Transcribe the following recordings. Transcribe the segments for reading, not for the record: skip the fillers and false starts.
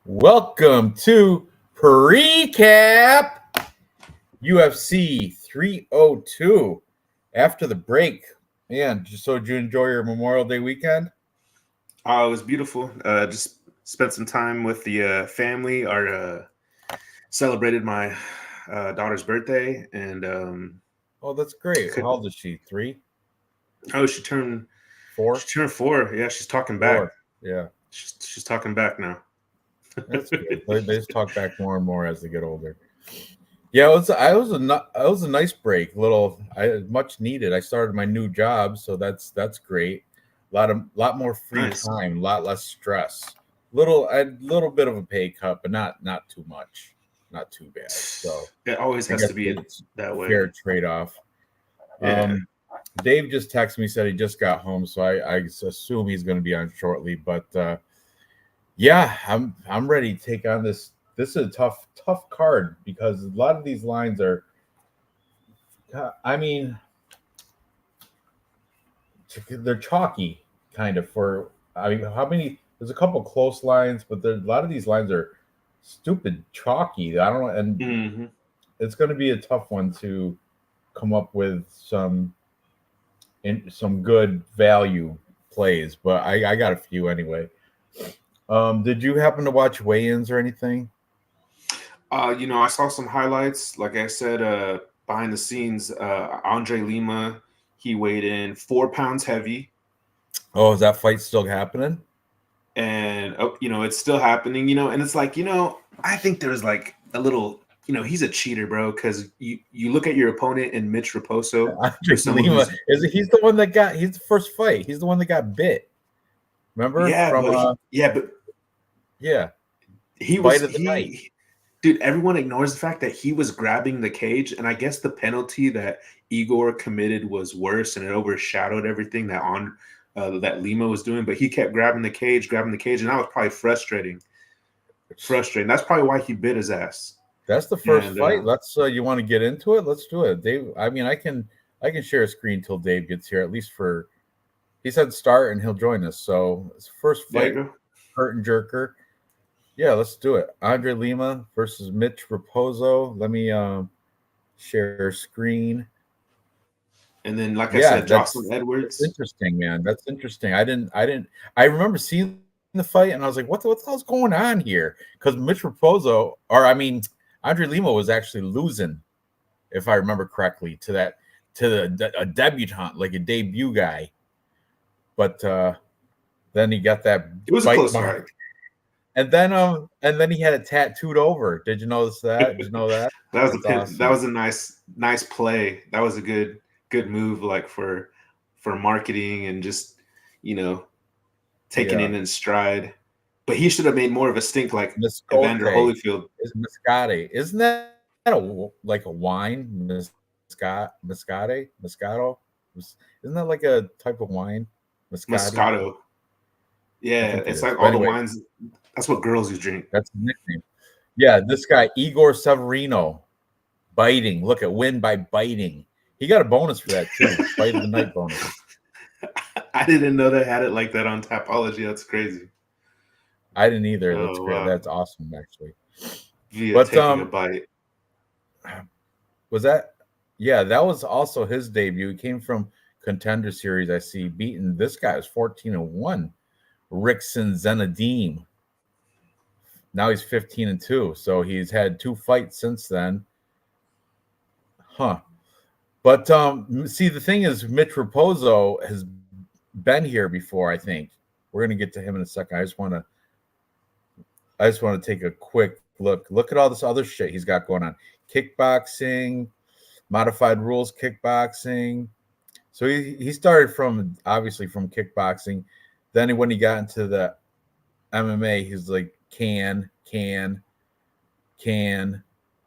Welcome to Preecaaap UFC 302. After the break, man, did you enjoy your Memorial Day weekend? Oh, it was beautiful. Just spent some time with the family. Our celebrated my daughter's birthday, and Oh, that's great. could, How old is she? 3, oh, she turned 4, 4. Yeah, she's talking back. 4. Yeah, She's talking back now. that's good. They just talk back more and more as they get older. Yeah, it was a nice break. Much needed. I started my new job, so that's great. Lot more free Nice. time, a lot less stress. A little bit of a pay cut, but not too much, not too bad. So It always I has guess to be it's that a way. fair trade off. Yeah. Dave just texted me, said he just got home, so I assume he's going to be on shortly. But yeah, I'm ready to take on this. This is a tough card because a lot of these lines are. I mean, they're chalky, kind of. For I mean, how many? There's a couple close lines, but a lot of these lines are stupid chalky. I don't know, and hmm it's going to be a tough one to come up with some good value plays. But I got a few anyway. Did you happen to watch weigh-ins or anything? I saw some highlights. Like I said, behind the scenes, Andre Lima, he weighed in 4 pounds heavy. Oh, is that fight still happening? And it's still happening, and it's like, I think there's like a little, he's a cheater, bro, because you look at your opponent in Mitch Raposo, Andre who's someone Lima who's, he's the one that got he's the first fight. He's the one that got bit. Remember yeah, from but yeah, he fight was of the night. he dude, everyone ignores the fact that he was grabbing the cage, and I guess the penalty that Igor committed was worse, and it overshadowed everything that Lima was doing. But he kept grabbing the cage, and that was probably frustrating. That's probably why he bit his ass. That's the first And fight. Let's you want to get into it? Let's do it. Dave, I mean, I can share a screen till Dave gets here. At least for he said start and he'll join us. So it's first there you fight, go. curtain jerker. Yeah, let's do it. Andre Lima versus Mitch Raposo. Let me share screen. And then, like I Yeah, said, that's Jocelyn that's Edwards. interesting, man. That's interesting. I didn't. I remember seeing the fight, and I was like, what the hell's going on here? Because Mitch Raposo, or I mean, Andre Lima was actually losing, if I remember correctly, a debutant, like a debut guy. But then he got that It was a bite close fight. mark, and then he had it tattooed over. Did you notice that? Did you know that? That's That awesome. was a nice play. That was a good move, like for marketing and just you know taking it Yeah, in stride. But he should have made more of a stink like Evander Miscote Holyfield. is Moscati. Isn't that like a wine? Moscato. Isn't that like a type of wine? Moscati. Moscato. I Yeah, think it it's is. like But all the anyway, wines. That's what girls you drink. that's his nickname. Yeah, this guy Igor Severino biting. Look at win by biting. He got a bonus for that too. Fight of the night bonus. I didn't know they had it like that on Tapology. That's crazy. I didn't either. That's Oh great. wow. That's awesome actually. Via But taking a bite. was that yeah, that was also his debut. He came from Contender Series, I see, beating this guy was 14-1. Rickson Zenadim. Now he's 15-2. So he's had 2 fights since then. Huh. But see, the thing is, Mitch Raposo has been here before, I think. We're gonna get to him in a second. I just want to take a quick look. Look at all this other shit he's got going on. Kickboxing, modified rules kickboxing. So he started from obviously from kickboxing. Then when he got into the MMA, he's like can.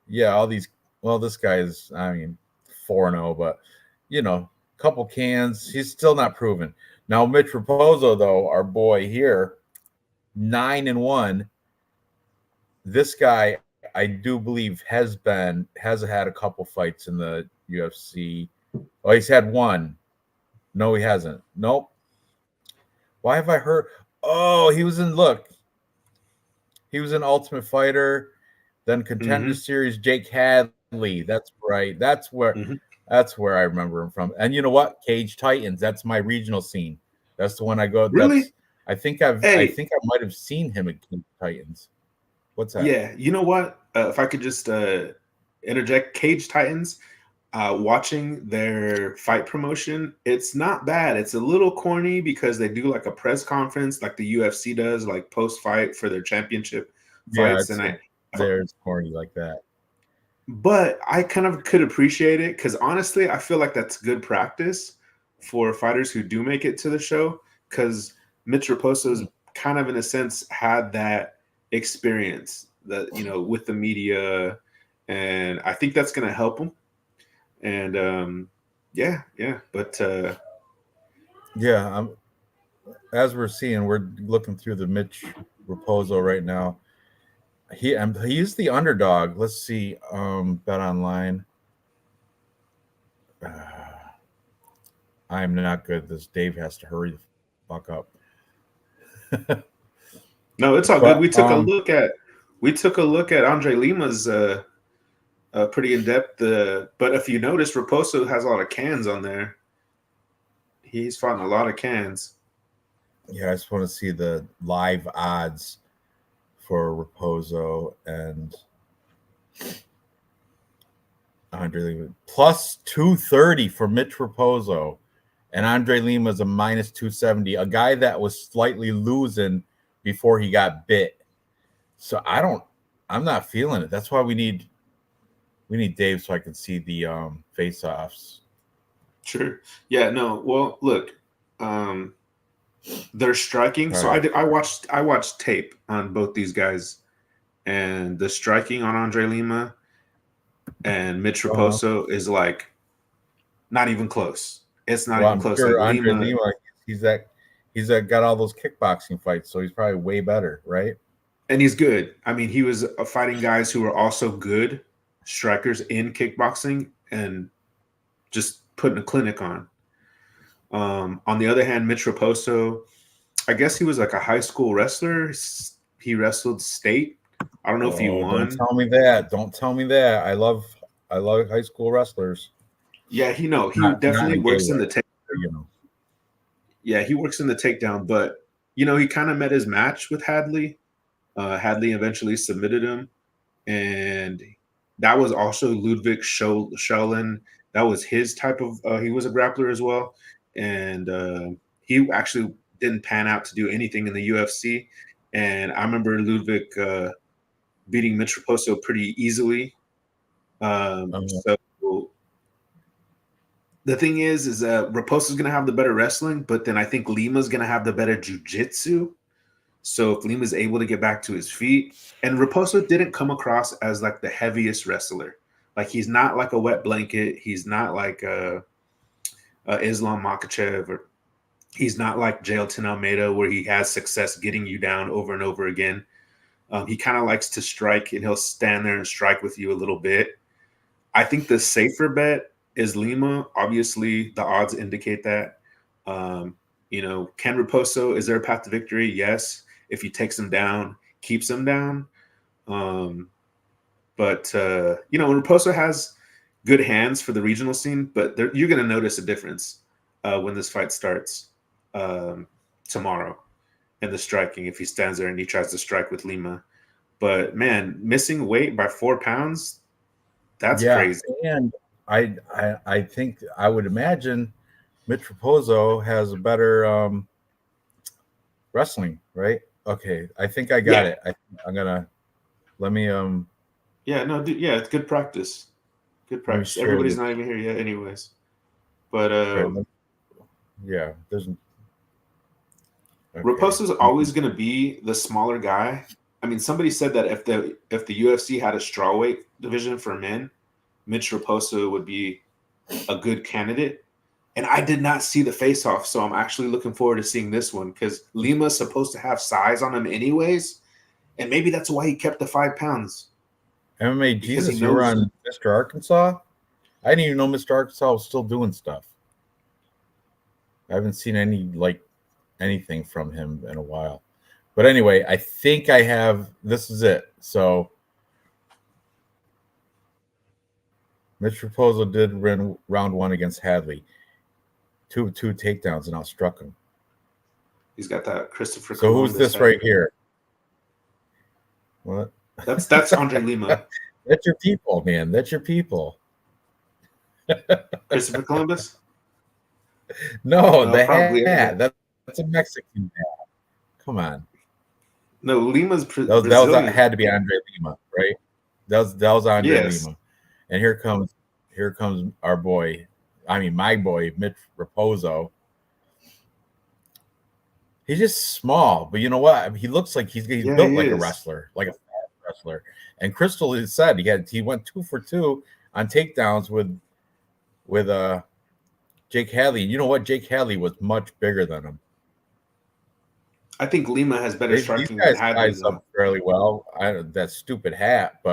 Yeah, all these. Well, this guy is, I mean, 4-0, but couple cans. He's still not proven. Now, Mitch Raposo, though, our boy here, 9-1. This guy, I do believe, has had a couple fights in the UFC. Oh, he's had one. No, he hasn't. Nope. Why have I heard? Oh, he was in. Look, He was in Ultimate Fighter, then Contender Mm-hmm. Series. Jake Hadley. That's right. Mm-hmm. That's where I remember him from. And you know what? Cage Titans. That's my regional scene. That's the one I go. Really? I Hey, think I might have seen him at Cage Titans. What's that? yeah. You know what? If I could just interject, Cage Titans. Watching their fight promotion, it's not bad. It's a little corny because they do like a press conference, like the UFC does, like post fight for their championship Yeah, fights, and there's corny like that. but I kind of could appreciate it because honestly, I feel like that's good practice for fighters who do make it to the show. Because Mitch Raposo's kind of, in a sense, had that experience that with the media, and I think that's going to help him. And yeah, yeah, but Yeah, as we're seeing, we're looking through the Mitch Raposo right now. He's the underdog. Let's see. Bet online. I'm not good at this. Dave has to hurry the fuck up. no, it's all good. But We took a look at Andre Lima's pretty in depth. But if you notice, Raposo has a lot of cans on there. He's fought in a lot of cans. yeah, I just want to see the live odds for Raposo and Andre Lima. Plus 230 for Mitch Raposo. And Andre Lima's a minus 270, a guy that was slightly losing before he got bit. So I'm not feeling it. That's why we need Dave so I can see the face offs. Sure. Yeah. No. Well, look, um, they're striking. All So right. I watched tape on both these guys, and the striking on Andre Lima and Mitch Uh-huh. Raposo is like not even close. It's not Well, even I'm close. Like sure Andre Lima, Lima, he's that got all those kickboxing fights, so he's probably way better, right? and he's good. I mean, he was fighting guys who were also good strikers in kickboxing and just putting a clinic on. On the other hand, Mitch Raposo, I guess he was like a high school wrestler. He wrestled state. I don't know if he Oh, don't won. tell me that. Don't tell me that. I love high school wrestlers. Yeah, he Not in definitely a gay works in way, the take. you know. Yeah, he works in the takedown, but he kind of met his match with Hadley. Hadley eventually submitted him, and that was also Ludwig Scholin. That was his type of. He was a grappler as well, and he actually didn't pan out to do anything in the UFC. And I remember Ludwig beating Mitch Raposo pretty easily. Uh-huh. So the thing is that Raposo's going to have the better wrestling, but then I think Lima's going to have the better jujitsu. So if Lima's able to get back to his feet, and Raposo didn't come across as like the heaviest wrestler. Like he's not like a wet blanket. He's not like Islam Makachev, or he's not like Jailton Almeida where he has success getting you down over and over again. He kind of likes to strike, and he'll stand there and strike with you a little bit. I think the safer bet is Lima. Obviously, the odds indicate that. Um, Ken Raposo, is there a path to victory? Yes. If he takes him down, keeps him down. Um, but Raposo has good hands for the regional scene, but you're going to notice a difference when this fight starts tomorrow in the striking if he stands there and he tries to strike with Lima. But man, missing weight by 4 pounds, that's Yeah, crazy. and I think I would imagine Mitch Raposo has a better wrestling, right? Okay, I think I got Yeah. it. I'm gonna let me Yeah, no, dude, yeah, it's good practice. Good let me practice. share Everybody's this. not even here yet, anyways. But Okay, yeah, there's okay. Raposo's always going to be the smaller guy. I mean, somebody said that if the UFC had a strawweight division for men, Mitch Raposo would be a good candidate. And I did not see the face off, so I'm actually looking forward to seeing this one because Lima's supposed to have size on him anyways, and maybe that's why he kept the 5 pounds MMA because he Jesus, you were knows. on Mr. Arkansas. I didn't even know Mr. Arkansas was still doing stuff. I haven't seen anything from him in a while. But anyway, I think I have. This is it. So Mitch Raposo did win round 1 against Hadley. 2 takedowns and outstruck him. He's got that Christopher So Columbus who's this head. right here? What? That's Andre Lima. That's your people, man. That's your people. Christopher Columbus? No, the probably. hat. That's a Mexican hat. Come on. No, Lima's That Brazilian. was had to be Andre Lima, right? That was Andre Yes. Lima. And here comes our boy. I mean, my boy, Mitch Raposo. He's just small, but you know what? He looks like he's built like a wrestler, like a fast wrestler. And Crystal has said he went 2 for 2 on takedowns with Jake Hadley. You know what? Jake Hadley was much bigger than him. I think Lima has better striking These guys than Hadley. size up fairly well. That stupid hat,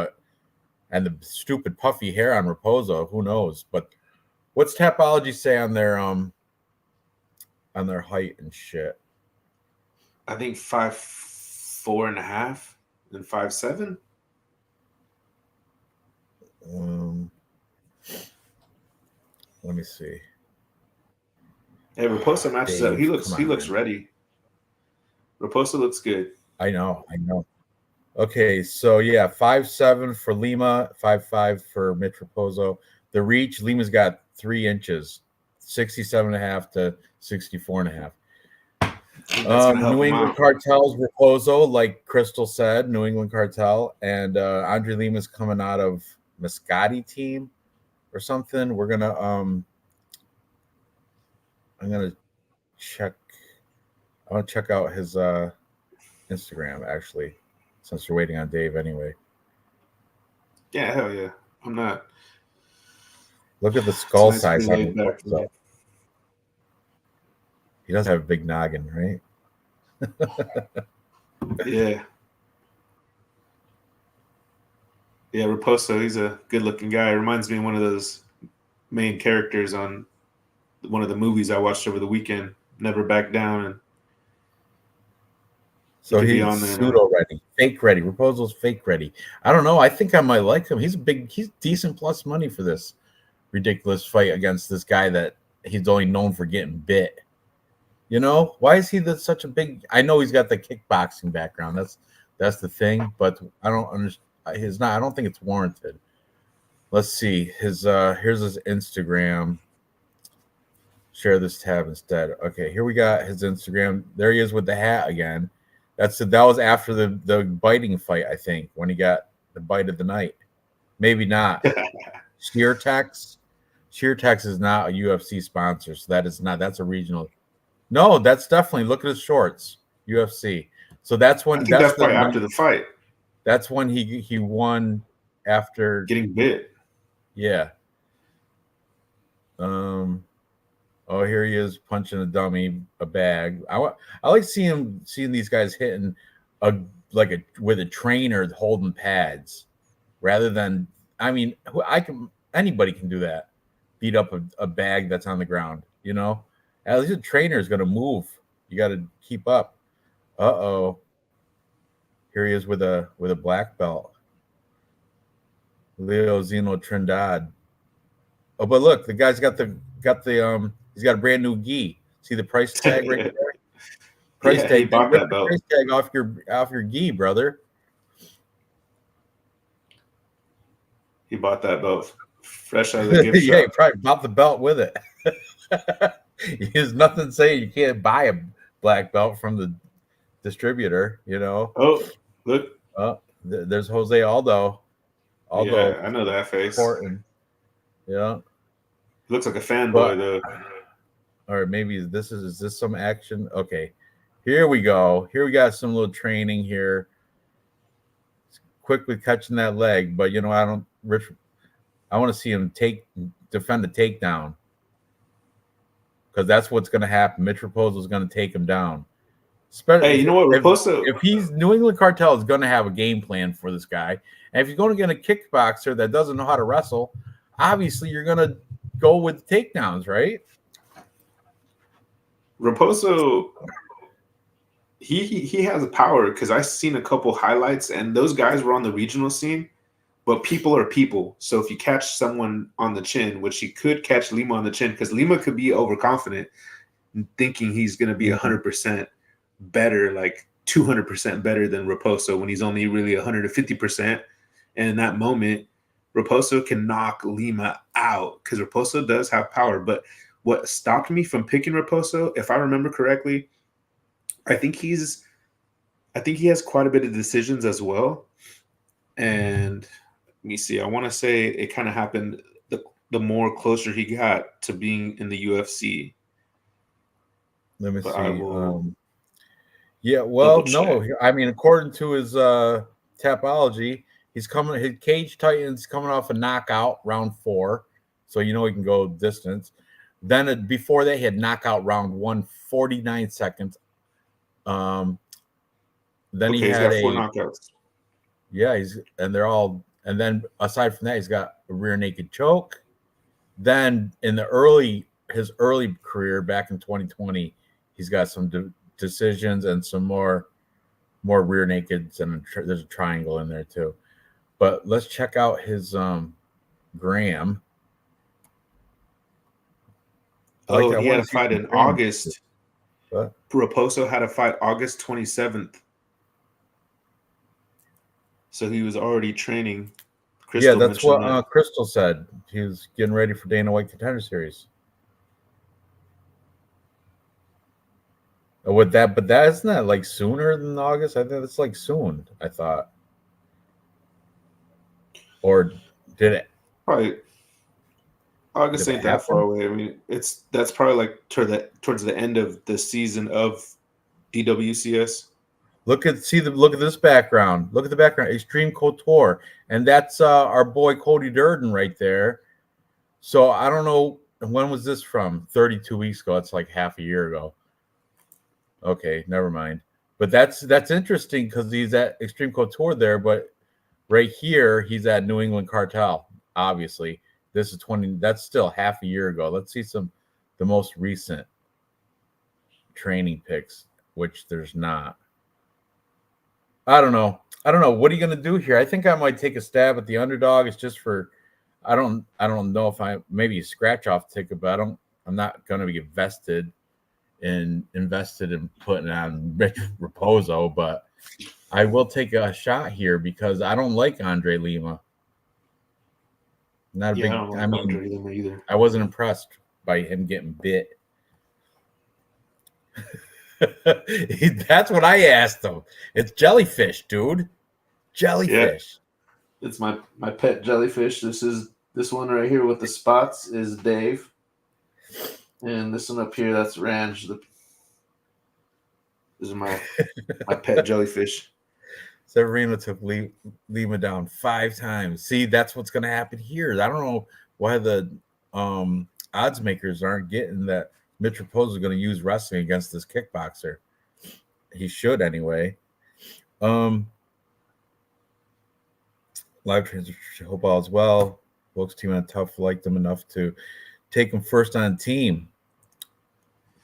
and the stupid puffy hair on Raposo. Who knows? But what's Tapology say on their height and shit? I think 5'4.5" and 5'7". Let me see. Hey, Raposo matches up. He looks ready. Raposo looks good. I know. Okay, so yeah, 5'7" for Lima, 5'5" for Mitch Raposo. The reach, Lima's got 3 inches, 67.5 to 64.5. New England Cartel's Raposo, like Crystal said, New England Cartel, and Andre Lima's coming out of Mascati team or something. We're gonna I'm gonna check. I want to check out his Instagram actually, since we're waiting on Dave anyway. Yeah, hell yeah. I'm not. Look at the skull size on Raposo. He does have a big noggin, right? Yeah. Yeah, Raposo, he's a good-looking guy. Reminds me of one of those main characters on one of the movies I watched over the weekend, Never Back Down. And so he's pseudo ready, fake ready. Raposo's fake ready. I don't know. I think I might like him. He's decent plus money for this ridiculous fight against this guy that he's only known for getting bit. You know, why is he such a big? I know he's got the kickboxing background. That's the thing, but I don't understand. I don't think it's warranted. Let's see. Here's his Instagram. Share this tab instead. Okay, here we got his Instagram. There he is with the hat again. That was after the biting fight, I think, when he got the bite of the night. Maybe not. SheerTex is not a UFC sponsor, so that's a regional. No, that's definitely, look at his shorts. UFC. So that's when that's probably after the fight. That's when he won after getting bit. Yeah. Oh, here he is punching a dummy, a bag. I like seeing these guys hitting with a trainer holding pads, rather than anybody can do that. Beat up a bag that's on the ground, you know. At least a trainer is going to move. You got to keep up. Uh-oh. Here he is with a black belt. Leo Zeno Trindade. Oh, but look, the guy's got he's got a brand new gi. See the price tag right there? Price tag. He bought that belt. Price tag off your gi, brother. He bought that belt fresh out of the gift shop. Yeah, he probably bought the belt with it. There's nothing saying you can't buy a black belt from the distributor, you know. Oh, look. There's Jose Aldo. Yeah, I know that face. Important. Yeah. He looks like a fanboy, though. Or maybe is this some action? Okay. Here we go. Here we got some little training here. Quickly catching that leg, but you know, I want to see him defend a takedown. Because that's what's going to happen. Mitch Raposo is going to take him down. Hey, you know what, Raposo? If he's New England Cartel is going to have a game plan for this guy, and if you're going to get a kickboxer that doesn't know how to wrestle, obviously you're going to go with takedowns, right? Raposo he has a power because I've seen a couple highlights and those guys were on the regional scene, but people are people. So if you catch someone on the chin, which he could catch Lima on the chin, because Lima could be overconfident, thinking he's going to be 100% better, like 200% better than Raposo when he's only really 150%. And in that moment, Raposo can knock Lima out because Raposo does have power. But what stopped me from picking Raposo, if I remember correctly, I think he's I think he has quite a bit of decisions as well. And let me see. I want to say it kind of happened the more closer he got to being in the UFC. Let me But I see. will Yeah, double well, no, check. I mean, according to his tapology, he's coming. His Cage Titans coming off a knockout round 4, so you know he can go distance. Then before that, he had knockout round 1, 49 seconds. Um, then he Okay, he's had got four a knockouts. yeah, he's and they're all. And then aside from that, he's got a rear naked choke. Then in his early career back in 2020, he's got some decisions and some more rear nakeds, and there's a triangle in there too. But let's check out his gram. Oh, and I he had want a to see fight some in gram. August. But Raposo had a fight August 27th. So he was already training. yeah, Crystal that's mentioned what that. Crystal said. He was getting ready for Dana White Contender Series. With that, but that isn't that like sooner than August? I think it's like soon. I thought, or did it? Probably August Did it ain't that far happen? away. I mean, that's probably like towards the end of the season of DWCS. Look at this background. Look at the background. Extreme Couture, and that's our boy Cody Durden right there. So I don't know when was this from. 32 weeks ago. It's like half a year ago. Okay, never mind. But that's interesting because he's at Extreme Couture there, but right here he's at New England Cartel. Obviously, this is 20. That's still half a year ago. Let's see the most recent training pics, which there's not. I don't know. I don't know. What are you going to do here? I think I might take a stab at the underdog. It's just for I don't know if I maybe a scratch off ticket, but I'm not going to be invested in putting on Rich Raposo, but I will take a shot here because I don't like Andre Lima. Not a Yeah, I big don't I like mean, Andre Lima either. I wasn't impressed by him getting bit. That's what I asked him. It's jellyfish, dude. Yeah, Jellyfish. it's my pet jellyfish. This one right here with the spots is Dave, and this one up here that's Ranj. This is my pet jellyfish. Severino took Lima down 5 times. See, that's what's going to happen here. I don't know why the odds makers aren't getting that Mitch Raposo is going to use wrestling against this kickboxer. He should anyway. Live transfer, hope all is well. Wilkes team on tough liked them enough to take him first on team.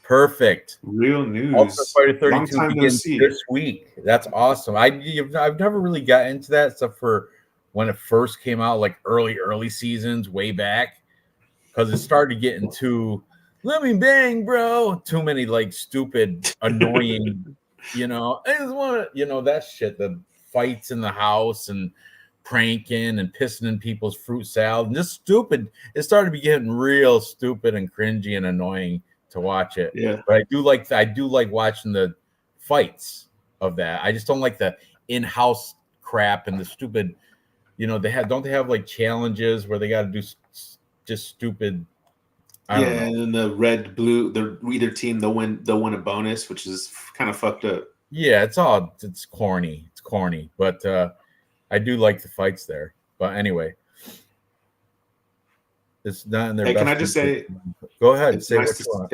Perfect. Real Ultimate news. Fighter Long 32 time no begins see. this week. That's awesome. I've never really got into that except for when it first came out, like early seasons way back, because it started getting too let me bang, bro. Too many like stupid, annoying, I just want to, that shit. The fights in the house and pranking and pissing in people's fruit salad and just stupid. It started to be getting real stupid and cringy and annoying to watch it. Yeah. But I do like watching the fights of that. I just don't like the in-house crap and the stupid. They have like challenges where they got to do just stupid. I Yeah, don't know. and then the red blue, the either team they'll win a bonus, which is kind of fucked up. Yeah, it's corny. It's corny, but I do like the fights there. But anyway, it's not in their Hey, can I best just interest. say Go ahead, it's say nice what to you want.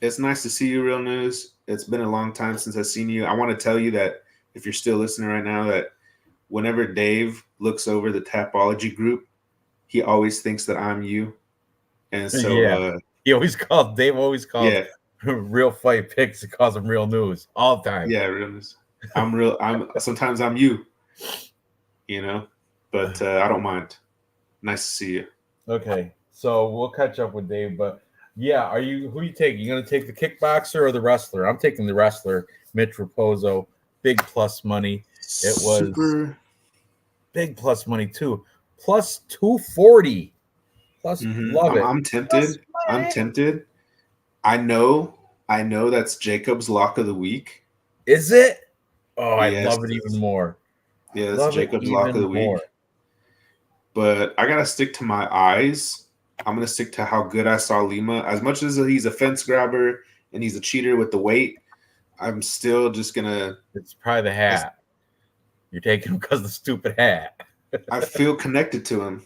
it's nice to see you, Real News. It's been a long time since I've seen you. I want to tell you that if you're still listening right now, that whenever Dave looks over the Tapology group, he always thinks that I'm you. And so Yeah, Dave always calls yeah, real fight picks that cause them real news all the time. Yeah, realness. I'm real. Sometimes I'm you. You know, but I don't mind. Nice to see you. Okay, so we'll catch up with Dave, but yeah, who you taking? You gonna take the kickboxer or the wrestler? I'm taking the wrestler, Mitch Raposo. Big plus money. It was Super. big plus money too. Plus 240. Plus love I'm, it. I'm Plus tempted. I'm money. tempted. I know. I know that's Jacob's lock of the week. Is it? Oh, I Yes. love it even more. Yeah, that's Love it Jacob's lock of even the week. more. But I gotta stick to my eyes. I'm gonna stick to how good I saw Lima. As much as he's a fence grabber and he's a cheater with the weight, I'm still just gonna. It's probably the hat. You're taking him because of the stupid hat. I feel connected to him.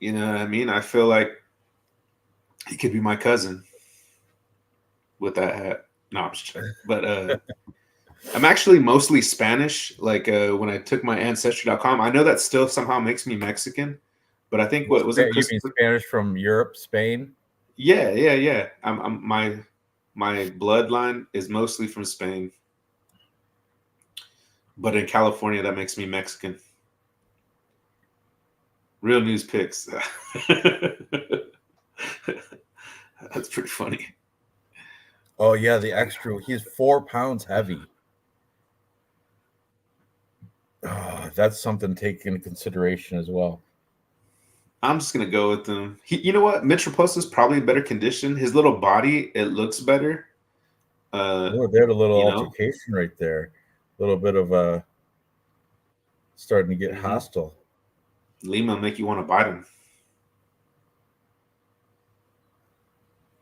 You know what I mean? I feel like he could be my cousin with that hat. No, I'm just joking. But I'm actually mostly Spanish. Like when I took my ancestry.com, I know that still somehow makes me Mexican, but I think what wasn't You mean Christopher? Spanish from Europe, Spain? Yeah. I'm my bloodline is mostly from Spain, but in California that makes me Mexican. Real news picks. That's pretty funny. Oh yeah, the extra. He's 4 pounds heavy. Oh, that's something to take into consideration as well. I'm just gonna go with him. You know what? Mitch Raposo is probably in better condition. His little body, it looks better. Oh, there's a little You know, altercation right there. A little bit of starting to get hmm hostile. Lima make you want to bite him.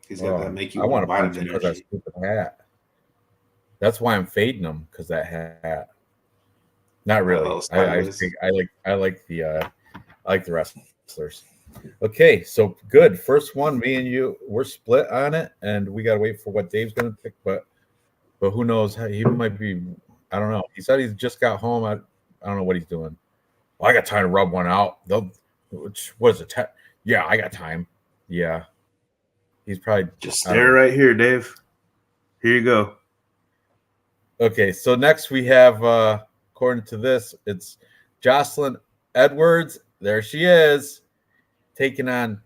He's got that Oh, make you I want to want to bite punch him him because that energy. stupid hat. That's why I'm fading him because that hat. Not really. Oh, sideways. I like the wrestlers. Okay, so good. First one, me and you, we're split on it, and we gotta wait for what Dave's gonna pick. But who knows? He might be. I don't know. He said he's just got home. I don't know what he's doing. Well, I got time to rub one out. What is it? Yeah, I got time. Yeah, he's probably. Just I don't stare know. right here, Dave. Here you go. Okay, so next we have, according to this, it's Jocelyn Edwards. There she is, taking on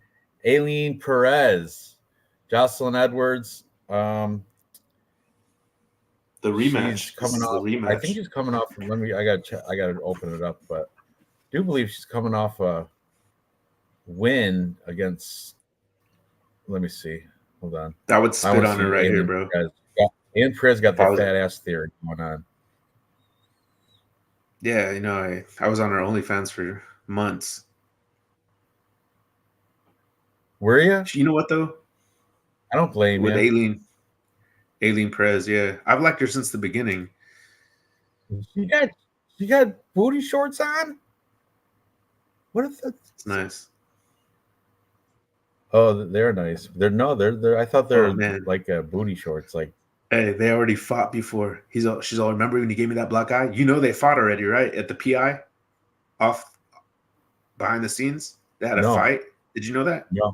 Aileen Perez. Jocelyn Edwards. The She's rematch. This coming is the off. I think rematch. she's coming off. Let me. I got to open it up, but I do believe she's coming off a win against. Let me see. Hold on. I would I spit want to on her see right here, Aileen bro. Perez. Aileen Perez got If I the was, fat ass theory going on. yeah, you know, I was on her OnlyFans for months. Were you? You know what though? I don't blame With you. Aileen Perez, yeah, I've liked her since the beginning. She got she got booty shorts on. What if that's? It's nice. Oh, they're nice. They're. I thought Oh they're man, like booty shorts. Like hey, they already fought before. She's all. Remember when you gave me that black eye? You know they fought already, right? At the PI, off behind the scenes, they had a no, fight. Did you know that, no, I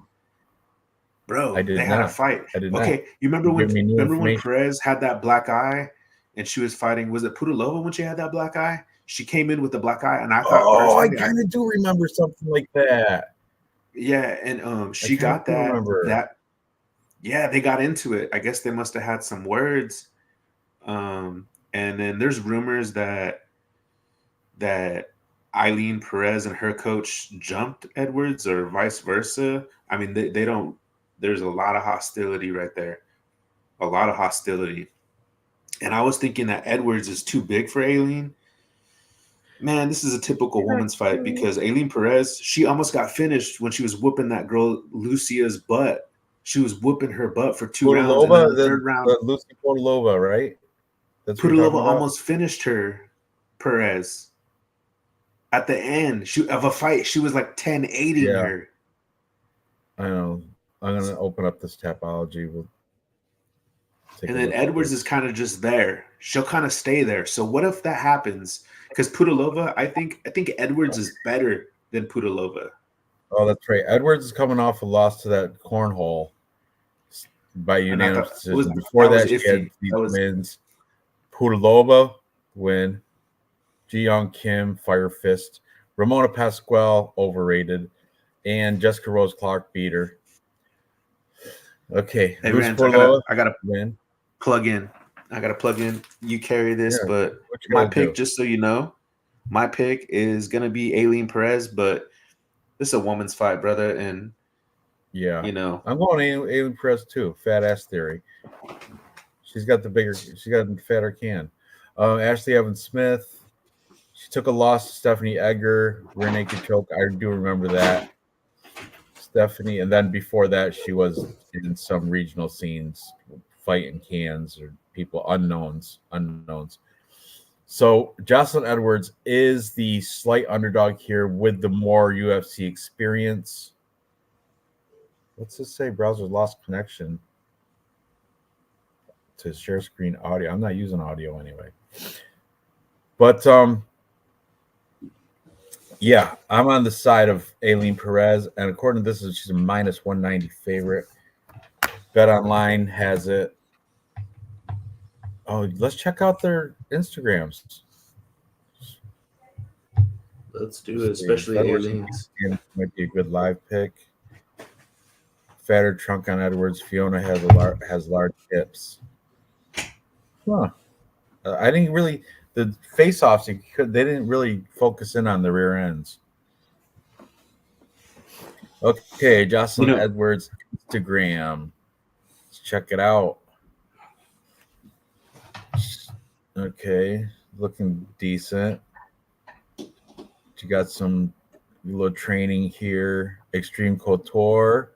bro? They did had a not. fight. I did not. Okay, you You give me new remember when information. Perez had that black eye, and she was fighting? Was it Pudilova when she had that black eye? She came in with the black eye, and I thought Oh, I personally, kind of do remember something like that. yeah, and I she kind of got do remember. yeah, they got into it. I guess they must have had some words. And then there's rumors that Eileen Perez and her coach jumped Edwards or vice versa. I mean, they don't. There's a lot of hostility right there. A lot of hostility. And I was thinking that Edwards is too big for Aileen. Man, this is a typical Yeah, woman's fight because Aileen Perez, she almost got finished when she was whooping that girl Lucia's butt. She was whooping her butt for 2 rounds, and then Podolova, the third round, the Lucy Podolova, right? That's what you're Pudilova talking about. almost finished her. Perez at the end of a fight, she was like 10-8ing Yeah, her. I know. I'm gonna open up this topology. We'll take And a then look at Edwards is this. kind of just there. She'll kind of stay there. So what if that happens? Because Pudilova, I think Edwards is better than Pudilova. Oh, that's right. Edwards is coming off a loss to that cornhole. by And I unanimous thought decision. Before that was that, she had iffy. these That was wins. Pudilova win. Ji Young Kim, Fire Fist. Ramona Pasquale, overrated. And Jessica Rose Clark beat her. Okay. hey Luz Ranch, Pudilova I gotta win. plug in. I gotta plug in. You carry this, Yeah. but What you my gotta pick, do? just so you know, my pick is gonna be Aileen Perez, but this is a woman's fight, brother, and Yeah. you know, I'm going Aileen Perez too. Fat ass theory. She's got the fatter can. Ashley Evans Smith. She took a loss to Stephanie Egger, rear naked choke. I do remember that. Stephanie, and then before that, she was in some regional scenes fighting cans or people unknowns. So Jocelyn Edwards is the slight underdog here with the more UFC experience. What's this say? Browser lost connection to share screen audio. I'm not using audio anyway. But yeah, I'm on the side of Aileen Perez, and according to this, she's a minus 190 favorite. Bet Online has it. Oh, let's check out their Instagrams. let's do it, especially Aileen's. Might be a good live pick. Fatter trunk on Edwards. Fiona has large hips. Huh. I didn't really the face-offs. They didn't really focus in on the rear ends. Okay, You Jocelyn know, Edwards Instagram. Let's check it out. Okay, looking decent. She got some little training here. Extreme Couture.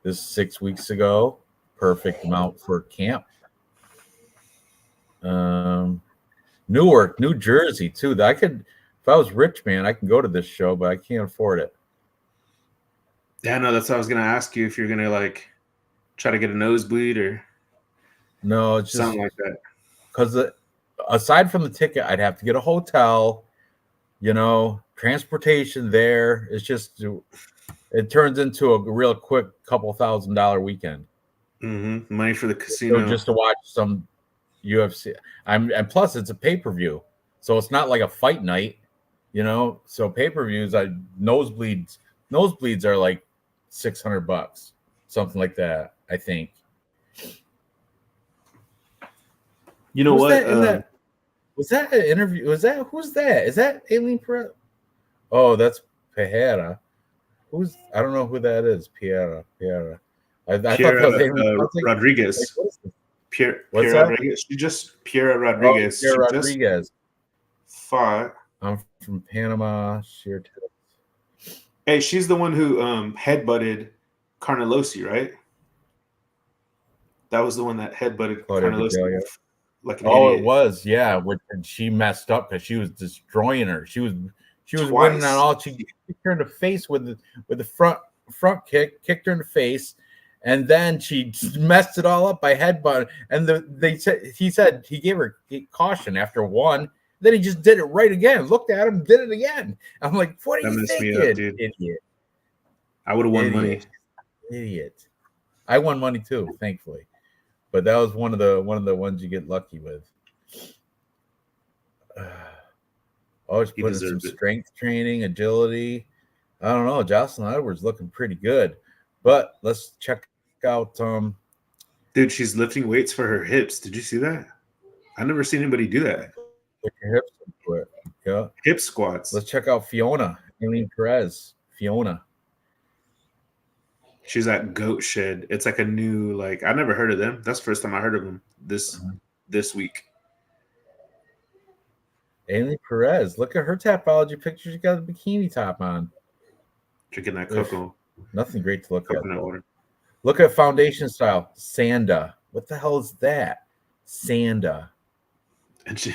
This 6 weeks ago. Perfect amount for camp. Newark, New Jersey, too. I could, if I was rich, man, I can go to this show, but I can't afford it. yeah, no, that's what I was gonna ask you if you're gonna like try to get a nosebleed or No, it's just something like that. because aside from the ticket, I'd have to get a hotel, transportation there. It's just, it turns into a real quick couple $1,000 weekend. Mm-hmm. Money for the So casino. just to watch some UFC. And plus it's a pay-per-view. So it's not like a fight night, So pay-per-views, nosebleeds are like $600, something like that, I think. You know Who's what? that in that? Was that an interview? Who's that? Is that Aileen Perez? Oh, that's Pereira. I don't know who that is. Pereira. I thought Pierre that was Aileen. Rodriguez. What is this? Pierre What's that? Rodriguez. Pierre Oh, Rodriguez. Pierre She Rodriguez. just fought. I'm from Panama. Hey, she's the one who headbutted Carnelosi, right? That was the one that headbutted Claudia Carnelosi Gadelha. like an Oh, idiot. it was, yeah. And she messed up because she was destroying her. She was Twice. winning on all. She kicked her in the face with the front kick, kicked her in the face, and then she messed it all up by headbutt. And he gave her caution after one. Then he just did it right again. Looked at him, did it again. I'm like, what are That you messed me thinking, up, dude. idiot? I would have won money. Idiot. I won money too, thankfully. But that was one of the ones you get lucky with. Oh, it's putting some strength training, agility. I don't know. Jocelyn Edwards looking pretty good. But let's check out. Dude, she's lifting weights for her hips. Did you see that? I've never seen anybody do that. Put your hips into it. Yeah. Hip squats. Let's check out Fiona. Aileen Perez. Fiona. She's at Goat Shed. It's like a new, I never heard of them. That's the first time I heard of them this week. Aileen Perez. Look at her Tapology picture. She got a bikini top on. Drinking that cocoa. Nothing great to look at. Water. Look at foundation style. Sanda. What the hell is that? Sanda. And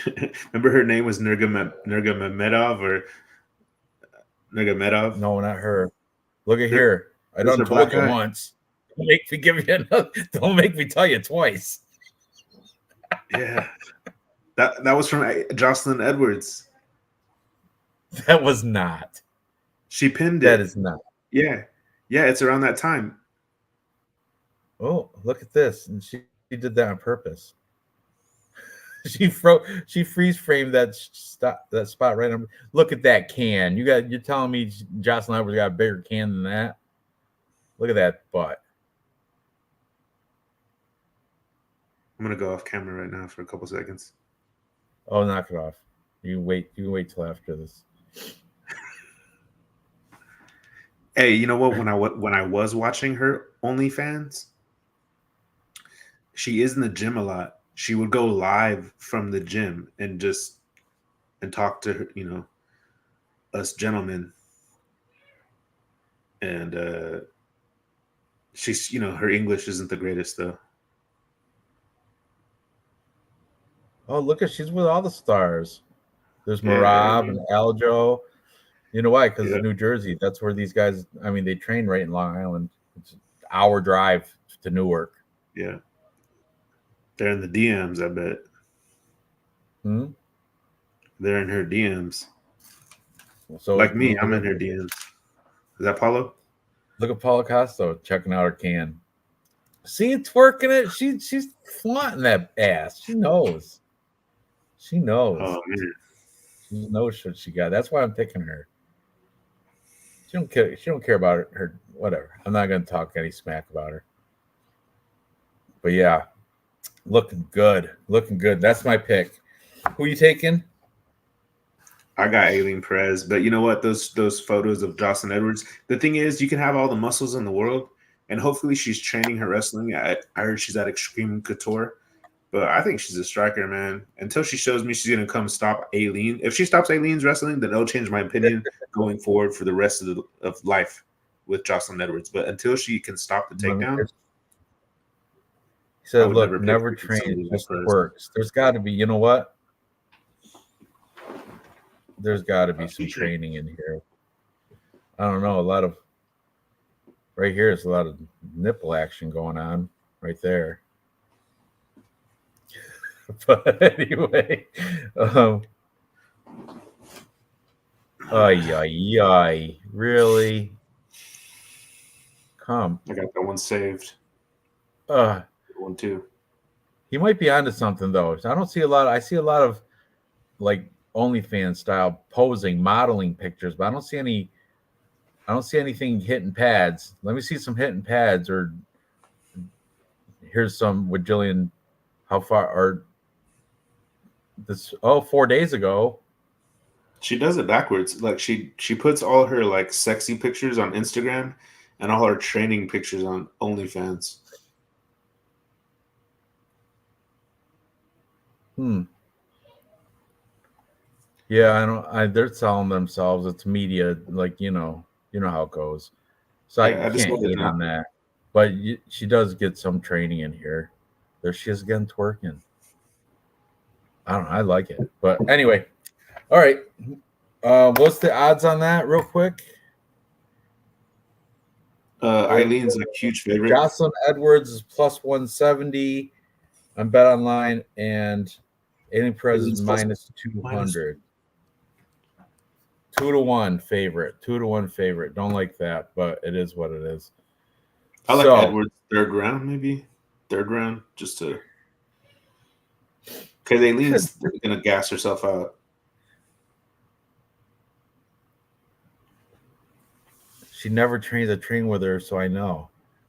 remember her name was Nurmagomedov or Nurmagomedov? No, not her. Look at here. I done told you once. Don't make me give you another. Don't make me tell you twice. Yeah, that was from Jocelyn Edwards. That was not. She pinned it. That is not. Yeah, it's around that time. Oh, look at this. And she did that on purpose. She freeze framed that spot right on. Look at that can. You're telling me Jocelyn Edwards got a bigger can than that? Look at that butt. I'm gonna go off camera right now for a couple seconds. Oh, knock it off. You can wait. You can wait till after this. Hey, you know what? When I was watching her OnlyFans, she is in the gym a lot. She would go live from the gym and talk to her, us gentlemen, and she's her English isn't the greatest though. Oh, look at she's with all the stars. There's Yeah, Marab and Aljo. You know why? Because yeah, New Jersey. That's where these guys. I mean, they train right in Long Island. It's an hour drive to Newark. yeah. They're in the DMs. I bet Hmm? they're in her DMs. So Like me, I'm in her DMs. Is that Paulo? look at Paula Costo checking out her can. See, it's working it. She's flaunting that ass. She knows. She knows. Oh man, She knows what she got. That's why I'm picking her. She don't care. She don't care about her. Whatever. I'm not going to talk any smack about her. But yeah, looking good. Looking good. That's my pick. Who you taking? I got Aileen Perez, but you know what? Those photos of Jocelyn Edwards. The thing is, you can have all the muscles in the world, and hopefully she's training her wrestling. I heard she's at Extreme Couture, but I think she's a striker, man. Until she shows me she's gonna come stop Aileen. If she stops Aileen's wrestling, then it'll change my opinion going forward for the rest of life with Jocelyn Edwards. But until she can stop the takedown, He I said, would "Look, never pick never train. somebody It like just Perez. works. There's got to be. You know what? There's got to be some training in here. I don't know. A lot of right here is a lot of nipple action going on right there. But anyway, um, ay, really? Come, I got that one saved. uh, One too. he might be onto something though. I don't see a lot. I see a lot of like OnlyFans style posing, modeling pictures, but I don't see any. I don't see anything hitting pads. Let me see some hitting pads, or here's some with Jillian. How far? Or this? Oh, 4 days ago. She does it backwards. Like she puts all her like sexy pictures on Instagram and all her training pictures on OnlyFans. Hmm. Yeah, I don't. They're selling themselves. It's media, like you know how it goes. So I Yeah, I just can't wanted to hate know. on that. But she does get some training in here. There she is again twerking. I don't know. I like it. But anyway, all right. What's the odds on that, real quick? It, Eileen's a huge favorite. Jocelyn Edwards is plus 170 on Bet Online, and Aileen Perez is Eileen's plus minus minus. 200. 2-1 favorite. 2-1 favorite. Don't like that, but it is what it is. I like So Edwards third round, maybe third round, just to because Eileen's gonna gas herself out. she never trains a train with her, so I know.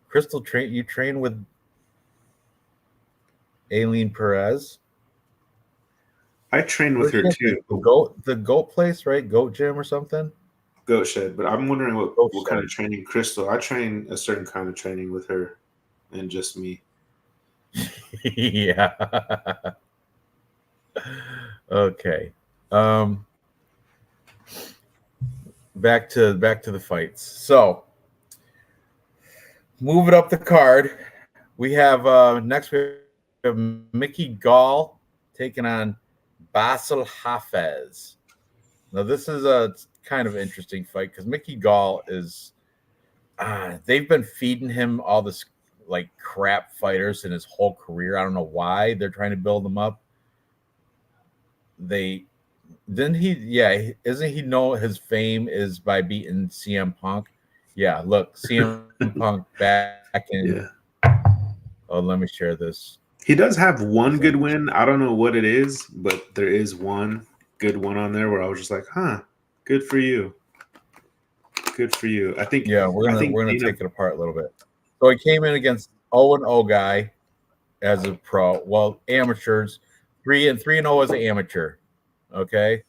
Crystal train you train with Aileen Perez. I trained with Where's her she at? too, The goat place, right? Goat gym or something? Goat Shed. But I'm wondering Goat what kind shed. of training Crystal. I train a certain kind of training with her, and just me. Yeah. Okay. Um back to the fights. So moving up the card, we have next we have Mickey Gall taking on Basil Hafez. Now this is a kind of interesting fight because Mickey Gall is they've been feeding him all this like crap fighters in his whole career. I don't know why they're trying to build him up. They didn't he yeah, isn't he know his fame is by beating CM Punk? Yeah, look, CM Punk back in Yeah. Oh, let me share this. He does have one good Thing. win. I don't know what it is, but there is one good one on there where I was just like, huh, good for you. Good for you. Yeah, we're I gonna think we're gonna Dana. take it apart a little bit. So he came in against 0-0 guy as a pro. Well, amateurs, 3-0 as an amateur. Okay,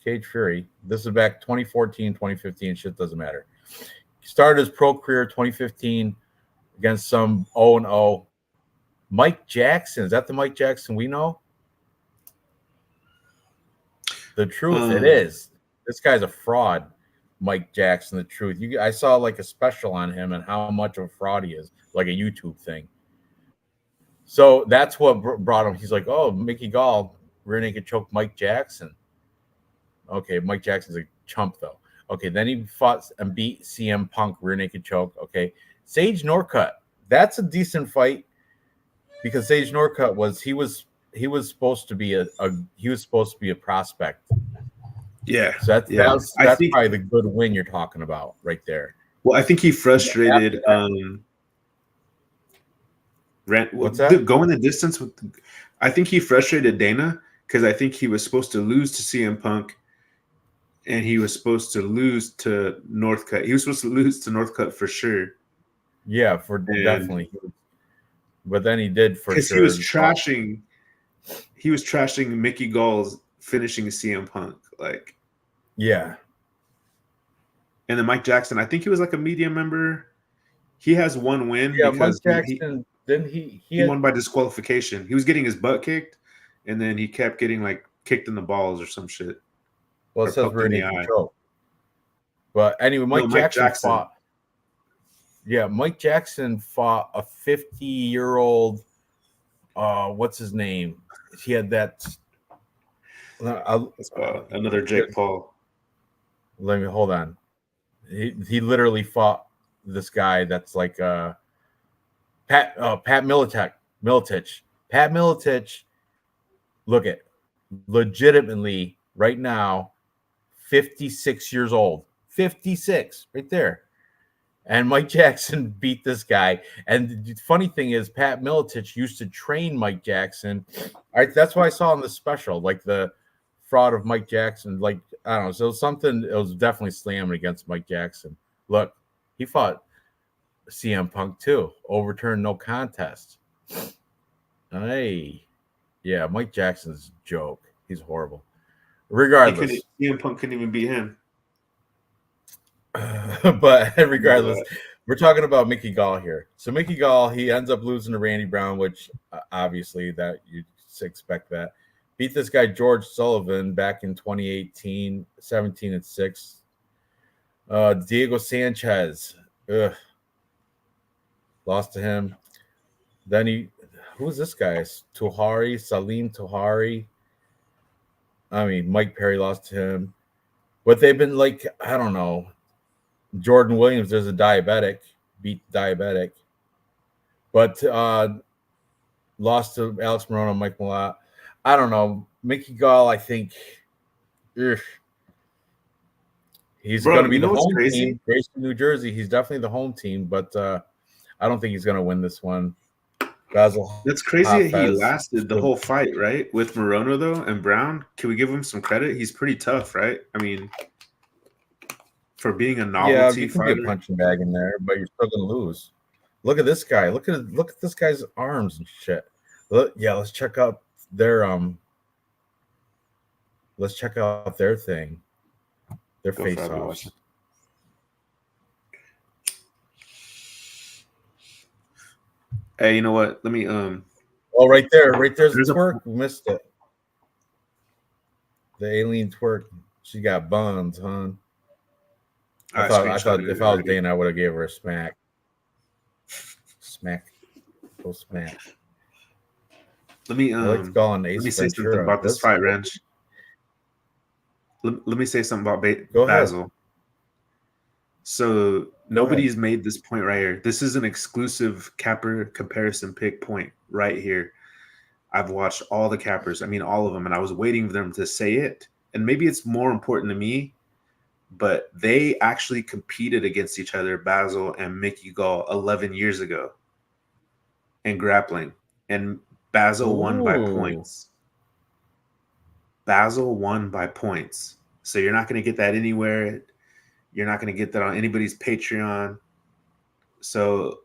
Cage Fury. This is back 2014, 2015. Shit doesn't matter. He started his pro career 2015 against some 0-0. Mike Jackson. Is that the Mike Jackson we know? The truth, it Um, is. This guy's a fraud, Mike Jackson. The truth. I saw like a special on him and how much of a fraud he is, like a YouTube thing. So that's what brought him. He's like, oh, Mickey Gall, rear naked choke Mike Jackson. Okay, Mike Jackson's a chump though. Okay, then he fought and beat CM Punk rear naked choke. Okay, Sage Norcutt. That's a decent fight because Sage Norcutt was supposed to be a prospect. yeah, So that's yeah. that's I that's think. probably the good win you're talking about right there. Well, I think he After frustrated. that, what's that? Going the distance with. I think he frustrated Dana because I think he was supposed to lose to CM Punk, and he was supposed to lose to Northcutt. He was supposed to lose to Northcutt for sure, Yeah, for and definitely. But then he did for because sure. he was trashing Mickey Gall's finishing CM Punk, like, Yeah, and then Mike Jackson. I think he was like a media member. He has one win yeah. Mike because Jackson. Then he he had. won by disqualification. He was getting his butt kicked, and then he kept getting like kicked in the balls or some shit, Well, it or says poked rear in the naked eye. choke. But anyway, No, Mike Mike Jackson Jackson. fought. Yeah, Mike Jackson fought a 50-year-old. What's his name? He had that. That's another Jake Paul. Let me hold on. He literally fought this guy that's like Pat Militich. Pat Militich. Look at legitimately right now, 56 years old. 56 right there. And Mike Jackson beat this guy. And the funny thing is, Pat Militich used to train Mike Jackson. That's why I saw in the special, like the fraud of Mike Jackson. Like, I don't know. So something, it was definitely slamming against Mike Jackson. Look, he fought CM Punk too. Overturned no contest. Hey. Yeah, Mike Jackson's a joke. He's horrible. Regardless. CM Punk couldn't even beat him. But regardless, we're talking about Mickey Gall here. So Mickey Gall, he ends up losing to Randy Brown, which obviously that you expect that. Beat this guy George Sullivan back in 2018, 17-6. Diego Sanchez, lost to him. Then who's this guy? Salim Tuhari. I mean, Mike Perry lost to him. But they've been like, I don't know. Jordan Williams, there's a diabetic, beat diabetic. But lost to Alex Morono, Mike Malott. I don't know. Mickey Gall, I think he's going to be the home team. Grayson, New Jersey. He's definitely the home team, but I don't think he's going to win this one. That's crazy that he lasted the whole fight, right? With Morono, though, and Brown. Can we give him some credit? He's pretty tough, right? I mean, for being a novelty you can fighter. be a punching bag in there, but you're still going to lose. Look at this guy. Look at this guy's arms and shit. Let's check out their thing. Their face-offs. Hey, you know what? Let me Oh, right there's the twerk. We missed it. The alien twerk. She got buns, huh? I thought if I was Dana, I would have gave her a smack. Go smack. Let me say something about this fight, Ranj. Let me say something about Basil. Ahead. So nobody's made this point right here. This is an exclusive capper comparison pick point right here. I've watched all the cappers. I mean, all of them, and I was waiting for them to say it. And maybe it's more important to me, but they actually competed against each other, Basil and Mickey Gall, 11 years ago. and grappling, and Basil won by Ooh. points. Basil won by points. So you're not going to get that anywhere. You're not going to get that on anybody's Patreon. So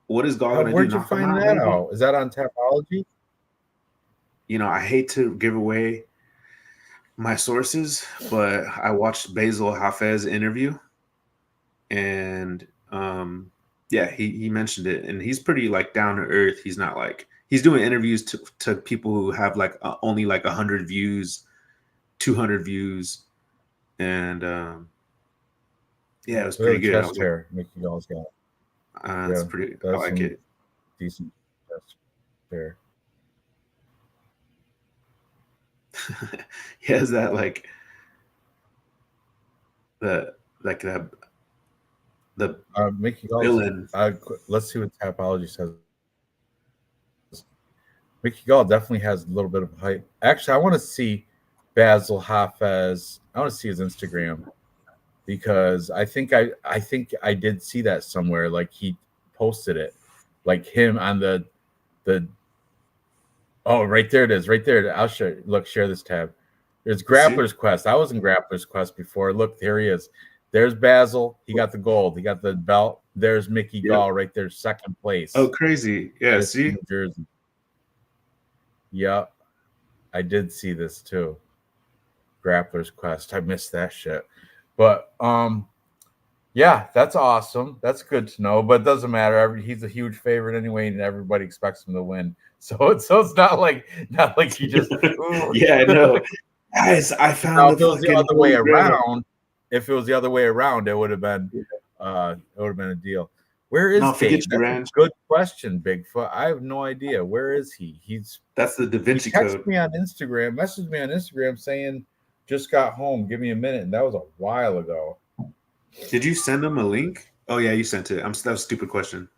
what is Gall going to do? Where'd you Knock him find out, that maybe? out? Is that on Tapology? I hate to give away my sources, but I watched Basil Hafez interview, and yeah, he mentioned it, and he's pretty like down to earth. He's not like he's doing interviews to people who have like only like 100 views, 200 views, and yeah, it was Look pretty at the good. I chest was like, hair Mickey Gall's got. it's Yeah, pretty. I that's like some it. decent chest hair. He has that the like the Mickey Gall's. villain. Let's see what Tapology says. Mickey Gall definitely has a little bit of hype. Actually, I want to see Basil Hafez. I want to see his Instagram because I think I did see that somewhere. Like he posted it, like him on the. Oh, right there it is. Right there. I'll share. Look, share this tab. There's Let's see. Grappler's Quest. I was in Grappler's Quest before. Look, here he is. There's Basil. He got the gold. He got the belt. There's Mickey Yep. Gall right there, second Oh, place. crazy. Yeah. It's See. New Jersey. Yep. I did see this too. Grappler's Quest. I missed that shit. But yeah, that's awesome. That's good to know. But it doesn't matter. He's a huge favorite anyway, and everybody expects him to win. So it's not like he just ooh. Yeah, I know. Guys, I found Now, the if it was the fucking other way holy grail. around, it would have been a deal. Where No, is forget Dave? you, That's a Ranch. good question, Bigfoot. I have no idea. Where is he? That's the Da He Vinci texted Code. me on Instagram, messaged me on Instagram saying, just got home. Give me a minute. And that was a while ago. Did you send him a link? Oh yeah, you sent it. That was a stupid question.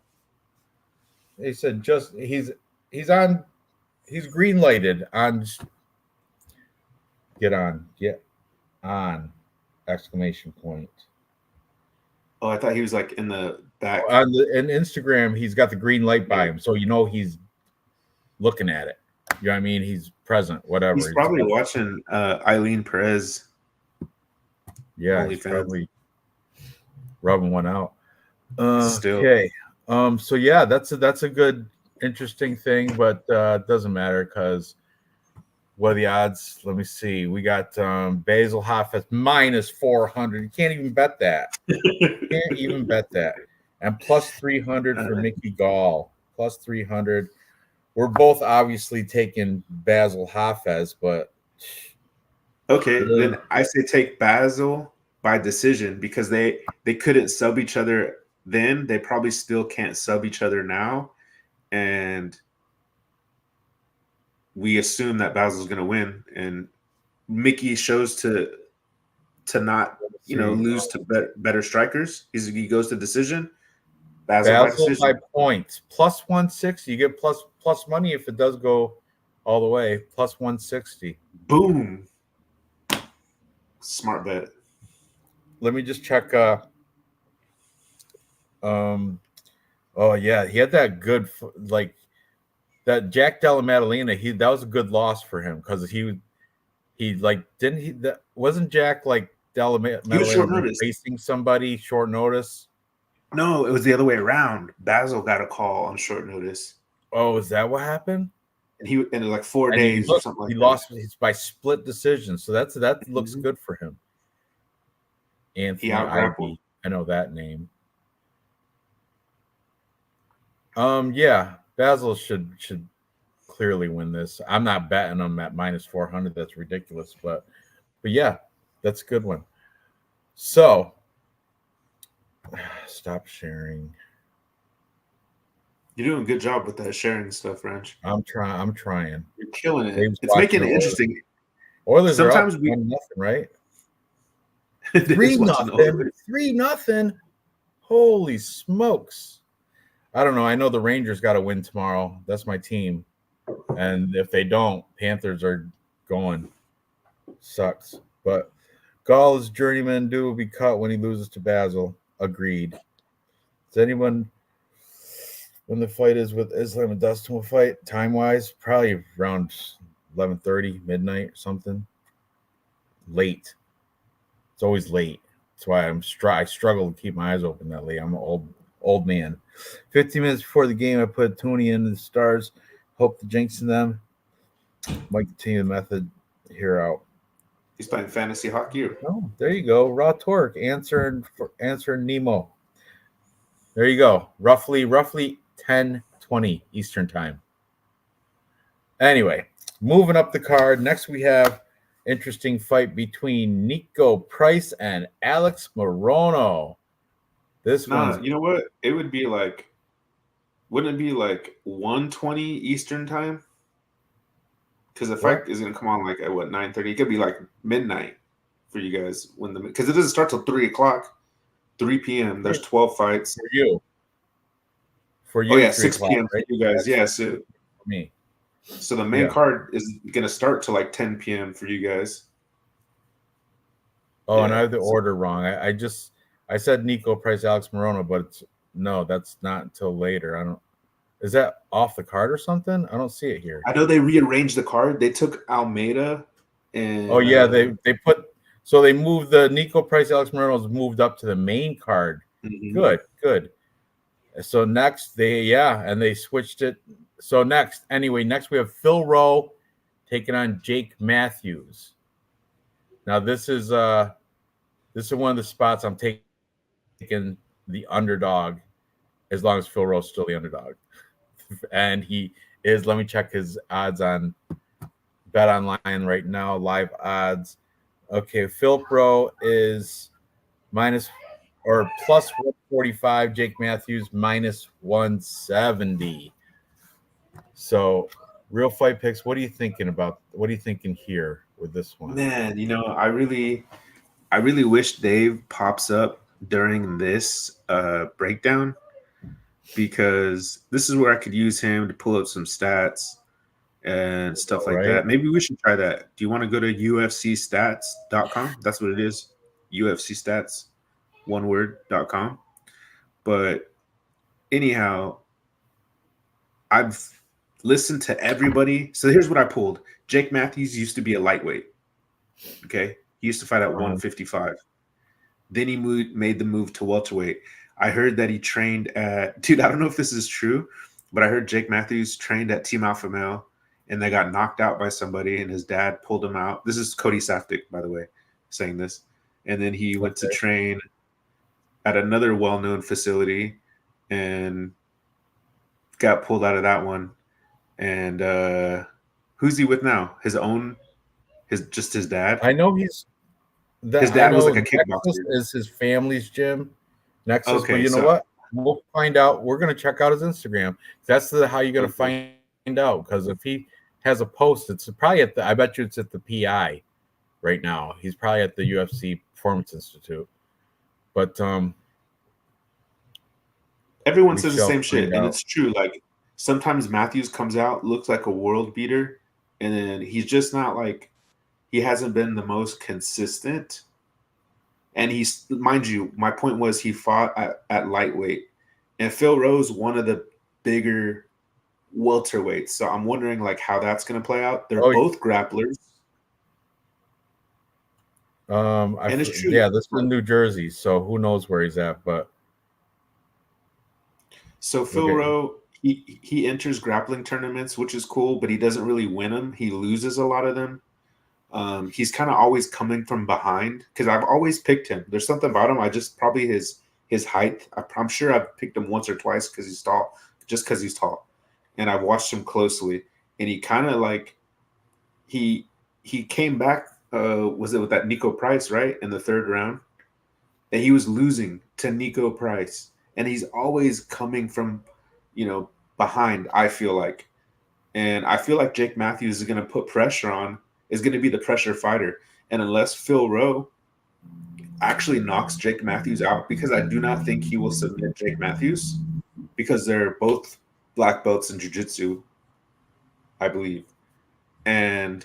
He said he's on he's green lighted on get on exclamation point. Oh, I thought he was like in the back. In Instagram, he's got the green light by him, so he's looking at it. You know what I mean? He's present, whatever. He's probably watching Eileen Perez. Yeah, OnlyFans. he's probably rubbing one out. Still. Okay. So yeah, that's a good, interesting thing, but it doesn't matter because what are the odds? Let me see. We got Basil Hoff minus 400. You can't even bet that. Can't even bet that. And plus 300 for Mickey Gall. Plus 300. We're both obviously taking Basil Hafez, but Okay, then I say take Basil by decision because they couldn't sub each other then. They probably still can't sub each other now, and we assume that Basil's going to win. And Mickey shows to not lose to better strikers. He goes to decision. Basil by Basil by decision. points. Plus 160. You get plus money if it does go all the way. Plus 160. Boom. Smart bet. Let me just check. Oh yeah, he had that good that Jack Della Maddalena. That was a good loss for him because he like didn't he that wasn't Jack like Della Maddalena facing somebody short notice. No, it was the other way around. Basil got a call on short notice. Oh, is that what happened? And he in like 4 days or something like that. He lost by split decision, so that looks good for him. Anthony Ivy, I know that name. Yeah, Basil should clearly win this. I'm not betting him at minus 400. That's ridiculous, but yeah, that's a good one. So, stop sharing. You're doing a good job with that sharing stuff, Ranch. I'm trying. You're killing it. It's making it interesting. Oilers sometimes are up 1-0, right? 3-0. 3-0. Holy smokes. I don't know. I know the Rangers got to win tomorrow. That's my team. And if they don't, Panthers are going. Sucks. But Gall's journeyman due will be cut when he loses to Basil. Agreed. Does anyone when the fight is with Islam and Dustin will fight time wise, probably around 11:30 midnight or something. Late. It's always late. That's why I struggle to keep my eyes open that late. I'm an old man. 15 minutes before the game, I put Tony in the stars. Hope the jinx in them. Might continue the method here out. He's playing fantasy hockey. Oh, there you go. Raw Torque answering Nemo. There you go. Roughly 10:20 Eastern time. Anyway, moving up the card. Next we have interesting fight between Nico Price and Alex Morono. This Nah, one's you know what? It would be like, wouldn't it be like 1:20 Eastern time? Because the fight what is gonna come on like at what 9:30. It could be like midnight for you guys when because it doesn't start till 3 o'clock, 3 p.m. There's 12 fights. for you. For Oh you, yeah, 3 o'clock, 6 p.m. for right? you guys. That's Yeah, for me. so the main Yeah. card is gonna start till like 10 p.m. for you guys. Oh, and I Yeah. have the order wrong. I said Nico Price, Alex Morono, but no, that's not until later. I don't. Is that off the card or something? I don't see it here. I know they rearranged the card. They took Almeida Oh and yeah, they put so they moved the Nico Price, Alex Morono's moved up to the main card. mhm. Good. So next they switched it. So next we have Phil Rowe taking on Jake Matthews. Now this is one of the spots I'm taking the underdog as long as Phil Rowe's still the underdog. And he is, let me check his odds on Bet Online right now, live odds. Okay, Phil Rowe is minus or plus 145, Jake Matthews minus 170. So, real fight picks, what are you thinking here with this one? Man, I really wish Dave pops up during this breakdown because this is where I could use him to pull up some stats and stuff All like right. that. Maybe we should try that. Do you want to go to ufcstats.com? That's what it is. UFC stats, one word.com. But anyhow, I've listened to everybody. So here's what I pulled. Jake Matthews used to be a lightweight. Okay. He used to fight at 155. Then he made the move to welterweight. I heard that he trained at, dude, I don't know if this is true, but I heard Jake Matthews trained at Team Alpha Male and they got knocked out by somebody and his dad pulled him out. This is Cody Safdie, by the way, saying this. And then he went to train at another well-known facility and got pulled out of that one. And who's he with now? His dad? I know his dad was like a kickboxer. Nexus is his family's gym. Nexus, but Okay, you know so what? We'll find out. We're gonna check out his Instagram. That's how you're gonna okay. find out. Because if he has a post, it's probably at the. I bet you it's at the PI right now. He's probably at the UFC Performance Institute. But Everyone we says the shall same shit, find and out. it's true. Like sometimes Matthews comes out, looks like a world beater, and then he's just not like he hasn't been the most consistent. And he's, mind you, my point was he fought at lightweight, and Phil Rowe's one of the bigger welterweights. So I'm wondering like how that's going to play out. They're both grapplers. And it's true. Yeah, this is in New Jersey, so who knows where he's at? But so Phil Rowe, he enters grappling tournaments, which is cool, but he doesn't really win them. He loses a lot of them. He's kind of always coming from behind because I've always picked him. There's something about him. I just probably his height. I'm sure I've picked him once or twice because he's tall, just because he's tall. And I've watched him closely, and he kind of like he came back. Was it with that Nico Price right in the third round? And he was losing to Nico Price, and he's always coming from, behind. I feel like, and I feel like Jake Matthews is going to put pressure on. Is going to be the pressure fighter, and unless Phil Rowe actually knocks Jake Matthews out, because I do not think he will submit Jake Matthews, because they're both black belts in jiu-jitsu, I believe, and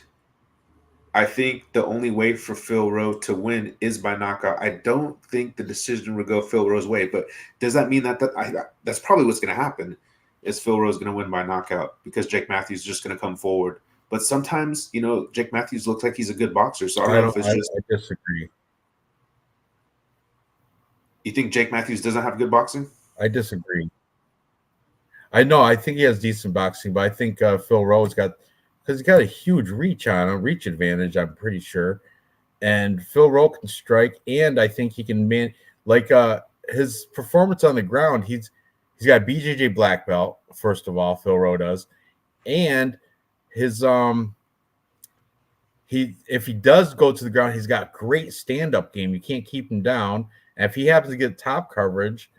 I think the only way for Phil Rowe to win is by knockout. I don't think the decision will go Phil Rowe's way, but does that mean that's probably what's going to happen? is Phil Rose going to win by knockout because Jake Matthews is just going to come forward. But sometimes, Jake Matthews looks like he's a good boxer. So I don't know if it's just. I disagree. You think Jake Matthews doesn't have good boxing? I disagree. I know. I think he has decent boxing, but I think Phil Rose because he's got a huge reach advantage. I'm pretty sure, and Phil Rose can strike, and I think he can his performance on the ground. He's got BJJ black belt. First of all, Phil Rose does, and his if he does go to the ground, he's got great stand-up game. You can't keep him down, and if he happens to get top coverage.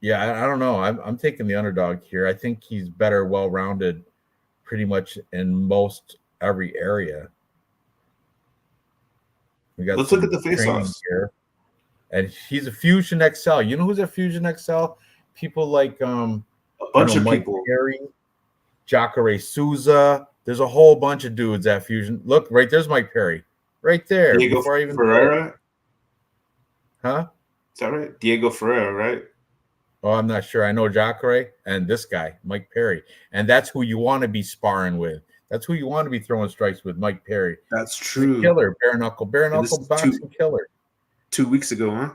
Yeah, I don't know. I'm taking the underdog here. I think he's better, well-rounded, pretty much in most every area. Let's look at the face-offs here, and he's a Fusion XL. You know who's a Fusion XL? People like a bunch of Mike people. Perry, Jacare Souza. There's a whole bunch of dudes at Fusion. Look, right there's Mike Perry, right there. Diego Ferreira. Huh? Is that right? Diego Ferreira, right? Oh, I'm not sure. I know Jacare and this guy, Mike Perry. And that's who you want to be sparring with. That's who you want to be throwing strikes with, Mike Perry. That's true. Killer, bare knuckle boxing killer. 2 weeks ago, huh?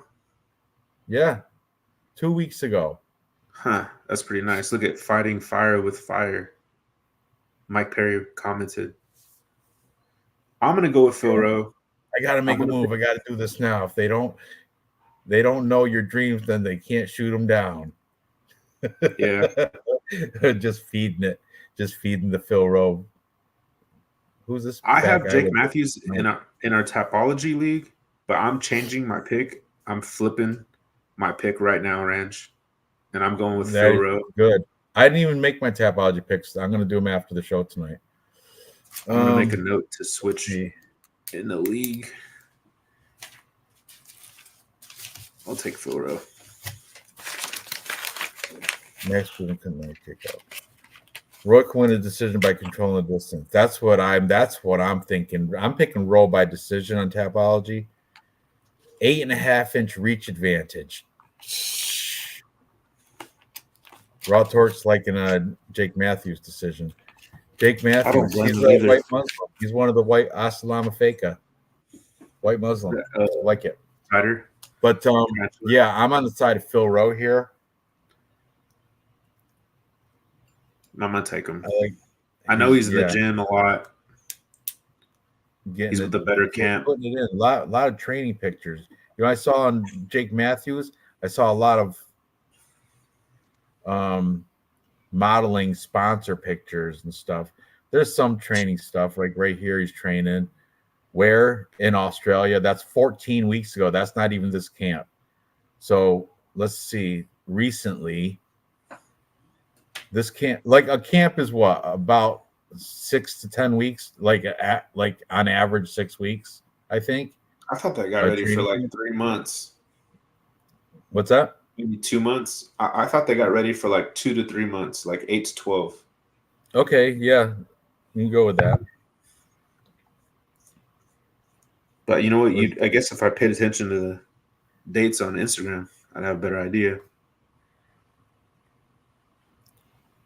Yeah. 2 weeks ago. Huh. That's pretty nice. Look at Fighting Fire with Fire. Mike Perry commented. I'm going to go with Phil Rowe. I got to make a move. I got to do this now. If they don't know your dreams, then they can't shoot them down. Yeah. Just feeding it. Just feeding the Phil Rowe. Who's this? I have Jake Matthews in our Tapology league, but I'm changing my pick. I'm flipping my pick right now, Ranj. And I'm going with Phil Rowe. Good. I didn't even make my Tapology picks. I'm going to do them after the show tonight. I'm going to make a note to switch in the league. I'll take Phil Rowe. Next one can pick up. Roy can win a decision by controlling the distance. That's what I'm thinking. I'm picking Rowe by decision on Tapology. 8.5-inch reach advantage. Raw torch like in a Jake Matthews decision. Jake Matthews, he's a white Muslim. He's one of the white Asalama Feka. White Muslim. Like it. Fighter. But yeah, I'm on the side of Phil Rowe here. I'm gonna take him. I know he's in the gym a lot. He's with the better camp. Putting it in. A lot of training pictures. I saw on Jake Matthews, I saw a lot of modeling sponsor pictures and stuff. There's some training stuff, like right here he's training. Where in Australia? That's 14 weeks ago. That's not even this camp. So let's see. Recently, this camp, like a camp is what, about 6 to 10 weeks, like on average 6 weeks, I think. I thought that got ready for like 3 months. What's that? Maybe 2 months. I thought they got ready for like 2 to 3 months, like 8 to 12. Okay, yeah, you can go with that. But you know what? I guess if I paid attention to the dates on Instagram, I'd have a better idea.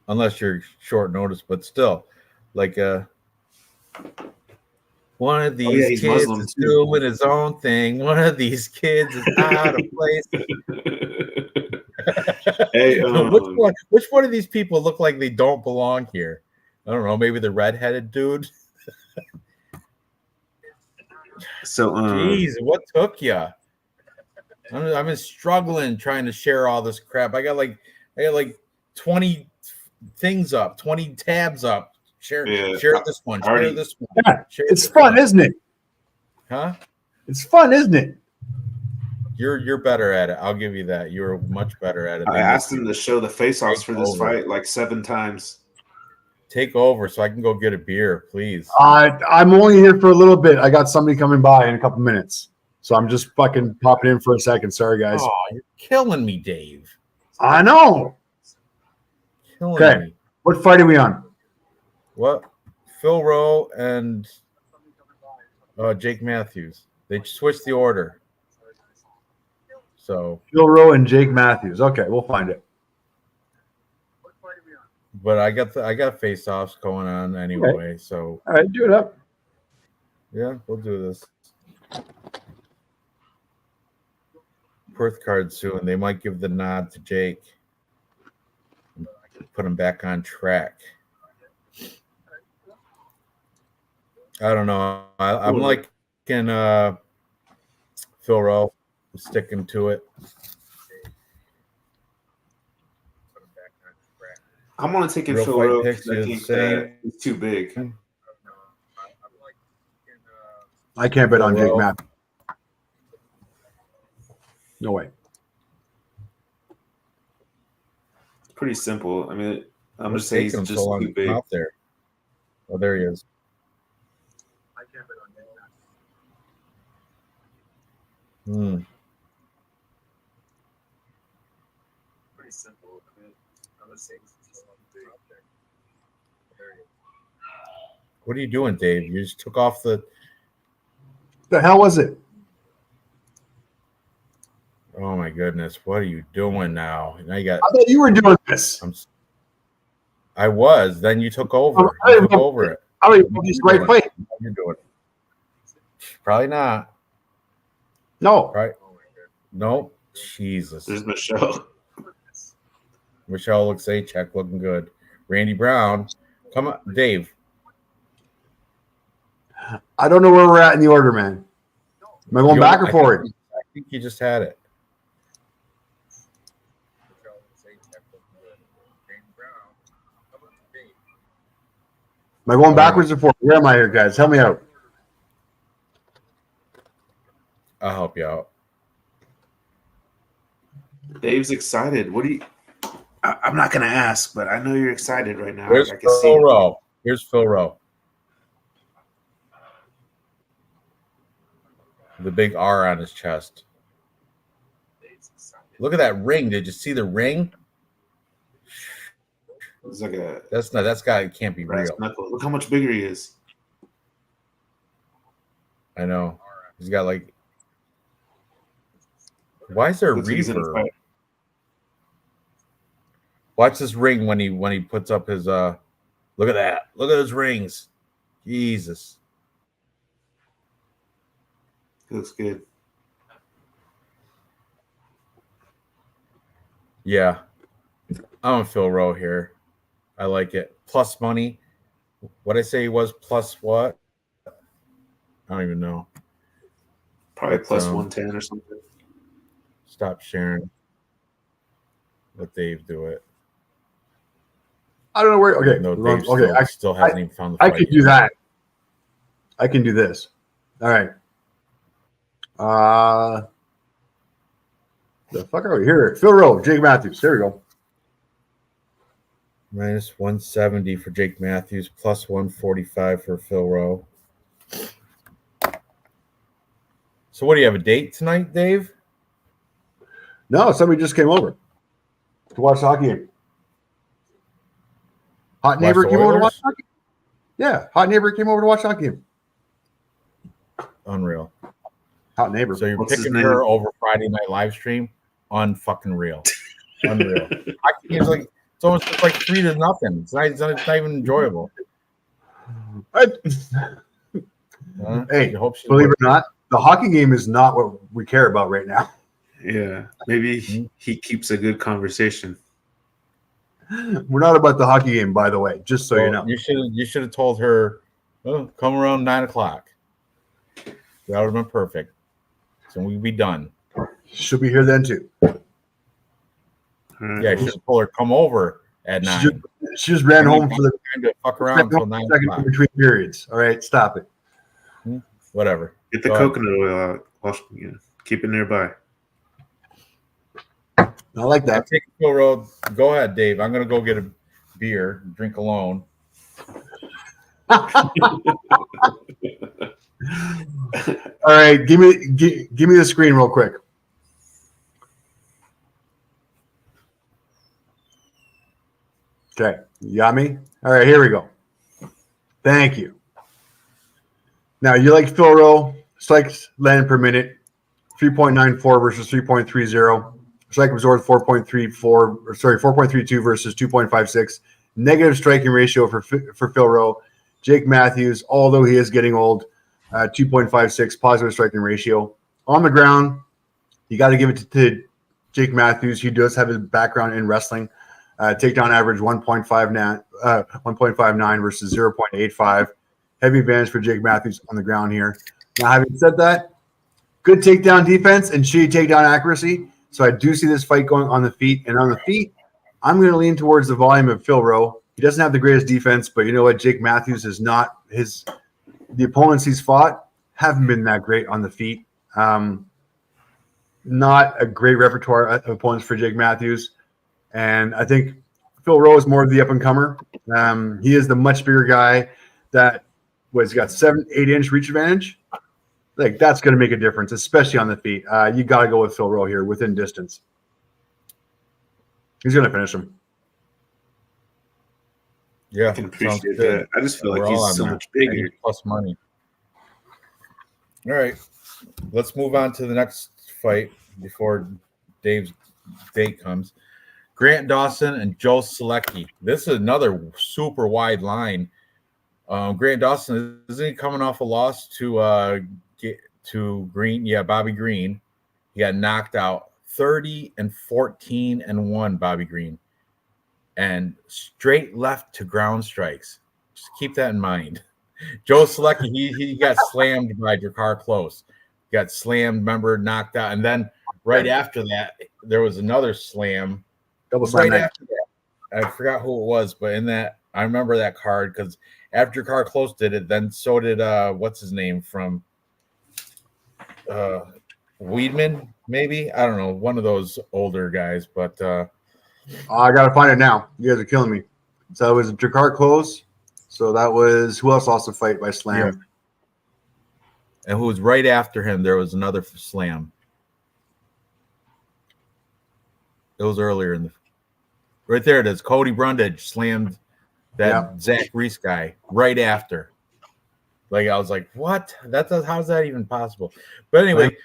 Unless you're short notice, but still, like one of these kids is doing his own thing. One of these kids is out of place. Hey, which one of these people look like they don't belong here? I don't know. Maybe the redheaded dude. So, jeez, what took you? I've been struggling trying to share all this crap. I got like 20 things up, 20 tabs up. Share this one. Share this one. Yeah, it's fun, isn't it? Huh? It's fun, isn't it? You're better at it. I'll give you that. You're much better at it. I asked him to show the face-offs for this fight like 7 times. Take over so I can go get a beer, please. I'm only here for a little bit. I got somebody coming by in a couple minutes. So I'm just fucking popping in for a second. Sorry, guys. Oh, you're killing me, Dave. I know. Killing me. What fight are we on? What? Phil Rowe and Jake Matthews. They switched the order. So Phil Rowe and Jake Matthews. Okay, we'll find it. But I got face offs going on anyway, so All right, do it up. yeah, we'll do this. Perth card soon. They might give the nod to Jake. Put him back on track. I don't know. I'm like in Phil Rowe, sticking to it. I'm gonna take in Real Phil fight Rowe picks, because I you'd think say? that he's too big. I can't bet on Jake Rowe. Matthews. No way. It's pretty simple. I mean, I'm What's just saying taking he's him just so long too to big. come out there? Oh, there he is. Hmm. Pretty simple. I mean, I'm just saying he's just too big. What are you doing, Dave? You just took off the. The hell was it? Oh my goodness! What are you doing now? Now you got. I thought you were doing this. I was. Then you took over. I You don't took know. over it. I don't even know if he's the right play. You're doing it. Probably not. No. Right? Nope. Jesus. There's Michelle. Michelle looks A-check, looking good. Randy Brown. Come on, Dave. I don't know where we're at in the order, man. Am I going back or forward? I think you just had it. Am I going backwards or forward? Where am I here, guys? Help me out. I'll help you out. Dave's excited. What do you? I'm not gonna ask, but I know you're excited right now. Here's I can see Phil it. Rowe. Here's Phil Rowe. The big R on his chest. Look at that ring. Did you see the ring? It's like a That's guy can't be brass real. knuckle. Look how much bigger he is. I know. He's got like. Why is there a Looks like he's in a reverb? fight. Watch this ring when he puts up his look at that. Look at those rings. Jesus. He looks good. Yeah. I'm a Phil Rowe here. I like it. Plus money. What I say he was plus what? I don't even know. Probably But, plus 110 or something. Stop sharing. Let Dave do it. I don't know where. Okay. No, Wrong- Dave okay. still hasn't even found the I fight. can do that. I can do this. All right. The fuck are we here? Phil Rowe, Jake Matthews. There we go. Minus 170 for Jake Matthews, plus 145 for Phil Rowe. So what do you have, a date tonight, Dave? No, somebody just came over to watch the hockey game. Hot neighbor the came over to Oilers? watch hockey. Yeah, hot neighbor came over to watch hockey game. Unreal. Hot neighbor. So you're What's his picking name? her over Friday night live stream? Unfucking real. Unreal. Hockey game's like it's almost like 3-0. It's not even enjoyable. I- Huh? Hey, You hope she believe it wins. or not, the hockey game is not what we care about right now. Yeah, maybe he keeps a good conversation. We're not about the hockey game, by the way, just so you know. You should have told her, oh, come around 9:00. That would have been perfect. So we'd be done. She'll be here then too. Yeah, you should have told her come over at 9. She just ran home for the Time to fuck around until 9 second in o'clock. between periods. All right, stop it. Whatever. Get the Go ahead. coconut oil out. Wash, keep it nearby. I like I'm that. taking Phil Rowe. Go ahead, Dave. I'm gonna go get a beer, drink alone. All right, give me the screen real quick. Okay, you got me? All right, here we go. Thank you. Now, you like Phil Rowe, strikes landed per minute, 3.94 versus 3.30. Strike absorbed 4.32 versus 2.56. Negative striking ratio for Phil Rowe. Jake Matthews, although he is getting old, 2.56 positive striking ratio. On the ground, you got to give it to Jake Matthews. He does have his background in wrestling. Takedown average 1.59 versus 0.85. Heavy advantage for Jake Matthews on the ground here. Now, having said that, good takedown defense and shitty takedown accuracy. So I do see this fight going on the feet. And on the feet, I'm going to lean towards the volume of Phil Rowe. He doesn't have the greatest defense, but you know what? Jake Matthews is not his. The opponents he's fought haven't been that great on the feet. Not a great repertoire of opponents for Jake Matthews. And I think Phil Rowe is more of the up-and-comer. He is the much bigger guy that was got 7-8 inch reach advantage. Like that's going to make a difference, especially on the feet. You got to go with Phil Rowe here within distance. He's going to finish him. Yeah, I can appreciate that. I just feel like he's so much bigger. Plus money. All right, let's move on to the next fight before Dave's date comes. Grant Dawson and Joe Selecki. This is another super wide line. Grant Dawson, isn't he coming off a loss to Green? Yeah, Bobby Green. He got knocked out 30-14-1, Bobby Green. And straight left to ground strikes. Just keep that in mind. Joe Selecki, he got slammed by Drakkar Klose. Got slammed, remember, knocked out. And then right after that, there was another slam. Double slam. Right after that, I forgot who it was, but in that, I remember that card because after Drakkar Klose did it, then so did, what's his name from Weidman, maybe? I don't know. One of those older guys, but I got to find it now. You guys are killing me. So it was Drakkar Klose. So that was who else lost the fight by slam? Yeah. And who was right after him? There was another slam. It was earlier in the. Right there it is. Cody Brundage slammed that Zach Reese guy right after. Like I was like, what? How's that even possible? But anyway,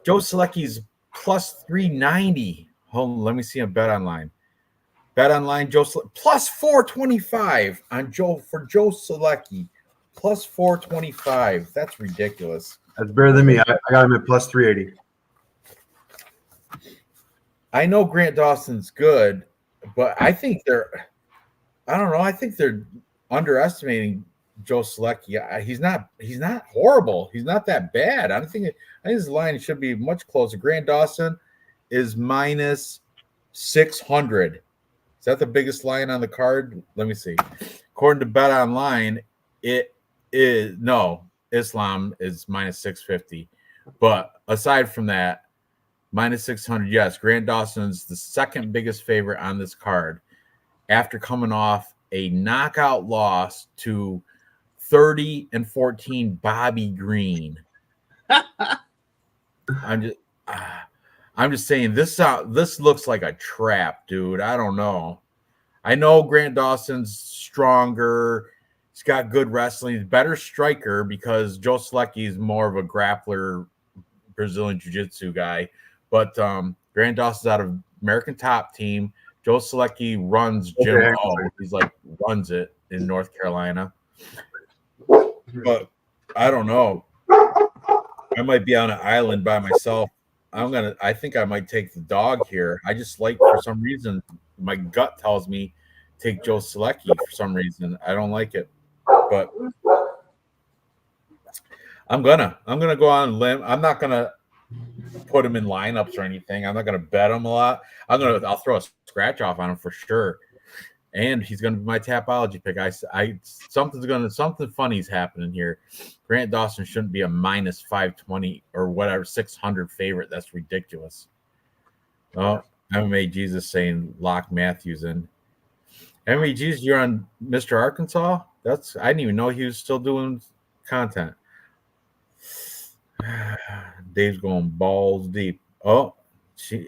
Joe Selecki's plus 390. Hold on, let me see a bet online. Bet online, plus 425 on Joe Selecki. Plus 425. That's ridiculous. That's better than me. I got him at plus 380. I know Grant Dawson's good, but I think they're underestimating Joe Selecki. He's not horrible. He's not that bad. I think his line should be much closer. Grant Dawson is minus 600. Is that the biggest line on the card? Let me see. According to Bet Online, Islam is minus 650. But aside from that, minus 600, yes, Grant Dawson's the second biggest favorite on this card after coming off a knockout loss to 30-14 Bobby Green. I'm just saying this looks like a trap, dude. I don't know. I know Grant Dawson's stronger. He's got good wrestling. He's a better striker because Joe Selecki is more of a grappler, Brazilian jiu-jitsu guy. But Grant Dawson's out of American Top Team. Joe Selecki runs Gym O. He's like runs it in North Carolina. But I don't know. I might be on an island by myself. I think I might take the dog here. I just like, for some reason, my gut tells me take Joe Selecki for some reason. I don't like it. But I'm gonna go on a limb. I'm not gonna put him in lineups or anything. I'm not gonna bet him a lot. I'll throw a scratch off on him for sure. And he's gonna be my Tapology pick. Something funny's happening here. Grant Dawson shouldn't be a minus 520 or whatever 600 favorite. That's ridiculous. Oh, MMA Jesus saying lock Matthews in. MMA Jesus, you're on Mr. Arkansas. I didn't even know he was still doing content. Dave's going balls deep. Oh, am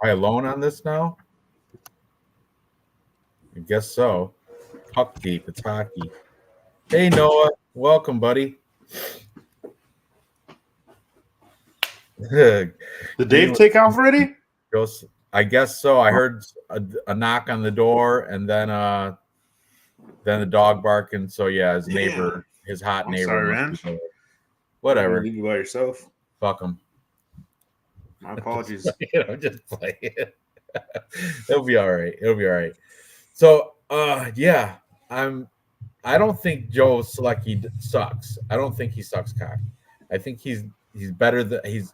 I alone on this now? I guess so. Puck deep. It's hockey. Hey, Noah. Welcome, buddy. Did Dave take off already? I guess so. I heard a knock on the door, and then the dog barking. So yeah, his neighbor, Damn. his hot I'm neighbor, sorry, must be Ranj. there. I'm gonna Whatever. leave you by yourself. Fuck him. My apologies. Just play it. It'll be all right. It'll be all right. So yeah, I don't think Joe Selecki sucks. I don't think he sucks cock. I think he's better than he's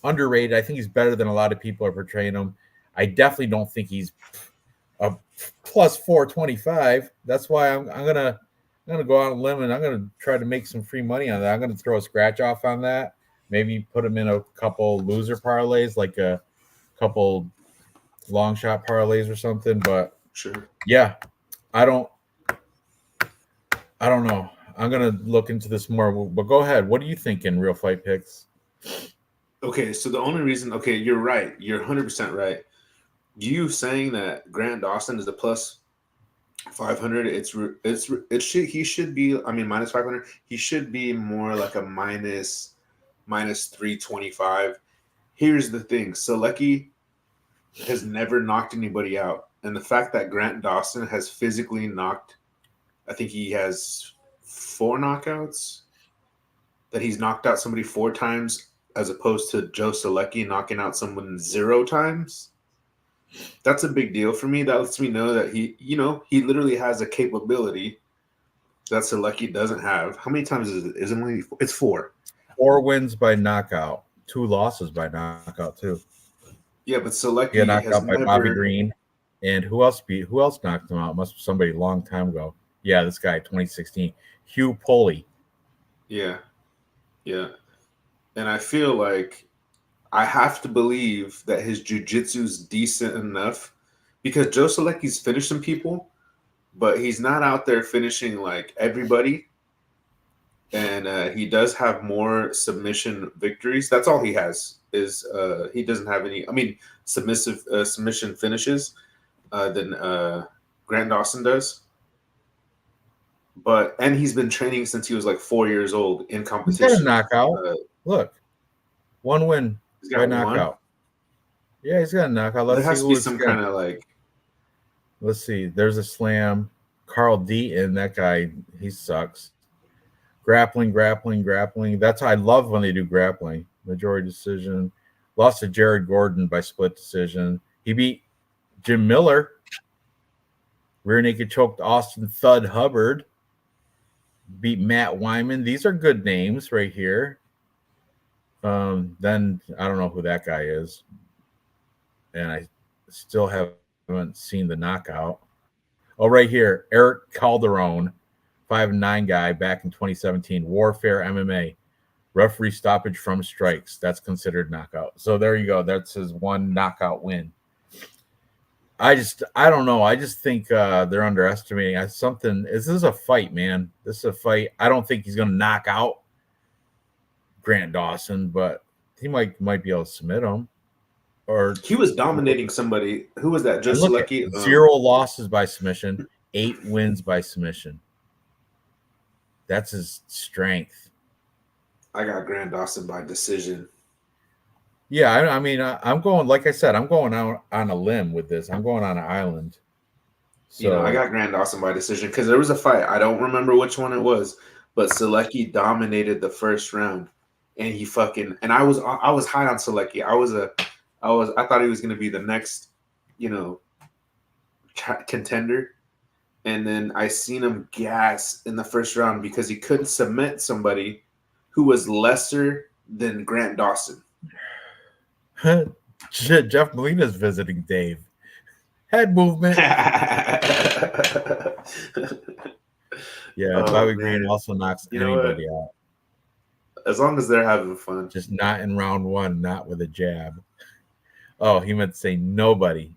underrated. I think he's better than a lot of people are portraying him. I definitely don't think he's a plus 425. That's why I'm gonna go out on a limb and I'm gonna try to make some free money on that. I'm gonna throw a scratch off on that. Maybe put him in a couple loser parlays, like a couple long shot parlays or something. But Sure. yeah, I don't I don't know. I'm gonna look into this more. But go ahead. What are you thinking? Real fight picks. Okay, so the only reason, okay, you're right. You're 100% right. You saying that Grant Dawson is a plus 500, he should be, I mean, minus 500, he should be more like a minus 325. Here's the thing, Selecki has never knocked anybody out. And the fact that Grant Dawson has physically knocked, I think he has 4 knockouts, that he's knocked out somebody 4 times as opposed to Joe Selecki knocking out someone 0 times. That's a big deal for me. That lets me know that he literally has a capability that Selecki doesn't have. How many times is it? Is it only? It's 4. 4 wins by knockout, 2 losses by knockout too. Yeah, but He got Selecki knocked has out by Bobby never. Green, and who else knocked him out? Must be somebody a long time ago. Yeah, this guy, 2016, Hugh Pulley. Yeah, yeah, and I feel like I have to believe that his jujitsu's decent enough because Joe Selecki's finishing people, but he's not out there finishing like everybody. And he does have more submission victories. That's all he has. Is he doesn't have any? I mean, submission finishes than Grant Dawson does. And he's been training since he was like 4 years old in He's got a competition. knockout. Look, 1 win He's by got knockout. 1. Yeah, he's got a knockout. There Let's has see to who be it's some got. kind of like. Let's see. There's a slam. Carl Deaton, that guy, he sucks. Grappling. That's I love when they do grappling. Majority decision. Lost to Jared Gordon by split decision. He beat Jim Miller. Rear naked choked Austin Thud Hubbard. Beat Matt Wyman. These are good names right here. Then I don't know who that guy is. And I still haven't seen the knockout. Oh, right here. Eric Calderon, 5'9" guy back in 2017. Warfare MMA. Referee stoppage from strikes. That's considered knockout. So there you go. That's his 1 knockout win. I don't know. I just think they're underestimating something. This is a fight, man. This is a fight. I don't think he's going to knock out Grant Dawson, but he might be able to submit him. Or He was dominating somebody. Who was that? Joe and look at Selecki. 0 losses by submission, 8 wins by submission. That's his strength. I got Grant Dawson by decision. Yeah, I mean, I'm going. Like I said, I'm going out on a limb with this. I'm going on an island. So I got Grant Dawson by decision because there was a fight. I don't remember which one it was, but Selecki dominated the first round, and he fucking. And I was high on Selecki. I thought he was going to be the next, contender, and then I seen him gas in the first round because he couldn't submit somebody who was lesser than Grant Dawson. Jeff Molina's visiting Dave. Head movement. Yeah, Bobby Green also knocks anybody out. As long as they're having fun. Just not in round 1, not with a jab. Oh, he meant to say nobody.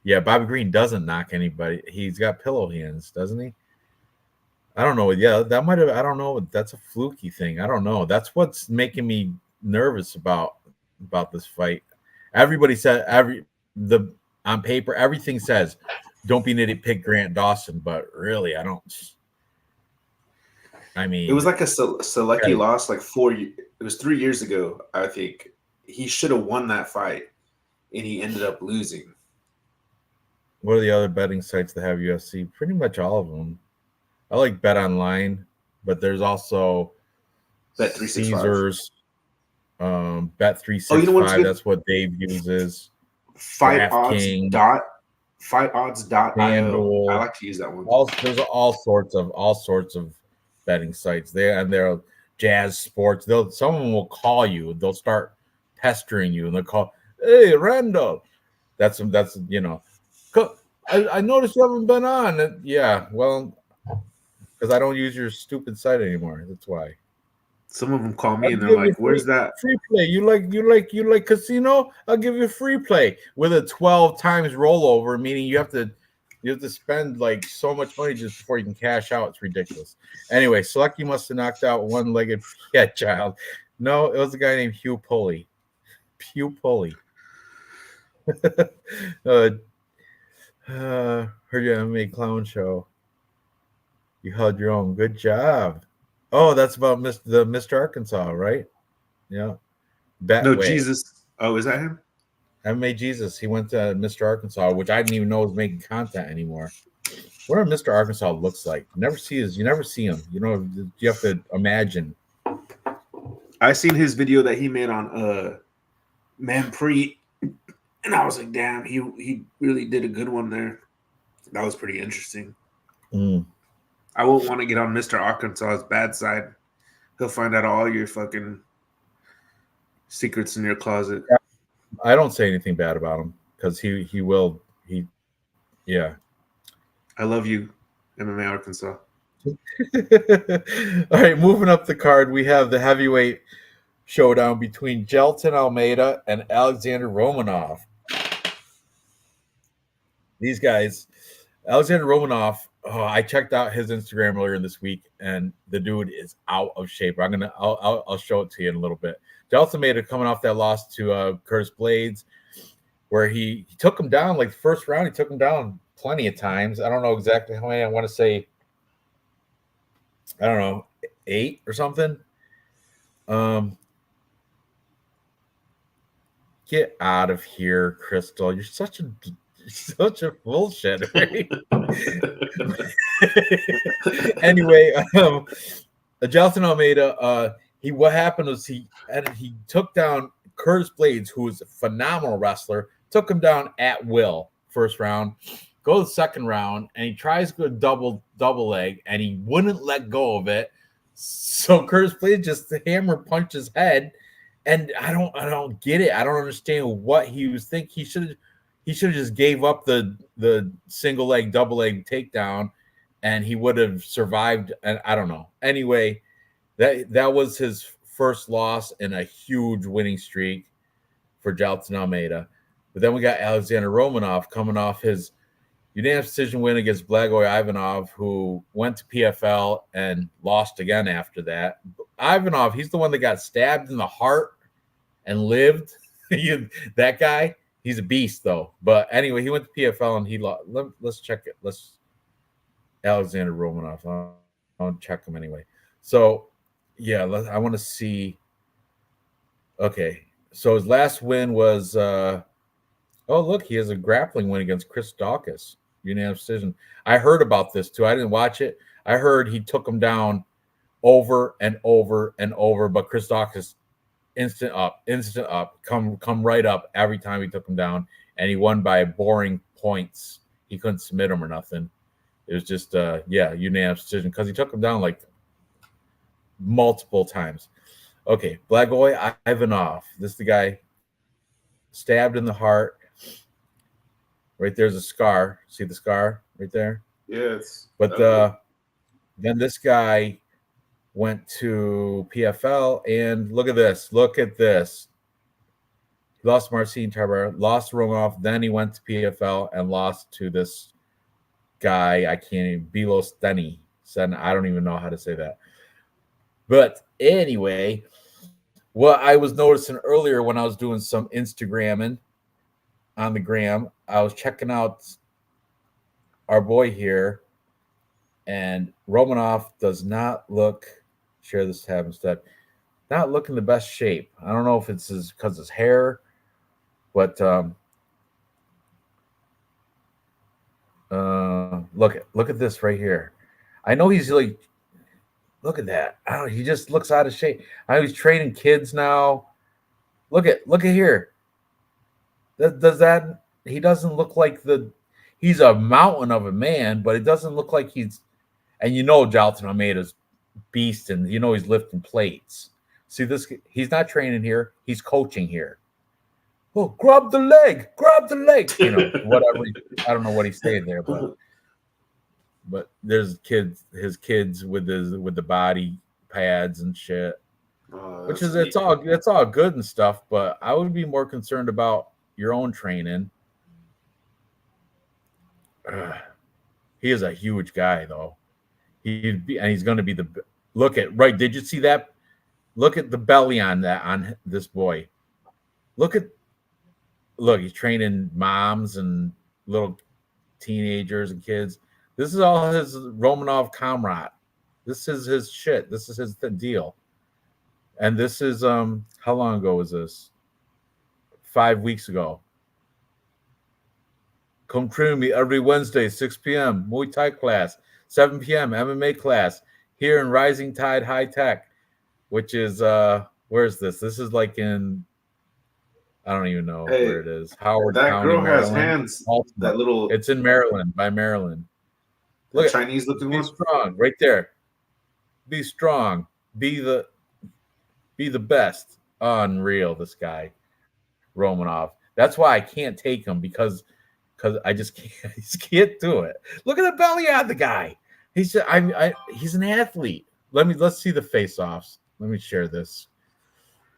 Yeah, Bobby Green doesn't knock anybody. He's got pillow hands, doesn't he? I don't know. Yeah, that might have. I don't know. That's a fluky thing. I don't know. That's what's making me nervous about this fight. Everybody said on paper everything says don't be an idiot, pick Grant Dawson, but really I don't. I mean, it was like a Selecki loss like 4 years. It was 3 years ago. I think he should have won that fight. and he ended up losing. What are the other betting sites that have UFC? Pretty much all of them. I like Bet Online, but there's also Bet365. Caesars, Bet three Oh, you six know what's five. good? That's what Dave uses. Fight odds DraftKings, dot FightOdds.io. I FanDuel. like to use that one. There's all sorts of betting sites. They're Jazz Sports. Someone will call you. They'll start pestering you, and they'll call, "Hey, Randall." That's I noticed you haven't been on. Yeah, well, because I don't use your stupid site anymore. That's why. Some of them call me I'll and they're give you like, "Where's that?" free play. You like casino? I'll give you free play with a 12 times rollover, meaning you have to spend like so much money just before you can cash out. It's ridiculous. Anyway, Selecki must have knocked out one-legged child. No, it was a guy named Hugh Pulley. Hugh Pulley. Heard you MMA clown show. You held your own. Good job. Oh, that's about the Mr. Arkansas, right? Yeah. No, Betway. Jesus. Oh, is that him? MMA Jesus. He went to Mr. Arkansas, which I didn't even know was making content anymore. What Mr. Arkansas looks like. You never see him. You know, you have to imagine. I seen his video that he made on Man Pre, and I was like, damn, he really did a good one there. That was pretty interesting. I won't want to get on Mr. Arkansas's bad side. He'll find out all your fucking secrets in your closet. I don't say anything bad about him because he will. Yeah. I love you, MMA Arkansas. All right, moving up the card, we have the heavyweight showdown between Jelton Almeida and Alexander Romanov. These guys, Alexander Romanov. Oh, I checked out his Instagram earlier this week, and the dude is out of shape. I'll show it to you in a little bit. Jelton Almeida coming off that loss to Curtis Blades, where he took him down like the first round. He took him down plenty of times. I don't know exactly how many. I want to say, I don't know, 8 or something. Get out of here, Crystal. You're such a bullshit, right? Anyway, Jelton Almeida, what happened was he took down Curtis Blades, who was a phenomenal wrestler, took him down at will first round. Go to the second round, and he tries to go double leg, and he wouldn't let go of it. So Curtis Blades just hammer punched his head, and I don't get it. I don't understand what he was thinking. He should have just gave up the single leg, double leg takedown, and he would have survived. And I don't know. Anyway, that was his first loss in a huge winning streak for Jelton Almeida. But then we got Alexander Romanov coming off his unanimous decision win against Blagoy Ivanov, who went to PFL and lost again after that. Ivanov, he's the one that got stabbed in the heart and lived. That guy, he's a beast, though. But anyway, he went to PFL and he lost. Let's check it. Alexander Romanov. I'll check him anyway. So, yeah, I want to see. Okay, so his last win was. Oh, look, he has a grappling win against Chris Dawkins. Unanimous decision. I heard about this too. I didn't watch it. I heard he took him down over and over and over, but Chris Dawkins instant up, come right up every time he took him down, and he won by boring points. He couldn't submit him or nothing. It was just unanimous decision because he took him down like multiple times. Okay, Blagoy Ivanov. This is the guy stabbed in the heart. Right there's a scar. See the scar right there? Yes. But then this guy went to PFL, and look at this. He lost Marcin Tybura, lost Romanov, then he went to PFL and lost to this guy. I can't even, Bilo Steny. I don't even know how to say that. But anyway, what I was noticing earlier when I was doing some Instagramming on the gram, I was checking out our boy here, and Romanov does not look, share this tab instead, not looking the best shape. I don't know if it's because his hair But look at this right here. I know he's like, look at that. I don't. He just looks out of shape. I know he's training kids now. Look at here. Does that? He doesn't look like the. He's a mountain of a man, but it doesn't look like he's. And you know, Jalton Almeida's beast, and you know he's lifting plates. See this? He's not training here. He's coaching here. Oh, grab the leg, grab the leg. You know, whatever. I don't know what he's saying there, but there's kids, his kids with the body pads and shit, which is it's all good and stuff. But I would be more concerned about your own training. He is a huge guy, though. He's going to be the look at right. Did you see that? Look at the belly on this boy. Look, he's training moms and little teenagers and kids. This is all his Romanov comrade. This is his shit. This is his deal. And this is how long ago was this? 5 weeks ago. Come train me every Wednesday, 6 p.m. Muay Thai class, 7 p.m. MMA class here in Rising Tide High Tech, which is where is this? This is like in I don't even know where it is. Howard that County, girl Maryland. has hands. Baltimore. That little. It's in Maryland, by Maryland. Look, Chinese looking one. Be strong, right there. Be strong. Be the best. Unreal, this guy, Romanov. That's why I can't take him because I just can't do it. Look at the belly on the guy. He's an athlete. Let's see the face-offs. Let me share this.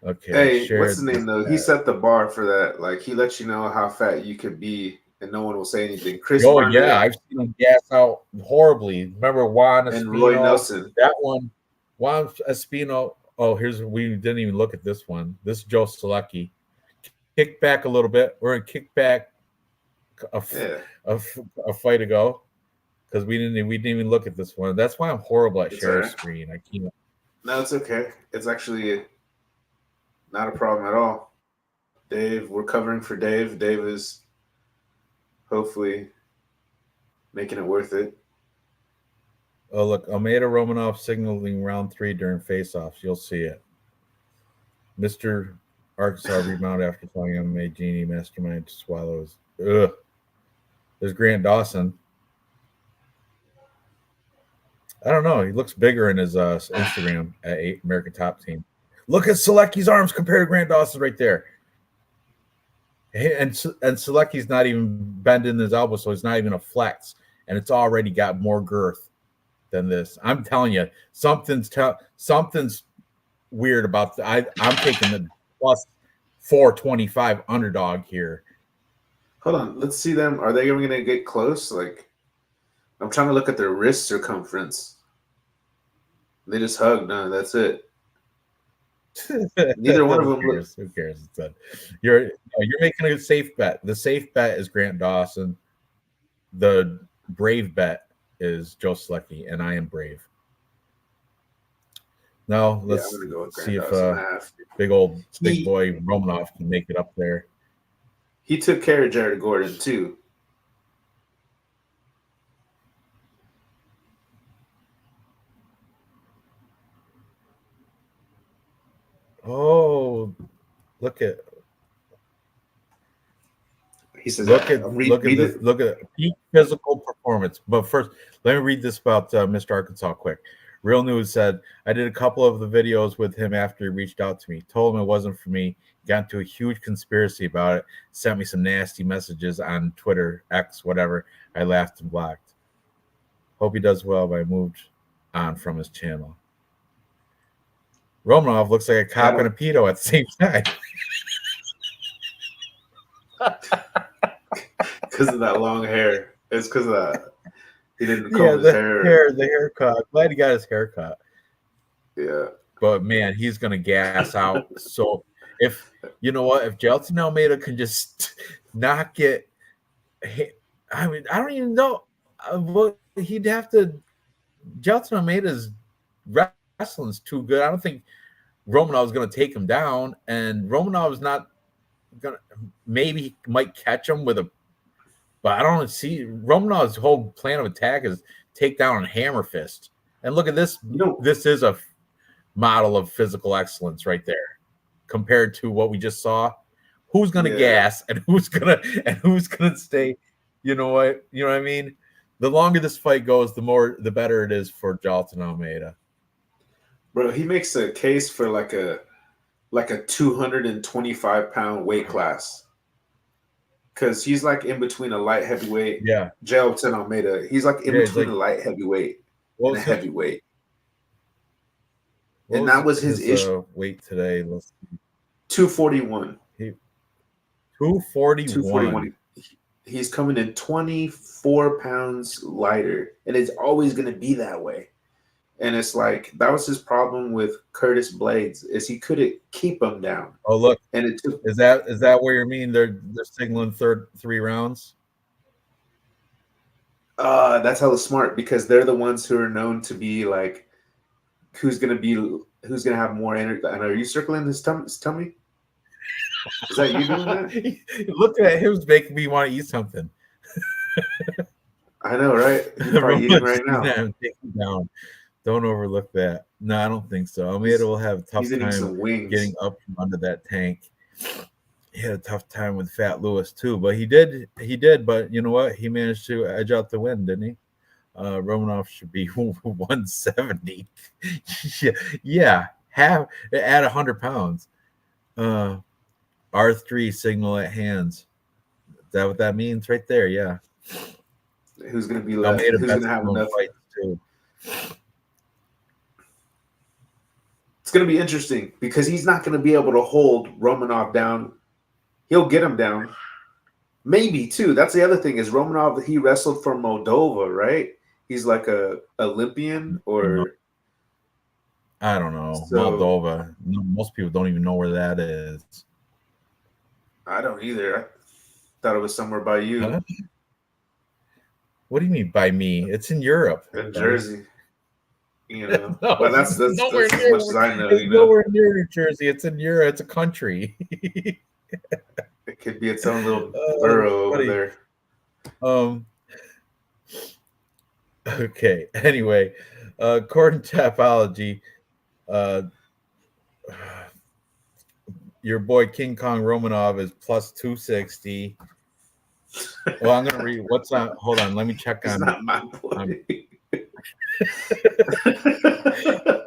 Okay. Hey, what's his name though? He set the bar for that. Like he lets you know how fat you could be, and no one will say anything. Chris. Oh yeah, I've seen him gas out horribly. Remember Juan Espino? And Roy Nelson. That one, Juan Espino. Oh, we didn't even look at this one. This is Joe Selecki. Kick back a little bit. We're in kick back a fight ago because we didn't even look at this one. That's why I'm horrible at share screen. I can't. No, it's okay. It's actually not a problem at all. Dave, we're covering for Dave. Dave is hopefully making it worth it. Oh, look, Almeida Romanov signaling round 3 during face-offs. You'll see it. Mr. Arkansas rebound after telling MMA Genie Mastermind to swallows. Ugh. There's Grant Dawson. I don't know. He looks bigger in his Instagram at American Top Team. Look at Selecki's arms compared to Grant Dawson right there. And Selecki's not even bending his elbow, so it's not even a flex. And it's already got more girth than this. I'm telling you, something's weird about I'm taking the plus 425 underdog here. Hold on. Let's see them. Are they going to get close? Like, I'm trying to look at their wrist circumference. They just hug. No, that's it. Neither one of them. Who cares? You're making a safe bet. The safe bet is Grant Dawson. The brave bet is Joe Selecki, and I am brave. Now let's see if big boy Romanov can make it up there. He took care of Jared Gordon too. Oh, look at. He says, look at peak physical performance. But first, let me read this about Mr. Arkansas quick. Real News said, I did a couple of the videos with him after he reached out to me. Told him it wasn't for me. Got into a huge conspiracy about it. Sent me some nasty messages on Twitter, X, whatever. I laughed and blocked. Hope he does well, but I moved on from his channel. Romanov looks like a cop and a pedo at the same time. Because of that long hair. It's because of that. He didn't comb his hair. The haircut. I'm glad he got his haircut. Yeah. But man, he's gonna gas out. So if you know what, if Jalton Almeida can just not get hit, I mean, I don't even know what he'd have to. Jalton Almeida's wrestling's too good. I don't think Romanov's gonna take him down, and Romanov's not gonna maybe he might catch him with a, but I don't see Romanov's whole plan of attack is take down and hammer fist. And look at this. This is a model of physical excellence right there compared to what we just saw. Who's gonna gas and who's gonna stay? You know what I mean? The longer this fight goes, the better it is for Jailton Almeida. Bro, he makes a case for like a 225-pound weight class. Because he's like in between a light heavyweight. Yeah. Jailton Almeida. He's like in between a light heavyweight and a heavyweight. And that was his issue. Weight today. 241. 241. He's coming in 24 pounds lighter, and it's always going to be that way. And it's like that was his problem with Curtis Blades is he couldn't keep him down. Oh look, and it took. Is that where you mean they're signaling 3 rounds? That's hella smart because they're the ones who are known to be like who's gonna have more energy. And are you circling this tummy? Is that you doing that? Look at him making me want to eat something. I know, right? You're probably eating right now. Down. Don't overlook that. No, I don't think so. Almeida will have a tough time getting up from under that tank. He had a tough time with Fat Lewis too, but he did. But you know what? He managed to edge out the win, didn't he? Romanov should be 170. yeah, add 100 pounds. R3 signal at hands. Is that what that means right there? Yeah. Who's going to be left? Who's going to have enough? Fights too. It's going to be interesting because he's not going to be able to hold Romanov down. He'll get him down. Maybe, too. That's the other thing is Romanov, he wrestled for Moldova, right? He's like a Olympian or... I don't know. Moldova. Most people don't even know where that is. I don't either. I thought it was somewhere by you. Huh? What do you mean by me? It's in Europe. In Jersey. You know, no, but that's nowhere as near, much as I know. It's nowhere near New Jersey. It's in Europe. It's a country. It could be its own little borough over there. Okay. Anyway, according to Tapology, your boy King Kong Romanov is plus 260. Well, I'm gonna read what's on. Hold on, let me check on. It's not my boy. Let me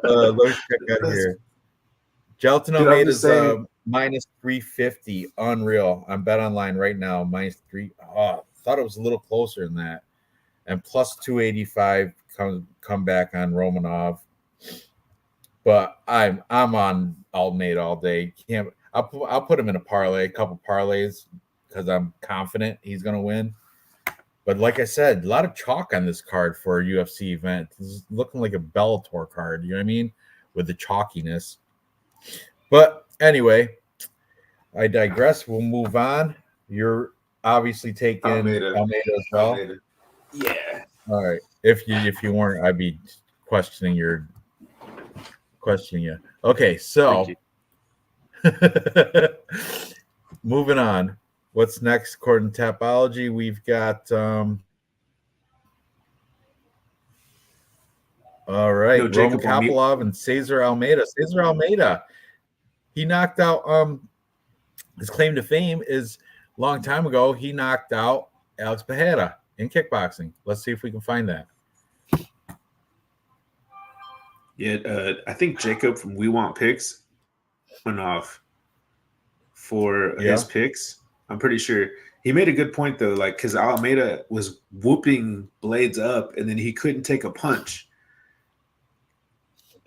check out here. Jailton Almeida is minus 350. Unreal. I'm bet online right now. Minus 3. Oh, thought it was a little closer than that. And plus 285 come back on Romanov. But I'm on Almeida all day. I'll put him in a parlay, a couple parlays, because I'm confident he's gonna win. But like I said, a lot of chalk on this card for a UFC event. This is looking like a Bellator card, you know what I mean? With the chalkiness. But anyway, I digress. We'll move on. You're obviously taking Almeida as well. Almeida. Yeah. All right. If you weren't, I'd be questioning you. Okay, so moving on. What's next according to Tapology? We've got all right, Roman Kopylov and Cesar Almeida. Cesar Almeida, he knocked out his claim to fame is a long time ago. He knocked out Alex Pereira in kickboxing. Let's see if we can find that. Yeah, I think Jacob from We Want Picks went off for his picks. I'm pretty sure he made a good point though, like because Almeida was whooping Blades up, and then he couldn't take a punch,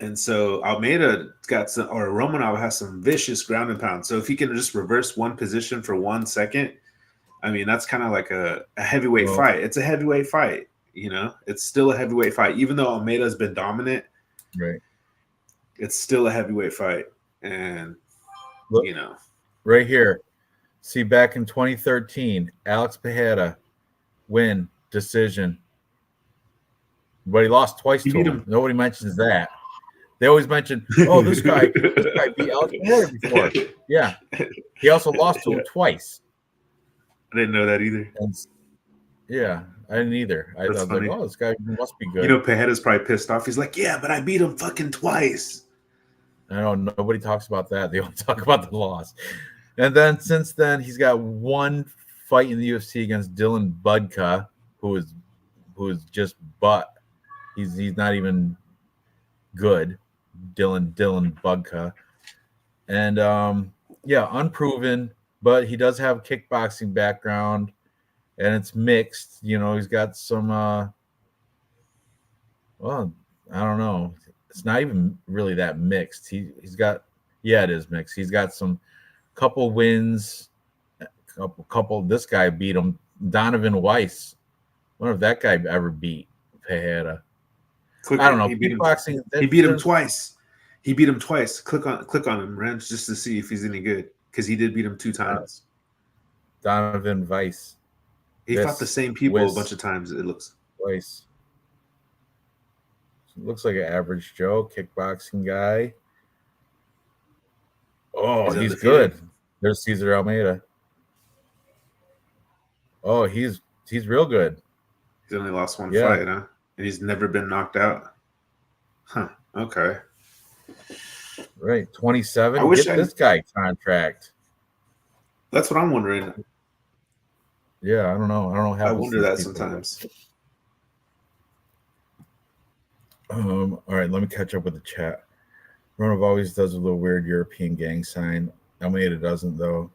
and so Almeida got some, or Romanov has some vicious ground and pound. So if he can just reverse one position for 1 second, I mean that's kind of like a heavyweight fight. It's a heavyweight fight, you know. It's still a heavyweight fight, even though Almeida's been dominant. Right. It's still a heavyweight fight, and look, you know, right here. See, back in 2013, Alex Pereira win decision, but he lost twice to him. Nobody mentions that. They always mention, "Oh, this guy beat Alex Pereira before." Yeah, He also lost to Yeah. him twice. I didn't know that either. And yeah, I didn't either. I That's was like, funny. oh, this guy must be good. You know, Pejeda's probably pissed off. He's like, yeah, but I beat him fucking twice. I know nobody talks about that. They only talk about the loss. And then since then, he's got one fight in the UFC against Dylan Budka, who is just butt. He's not even good. Dylan Budka. And yeah, unproven, but he does have a kickboxing background, and it's mixed. You know, he's got some well, I don't know. It's not even really that mixed. He's got, yeah, it is mixed. He's got some couple wins, couple. This guy beat him, Donovan Weiss. I wonder if that guy ever beat Pejeda. I don't know. He beat him. Kickboxing. He beat him twice. He beat him twice. Click on him, Ranch, just to see if he's any good, because he did beat him 2 times. Donovan Weiss. He fought the same people a bunch of times. It looks. Weiss. Looks like an average Joe kickboxing guy. Oh, he's good. There's Cesar Almeida. Oh, he's real good. He's only lost one fight, huh? And he's never been knocked out. Huh. Okay. Right. 27. I wish this guy contract. That's what I'm wondering. Yeah, I don't know. I wonder that sometimes. All right, let me catch up with the chat. Ronov always does a little weird European gang sign. Almeida doesn't, though.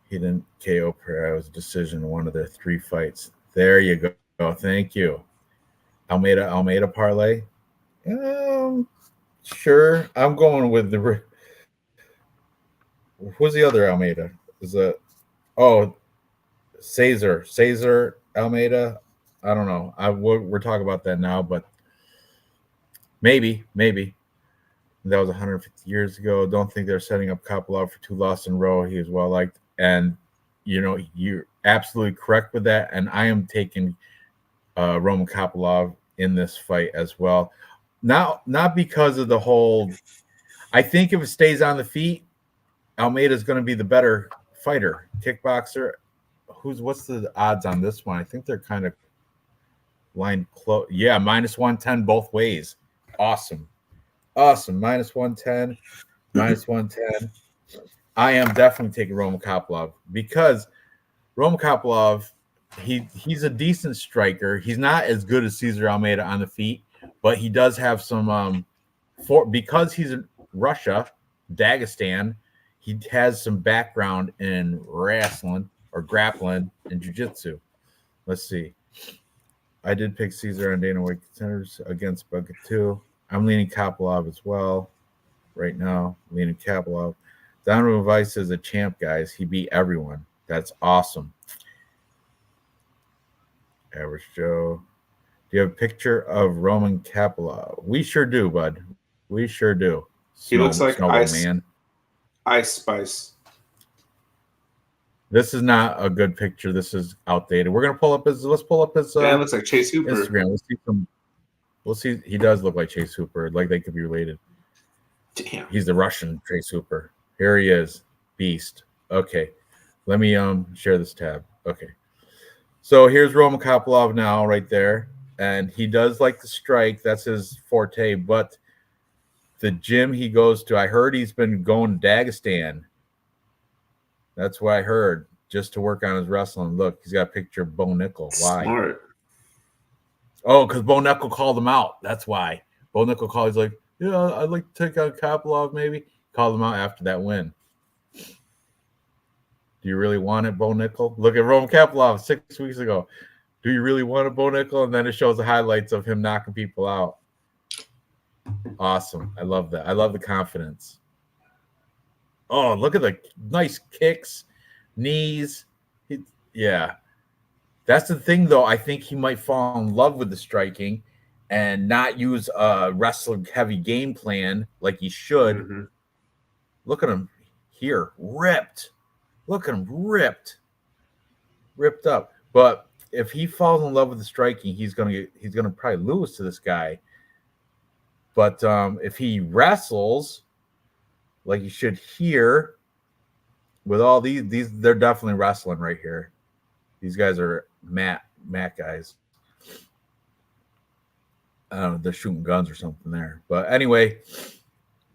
He didn't KO Pereira. It was a decision in one of their 3 fights. There you go. Thank you. Almeida parlay. Sure. I'm going with the. Who's the other Almeida? Is it? Oh, Cesar Almeida. I don't know. We're talking about that now, but maybe. That was 150 years ago. Don't think they're setting up Kopylov for 2 losses in a row. He is well liked, and you know you're absolutely correct with that. And I am taking Roman Kopylov in this fight as well. Not because of the whole. I think if it stays on the feet, Almeida is going to be the better fighter, kickboxer. What's the odds on this one? I think they're kind of lined close. Yeah, -110 both ways. Awesome. -110, -110. I am definitely taking Roman Kopylov because Roman Kopylov, he's a decent striker. He's not as good as Cesar Almeida on the feet, but he does have some because he's in Russia, Dagestan, he has some background in wrestling or grappling and jiu-jitsu. Let's see. I did pick Cesar and Dana White contenders against Bucket 2. I'm leaning Kopylov as well right now. Leaning Kopylov. Donovan Weiss is a champ, guys. He beat everyone. That's awesome. Average Joe. Do you have a picture of Roman Kopylov? We sure do, bud. We sure do. He looks like man. Ice Spice. This is not a good picture. This is outdated. We're gonna pull up his. Let's pull up his. It looks like Chase Hooper. Instagram. We'll see some. We'll see. He does look like Chase Hooper. Like they could be related. Damn. He's the Russian Chase Hooper. Here he is, beast. Okay, let me share this tab. Okay, so here's Roman Kopylov now, right there, and he does like to strike. That's his forte. But the gym he goes to, I heard he's been going to Dagestan. That's what I heard, just to work on his wrestling. Look, he's got a picture of Bo Nickel. Why? Smart. Oh, because Bo Nickel called him out. That's why. Bo Nickel called. He's like, yeah, I'd like to take out Kopylov, maybe. Called him out after that win. Do you really want it, Bo Nickel? Look at Roman Kopylov 6 weeks ago. Do you really want it, Bo Nickel? And then it shows the highlights of him knocking people out. Awesome. I love that. I love the confidence. Oh, look at the nice kicks, knees. Yeah. That's the thing, though. I think he might fall in love with the striking and not use a wrestling-heavy game plan like he should. Mm-hmm. Look at him here. Ripped. Look at him. Ripped up. But if he falls in love with the striking, he's gonna probably lose to this guy. But if he wrestles like he should here, with all these they're definitely wrestling right here. These guys are mat guys. I don't know, they're shooting guns or something there. But anyway,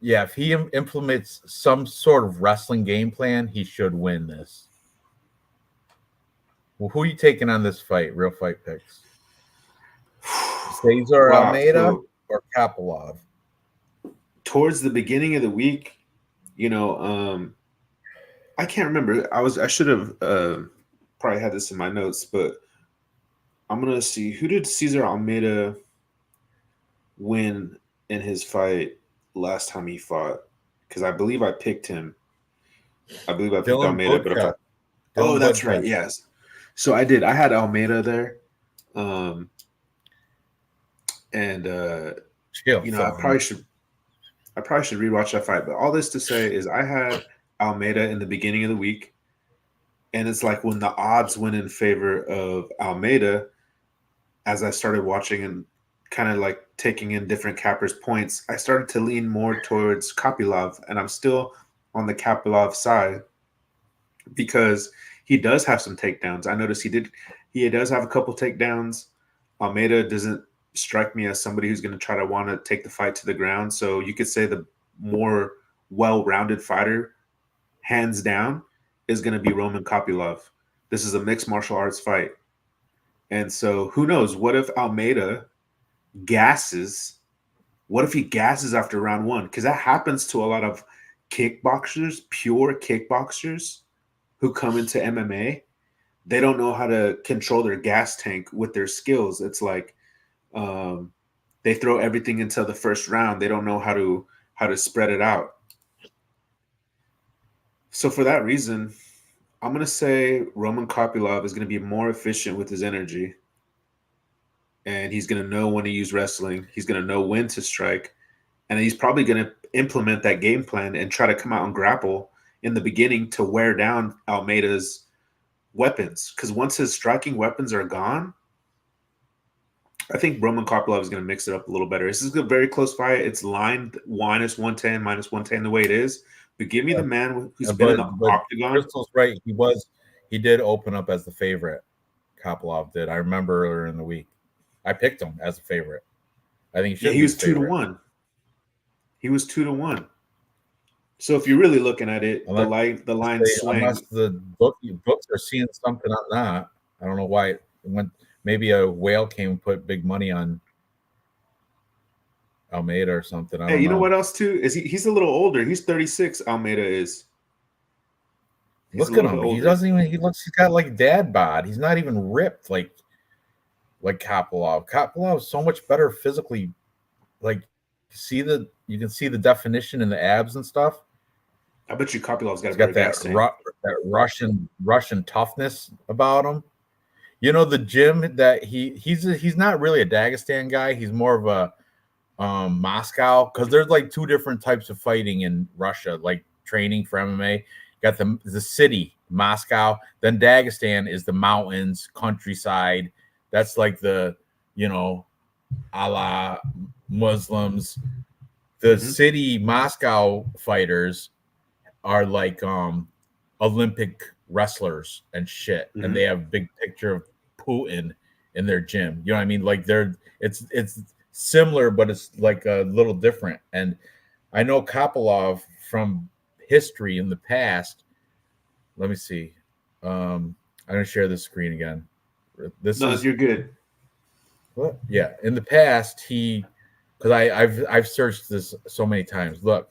yeah, if he implements some sort of wrestling game plan, he should win this. Well, who are you taking on this fight? Real fight picks. Cesar Wow. Almeida So or Kapilov? towards the beginning of the week, I can't remember. I should have probably had this in my notes, but I'm gonna see, who did Cesar Almeida win in his fight last time he fought? Because I believe I picked him. I believe I picked Dylan Almeida, but if I Budka. Dylan that's Budka. right, yes. So I did. I had Almeida there, and Chill, I probably should rewatch that fight. But all this to say is, I had Almeida in the beginning of the week, and it's like when the odds went in favor of Almeida, as I started watching and kind of like taking in different cappers' points, I started to lean more towards Kopylov, and I'm still on the Kopylov side because he does have some takedowns. I noticed he does have a couple takedowns. Almeida doesn't strike me as somebody who's going to try to want to take the fight to the ground. So you could say the more well-rounded fighter, hands down, is going to be Roman Kopylov. This is a mixed martial arts fight. And so who knows? What if Almeida gasses? What if he gasses after round one? Because that happens to a lot of kickboxers, pure kickboxers who come into MMA. They don't know how to control their gas tank with their skills. It's like they throw everything into the first round. They don't know how to spread it out. So for that reason, I'm going to say Roman Kopylov is going to be more efficient with his energy. And he's going to know when to use wrestling. He's going to know when to strike. And he's probably going to implement that game plan and try to come out and grapple in the beginning to wear down Almeida's weapons. Because once his striking weapons are gone, I think Roman Kopylov is going to mix it up a little better. This is a very close fight. It's lined -110, -110 the way it is. But give me the man who's been in the octagon. Crystal's right. He did open up as the favorite. Kopylov did. I remember earlier in the week. I picked him as a favorite. I think he was 2-1. He was 2-1. So if you're really looking at it, the line swing. Unless the books are seeing something on that. I don't know why it went. Maybe a whale came and put big money on Almeida or something. Hey, you know what else too? Is he's a little older. He's 36. Almeida is. Look at him. He doesn't even. He's got like dad bod. He's not even ripped like Kopylov. Kopylov is so much better physically. Like, you can see the definition in the abs and stuff. I bet you Kopylov's got that Russian toughness about him. You know, the gym that he's not really a Dagestan guy. He's more of a Moscow, because there's like two different types of fighting in Russia, like training for MMA. You got the city, Moscow. Then Dagestan is the mountains, countryside. That's like the, Allah Muslims. The city Moscow fighters are like Olympic wrestlers and shit, and they have a big picture of Putin in their gym. You know what I mean? Like it's similar, but it's like a little different. And I know Kopylov from history in the past. Let me see. I'm gonna share this screen again. You're good. What? Yeah, in the past, because I've searched this so many times. Look,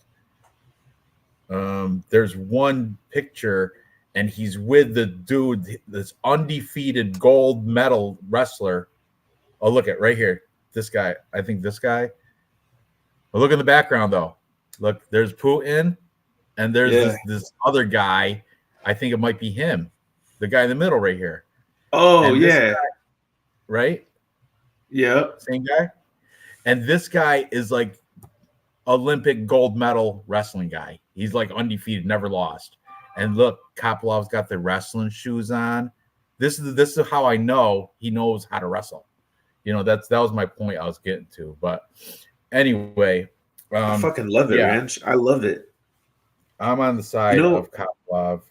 there's one picture, and he's with the dude, this undefeated gold medal wrestler. Oh, look at right here. This guy. I think this guy. But look in the background, though. Look, there's Putin, and there's this other guy. I think it might be him, the guy in the middle right here. Oh, yeah. Guy, right? Yeah. Same guy. And this guy is like Olympic gold medal wrestling guy. He's like undefeated, never lost. And look, Kopylov's got the wrestling shoes on. This is how I know he knows how to wrestle. That was my point I was getting to. But anyway, I fucking love it, Ranch. I love it. I'm on the side of Kopylov.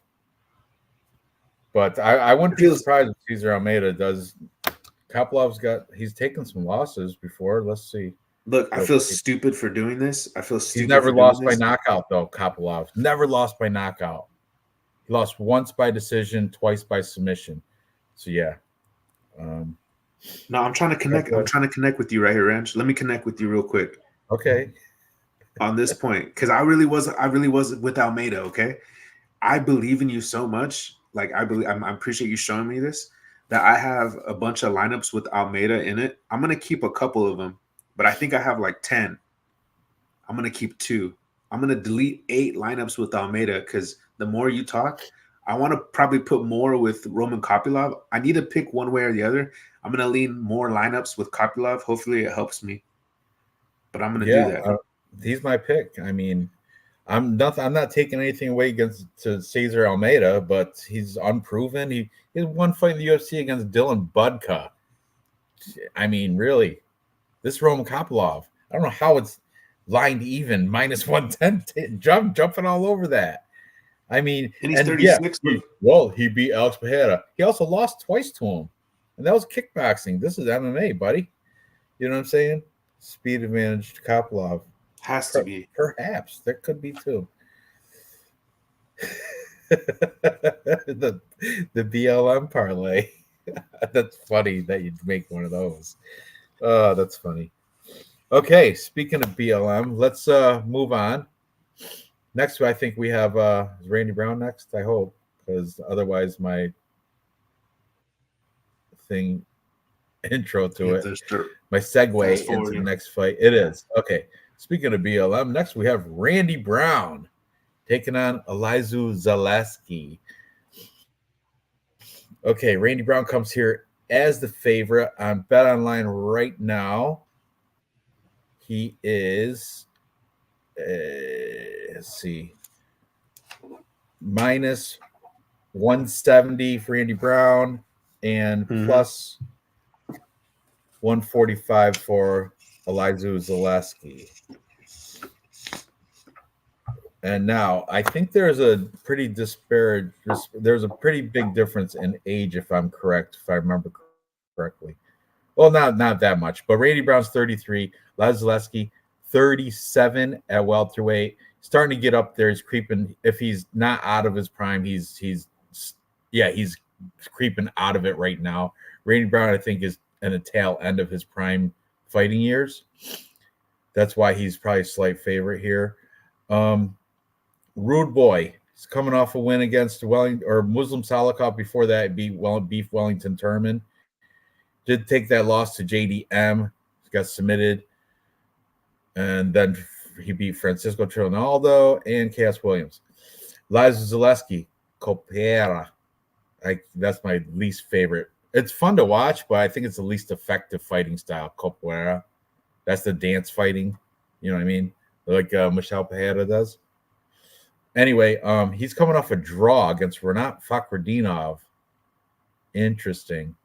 But I wouldn't be feels- surprised if Cesar Almeida does. He's taken some losses before. Let's see. Look, I feel stupid for doing this. I feel He's stupid. never for lost doing by this. knockout though. Kopylov never lost by knockout. He lost once by decision, twice by submission. So yeah. No, I'm trying to connect. I'm trying to connect with you right here, Ranch. Let me connect with you real quick. Okay. On this point, because I really was with Almeida. Okay, I believe in you so much. Like I appreciate you showing me this. That I have a bunch of lineups with Almeida in it. I'm gonna keep a couple of them, but I think I have like 10. I'm gonna keep 2. I'm gonna delete 8 lineups with Almeida because the more you talk, I want to probably put more with Roman Kopylov. I need to pick one way or the other. I'm gonna lean more lineups with Kopylov. Hopefully, it helps me. But I'm gonna do that. He's my pick. I mean, I'm not taking anything away against Cesar Almeida, but he's unproven. He had one fight in the UFC against Dylan Budka. I mean, really, this Roman Kopylov. I don't know how it's lined even minus 110, jumping all over that. I mean, and he's 36. He beat Alex Pereira. He also lost twice to him, and that was kickboxing. This is MMA, buddy. You know what I'm saying? Speed advantage to Kopylov. Has to be. Perhaps. There could be too. the BLM parlay. That's funny that you'd make one of those. Oh, that's funny. Okay, speaking of BLM, let's move on. Next, I think we have Randy Brown next, I hope, because otherwise my intro to it, my segue into the next fight. It is. Okay. Speaking of BLM, next we have Randy Brown taking on Elizeu Zaleski. Okay, Randy Brown comes here as the favorite on Bet Online right now. He is, let's see, minus 170 for Randy Brown and plus 145 for Elizeu Zaleski. And now I think there's a pretty there's a pretty big difference in age, if I'm correct, if I remember correctly. Well, not that much, but Randy Brown's 33, Elizeu Zaleski 37 at welterweight, starting to get up there. He's creeping. If he's not out of his prime, he's creeping out of it right now. Randy Brown, I think, is in the tail end of his prime fighting years. That's why he's probably a slight favorite here. Rude Boy, he's coming off a win against Muslim Salikov. Before that, beat Beef Wellington Turman. Did take that loss to JDM. Got submitted. And then he beat Francisco Trinaldo and Chaos Williams. Elizeu Zaleski, Copera. That's my least favorite. It's fun to watch, but I think it's the least effective fighting style, Copera. That's the dance fighting. You know what I mean? Like Michelle Pereira does. Anyway, he's coming off a draw against Renat Fakhretdinov. Interesting.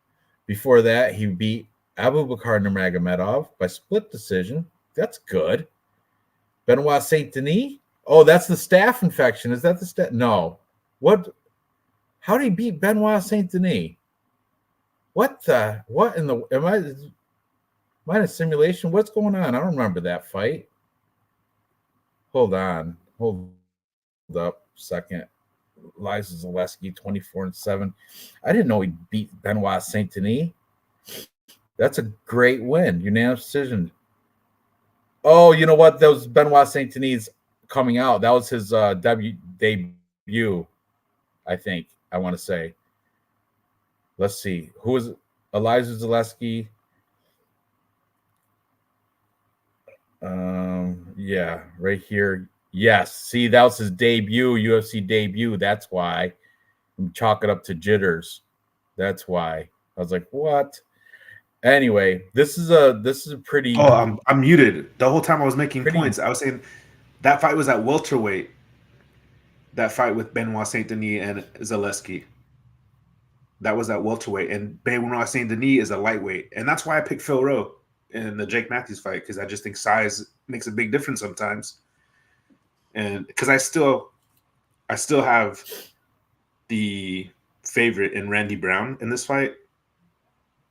Before that, he beat Abubakar Nurmagomedov by split decision. That's good. Benoit Saint Denis. Oh, that's the staph infection. Is that the staph? No. What? How did he beat Benoit Saint Denis? What in the? Am I in a simulation? What's going on? I don't remember that fight. Hold on. Hold up a second. Elizeu Zaleski, 24-7. I didn't know he beat Benoit Saint Denis. That's a great win. Unanimous decision. Oh, you know what? That was Benoit Saint Denis coming out. That was his debut, I think. I want to say. Let's see. Who is Elizeu Zaleski? Yeah, right here. Yes. See, that was his debut, UFC debut. That's why. I'm chalking up to jitters. That's why. I was like, what? Anyway, this is a pretty. Oh, I'm muted. The whole time I was making points. I was saying that fight was at welterweight. That fight with Benoit Saint Denis and Zaleski. That was at welterweight, and Benoit Saint Denis is a lightweight, and that's why I picked Phil Rowe in the Jake Matthews fight, because I just think size makes a big difference sometimes. And because I still have the favorite in Randy Brown in this fight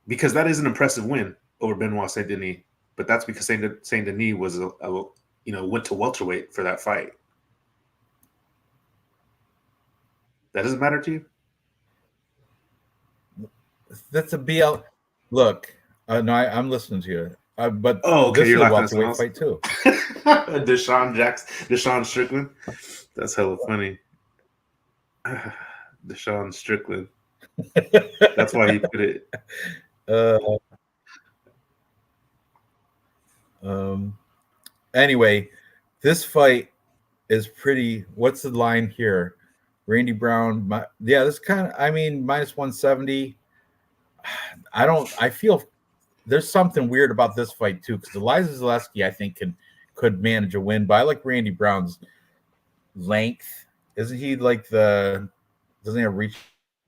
because that is an impressive win over Benoit Saint Denis. But that's because Saint Denis was went to welterweight for that fight. That doesn't matter to you? That's a BL. Look, no, I'm listening to you. But okay, this you're is a laughing at welterweight fight too. Deshaun Strickland. That's hella funny. Deshaun Strickland. That's why he put it. Anyway, this fight is pretty. What's the line here? Randy Brown. This kind of. I mean, minus 170. I feel there's something weird about this fight too because Eliza Zaleski I think could manage a win, but I like Randy Brown's length. Isn't he like doesn't he have reach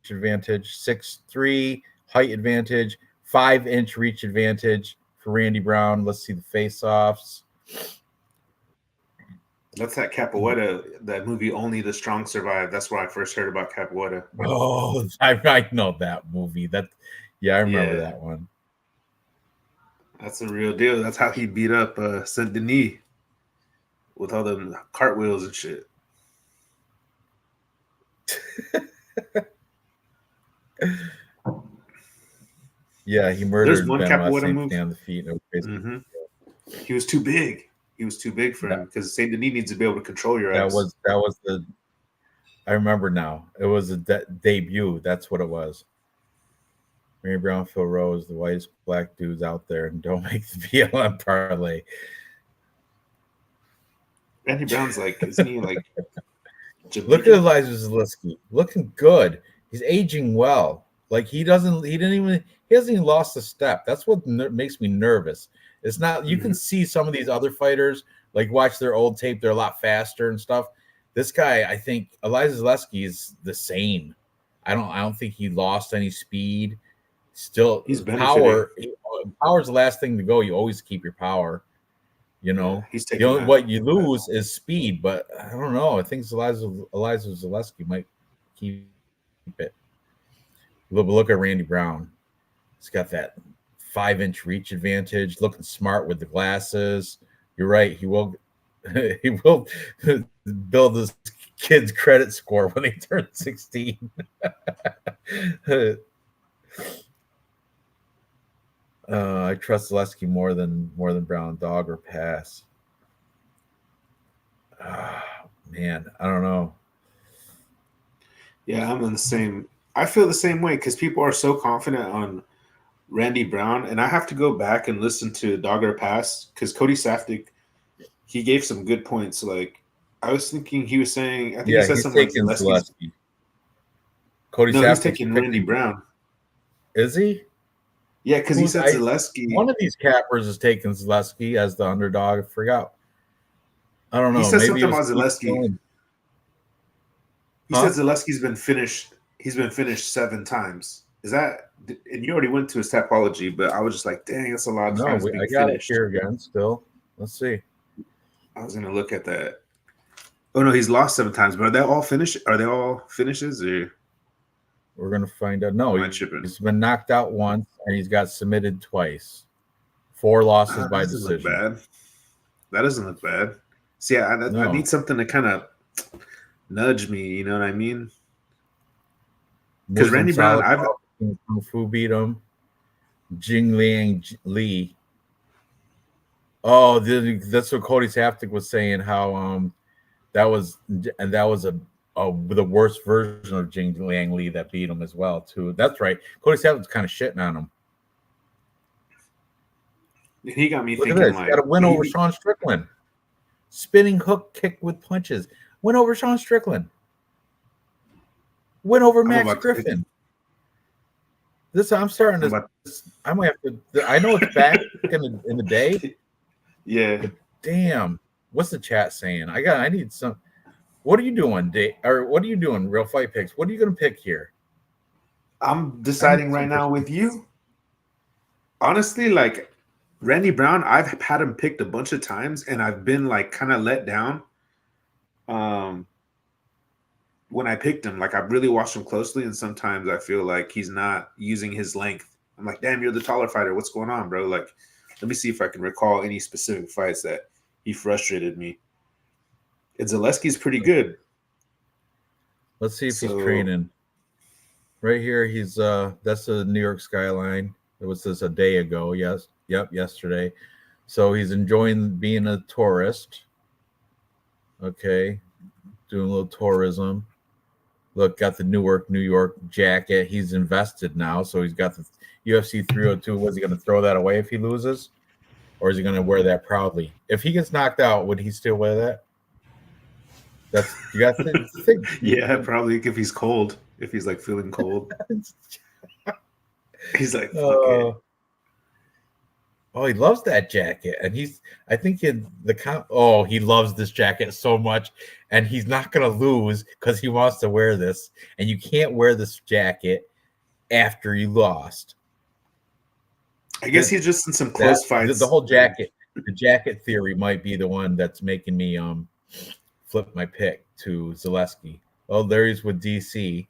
advantage? 6'3", height advantage, 5-inch reach advantage for Randy Brown. Let's see the face-offs. That's that Capoeira, that movie Only the Strong Survive. That's where I first heard about Capoeira. Oh, I know that movie. I remember that one. That's a real deal. That's how he beat up Saint Denis with all the cartwheels and shit. Yeah, he murdered There's one Benoit Capoeira move on the feet. Mm-hmm. He was too big. He was too big for him because Saint Denis needs to be able to control your ass. That was the. I remember now. It was a debut. That's what it was. Randy Brown, Phil Rose, the whitest black dudes out there, and don't make the BLM parlay. Randy Brown's like, isn't he like? Look at Elijah Zaleski, looking good. He's aging well. Like he hasn't even lost a step. That's what makes me nervous. It's not. You can see some of these other fighters, like watch their old tape. They're a lot faster and stuff. This guy, I think Elijah Zaleski is the same. I don't think he lost any speed. Still, he's power. Power's the last thing to go. You always keep your power. You know, he's taking what you lose is speed. But I don't know. I think Elijah Zaleski might keep it. Look at Randy Brown. He's got that 5-inch reach advantage. Looking smart with the glasses. You're right. He will. He will build his kid's credit score when they turn 16. I trust Zaleski more than Brown. Dog or pass. Man, I don't know. Yeah, I'm in the same. I feel the same way because people are so confident on Randy Brown, and I have to go back and listen to Dog or Pass because Cody Safdie, he gave some good points. Like I was thinking, he was saying, I think he said something like Zaleski. Cody no, Safdie he's taking Randy Brown. Is he? Yeah, because he said Zaleski. One of these cappers is taking Zaleski as the underdog. I forgot. I don't know. He said something about Zaleski. He said Zaleski's been finished. He's been finished 7 times. Is that? And you already went to his Tapology, but I was just like, dang, that's a lot of times being I got finished. it here again. Still, let's see. I was gonna look at that. Oh no, he's lost 7 times, but are they all finished? Are they all finishes? Or we're gonna find out. No, he's been knocked out once, and he's got submitted twice. 4 losses by decision. Look bad. That doesn't look bad. See, I need something to kind of nudge me. You know what I mean? Because Randy Brown, Kung Fu beat him. Jing Liang Lee. Oh, that's what Cody Safdie was saying. How that was the worst version of Jing Liang Lee that beat him as well too. That's right. Cody Safdie was kind of shitting on him. He got me thinking like, got a win over Sean Strickland. Spinning hook kick with punches. Win over Sean Strickland. Win over Max Griffin. I'm starting to. I might have to. I know it's back in the day. Yeah. But damn, what's the chat saying? I need some. What are you doing, Dave? Or what are you doing? Real Fight Picks. What are you going to pick here? I'm deciding right now with you. Honestly, like Randy Brown, I've had him picked a bunch of times, and I've been like kind of let down. when I picked him. Like, I really watched him closely, and sometimes I feel like he's not using his length. I'm like, damn, you're the taller fighter. What's going on, bro? Like, let me see if I can recall any specific fights that he frustrated me. And Zaleski's pretty good. Let's see if he's So training. Right here, he's that's the New York skyline. It was this a day ago. Yes, yep, yesterday. So he's enjoying being a tourist. Okay, doing a little tourism. Look, got the Newark, New York jacket. He's invested now, so he's got the UFC 302. Was he going to throw that away if he loses, or is he going to wear that proudly? If he gets knocked out, would he still wear that? That's you got to think. yeah, probably if he's cold, if he's like feeling cold, he's like, fuck it. Oh, he loves that jacket, and I think in the oh, he loves this jacket so much, and he's not gonna lose because he wants to wear this, and you can't wear this jacket after you lost. I guess he's just in some close fights. The whole jacket, the jacket theory might be the one that's making me flip my pick to Zaleski. Oh, there he's with DC.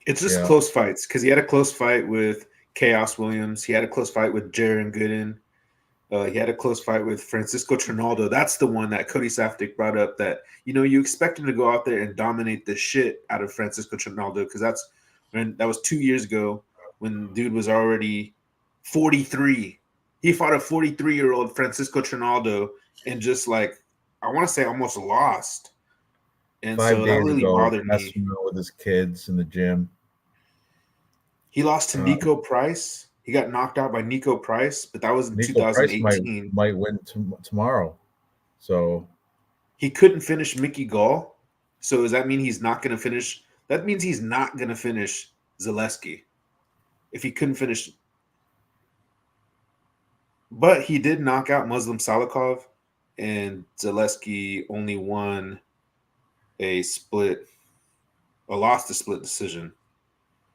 It's just close fights because he had a close fight with Chaos Williams. He had a close fight with Jaron Gooden. He had a close fight with Francisco Trinaldo. That's the one that Cody Safdie brought up that, you expect him to go out there and dominate the shit out of Francisco Trinaldo because that was 2 years ago when dude was already 43. He fought a 43-year-old Francisco Trinaldo and just I want to say almost lost. And 5 so days that really ago, bothered me. messing around with his kids in the gym. He lost to Nico Price. He got knocked out by Nico Price, but that was in 2018. Might win tomorrow. So he couldn't finish Mickey Gall. So does that mean he's not going to finish? That means he's not going to finish Zaleski if he couldn't finish. But he did knock out Muslim Salikov, and Zaleski only won lost a split decision.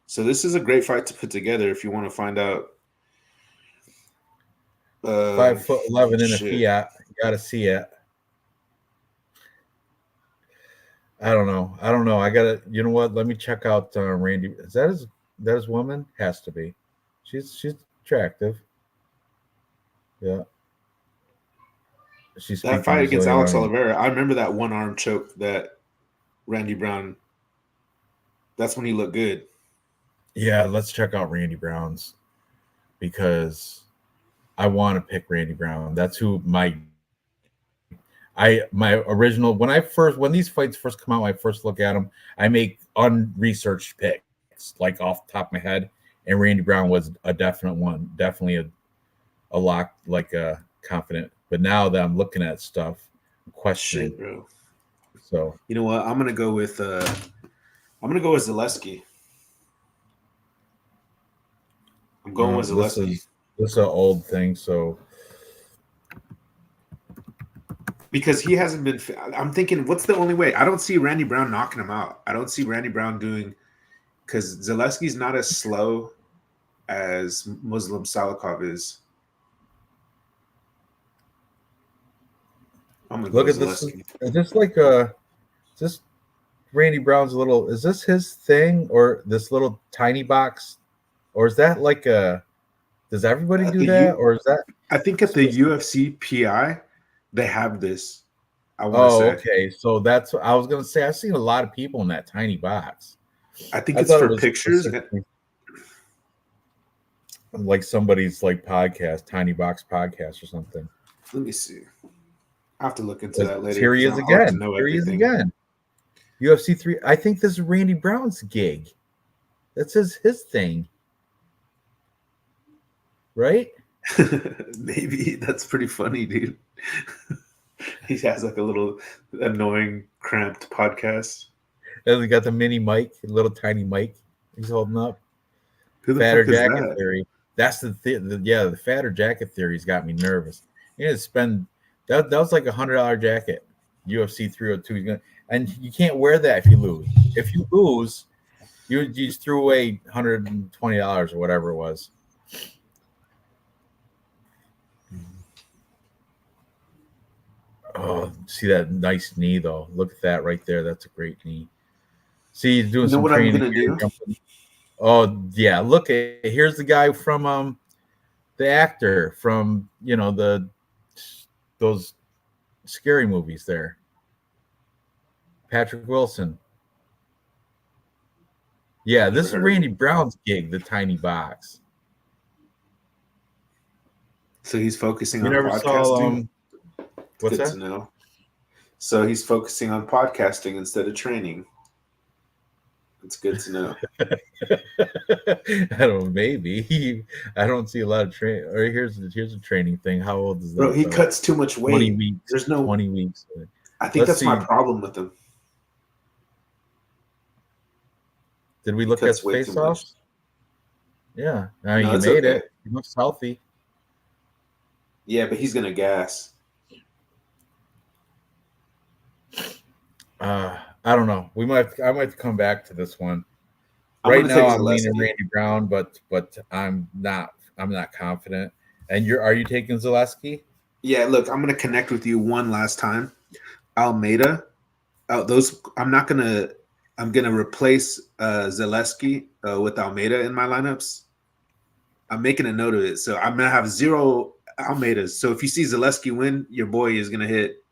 So this is a great fight to put together if you want to find out. 5'11" in a Fiat, you got to see it. I don't know. I gotta. You know what? Let me check out Randy. Is that his woman? Has to be. She's attractive. Yeah. She's that fight against Alex Oliveira. I remember that one arm choke that Randy Brown. That's when he looked good. Yeah, let's check out Randy Brown's because I want to pick Randy Brown. That's who my original when these fights first come out, when I first look at them, I make unresearched picks like off the top of my head, and Randy Brown was a definite one, definitely a lock, like a confident. But now that I'm looking at stuff, I'm questioning. Shit, bro. So you know what? I'm gonna go with Zaleski. I'm going with Zaleski. This is an old thing, so because he hasn't been. I'm thinking, what's the only way? I don't see Randy Brown knocking him out. I don't see Randy Brown doing because Zaleski's not as slow as Muslim Salikov is. I'm gonna look at this. Is this is this Randy Brown's little? Is this his thing or this little tiny box? Or is that does everybody do that? Or is that? I think at the UFC PI, they have this. I want to say. Okay. So that's what I was going to say. I've seen a lot of people in that tiny box. I think it's for pictures. Like somebody's podcast, tiny box podcast or something. Let me see. I have to look into that later. Here he is again. Here he is again. UFC 3. I think this is Randy Brown's gig. That's his thing. Right? Maybe that's pretty funny, dude. He has a little annoying, cramped podcast. And he got the mini mic, little tiny mic he's holding up. Who the fatter fuck is jacket that? theory. That's the fatter jacket theory's got me nervous. You need to spend that was like $100 jacket. UFC 302. And you can't wear that if you lose. If you lose, you just threw away $120 or whatever it was. Oh, see that nice knee though. Look at that right there. That's a great knee. See, he's doing You know some what I'm training gonna here. do? Oh yeah, look at here's the guy from the actor from the those scary movies there. Patrick Wilson. Yeah, Never this is heard of Randy him. Brown's gig, the tiny box. So he's focusing You on never saw podcasting. what's Good to that? know. So he's focusing on podcasting instead of training. It's good to know. I don't know, maybe. I don't see a lot of train or here's a training thing. How old is Bro, that he though? cuts too much 20 weight. weeks. There's no 20 weeks. I think Let's that's my see. problem with him. Did we He look at cuts way Face too much. Offs? Yeah. I mean No, he it's made okay. it. He looks healthy. Yeah, but he's gonna gas. I don't know. I might come back to this one. I'm Right gonna take now I'm leaning Zaleski. Randy Brown, but I'm not confident. And are you taking Zaleski? Yeah, look, I'm gonna connect with you one last time. Almeida. I'm gonna replace Zaleski with Almeida in my lineups. I'm making a note of it. So I'm gonna have 0 Almeidas. So if you see Zaleski win, your boy is gonna hit,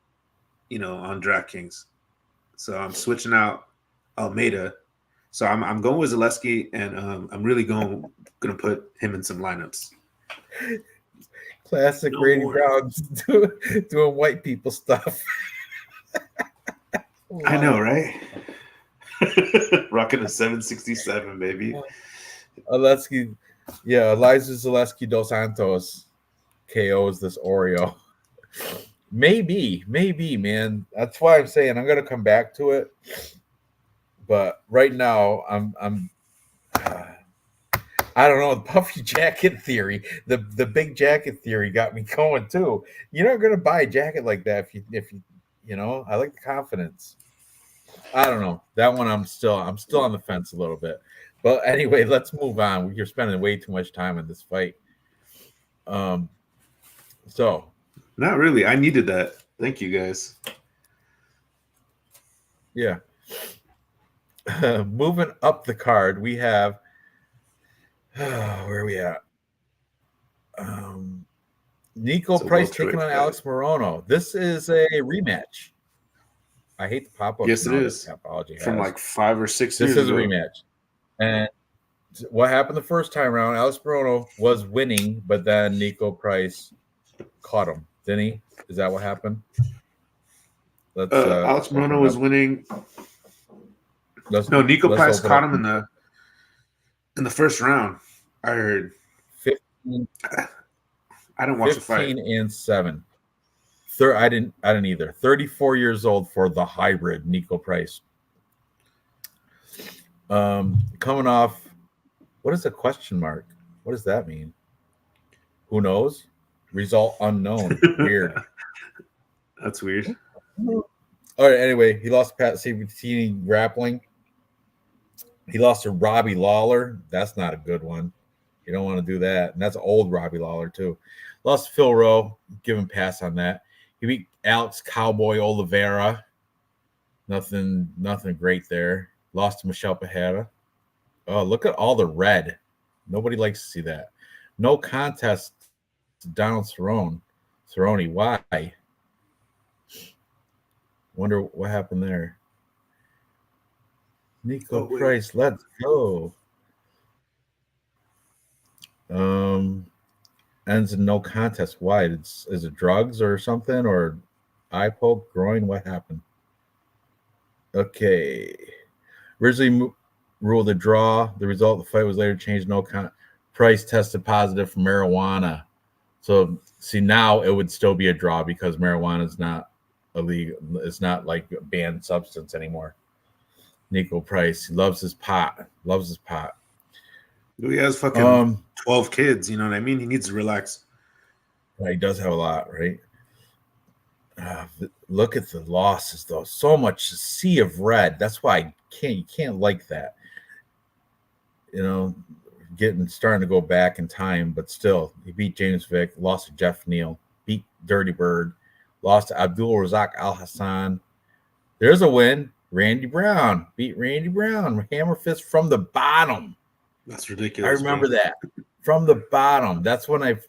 on DraftKings. So I'm switching out Almeida. So I'm going with Zaleski, and I'm really gonna put him in some lineups. Classic No Randy more. Brown doing white people stuff. I know, right? Rocking a 767, baby. Zaleski, yeah, Eliza Zaleski dos Santos KOs this Oreo. Maybe, man. That's why I'm saying I'm gonna come back to it. But right now, I'm I don't know, the puffy jacket theory, the big jacket theory got me going too. You're not gonna buy a jacket like that if you I like the confidence. I don't know. That one I'm still on the fence a little bit. But anyway, let's move on. You're spending way too much time in this fight. Um so Not really. I needed that. Thank you, guys. yeah. Moving up the card, we have where are we at? Nico It's a Price taking welterweight on fight. Alex Morono. This is a rematch. I hate the pop-ups Yes, it now that is. Tapology From has. like 5 or 6 This years is a ago. rematch. And what happened the first time around, Alex Morono was winning, but then Nico Price caught him, didn't he? Is that what happened? Let's Alex open Morono it was up. winning. No, Nico Let's Price open caught up him in the first round. I heard. 15, I didn't watch the fight. 15-7. I didn't either. 34 years old for the hybrid Nico Price. Coming off, what is a question mark? What does that mean? Who knows? Result unknown. Weird. That's weird. All right. Anyway, he lost to Pat Sabatini grappling. He lost to Robbie Lawler. That's not a good one. You don't want to do that. And that's old Robbie Lawler too. Lost to Phil Rowe. Give him pass on that. He beat Alex Cowboy Oliveira. Nothing great there. Lost to Michelle Pajeda. Oh, look at all the red. Nobody likes to see that. No contest to Donald Cerrone. Why? Wonder what happened there. Nico Price, let's go. Ends in no contest. Why? Is it drugs or something? Or eye poke, groin? What happened? Okay. Originally ruled a draw. The result of the fight was later changed. Price tested positive for marijuana. So see, now it would still be a draw because marijuana is not illegal. It's not like a banned substance anymore. Nico Price, he loves his pot. He has fucking 12 kids. You know what I mean? He needs to relax. He does have a lot, right? Look at the losses, though. So much sea of red. That's why you can't like that. Starting to go back in time, but still, he beat James Vick, lost to Jeff Neal, beat Dirty Bird, lost to Abdul Razak Al Hassan. There's a win. Randy Brown beat Randy Brown. Hammer fist from the bottom. That's I ridiculous. remember bro. that from the bottom. That's when that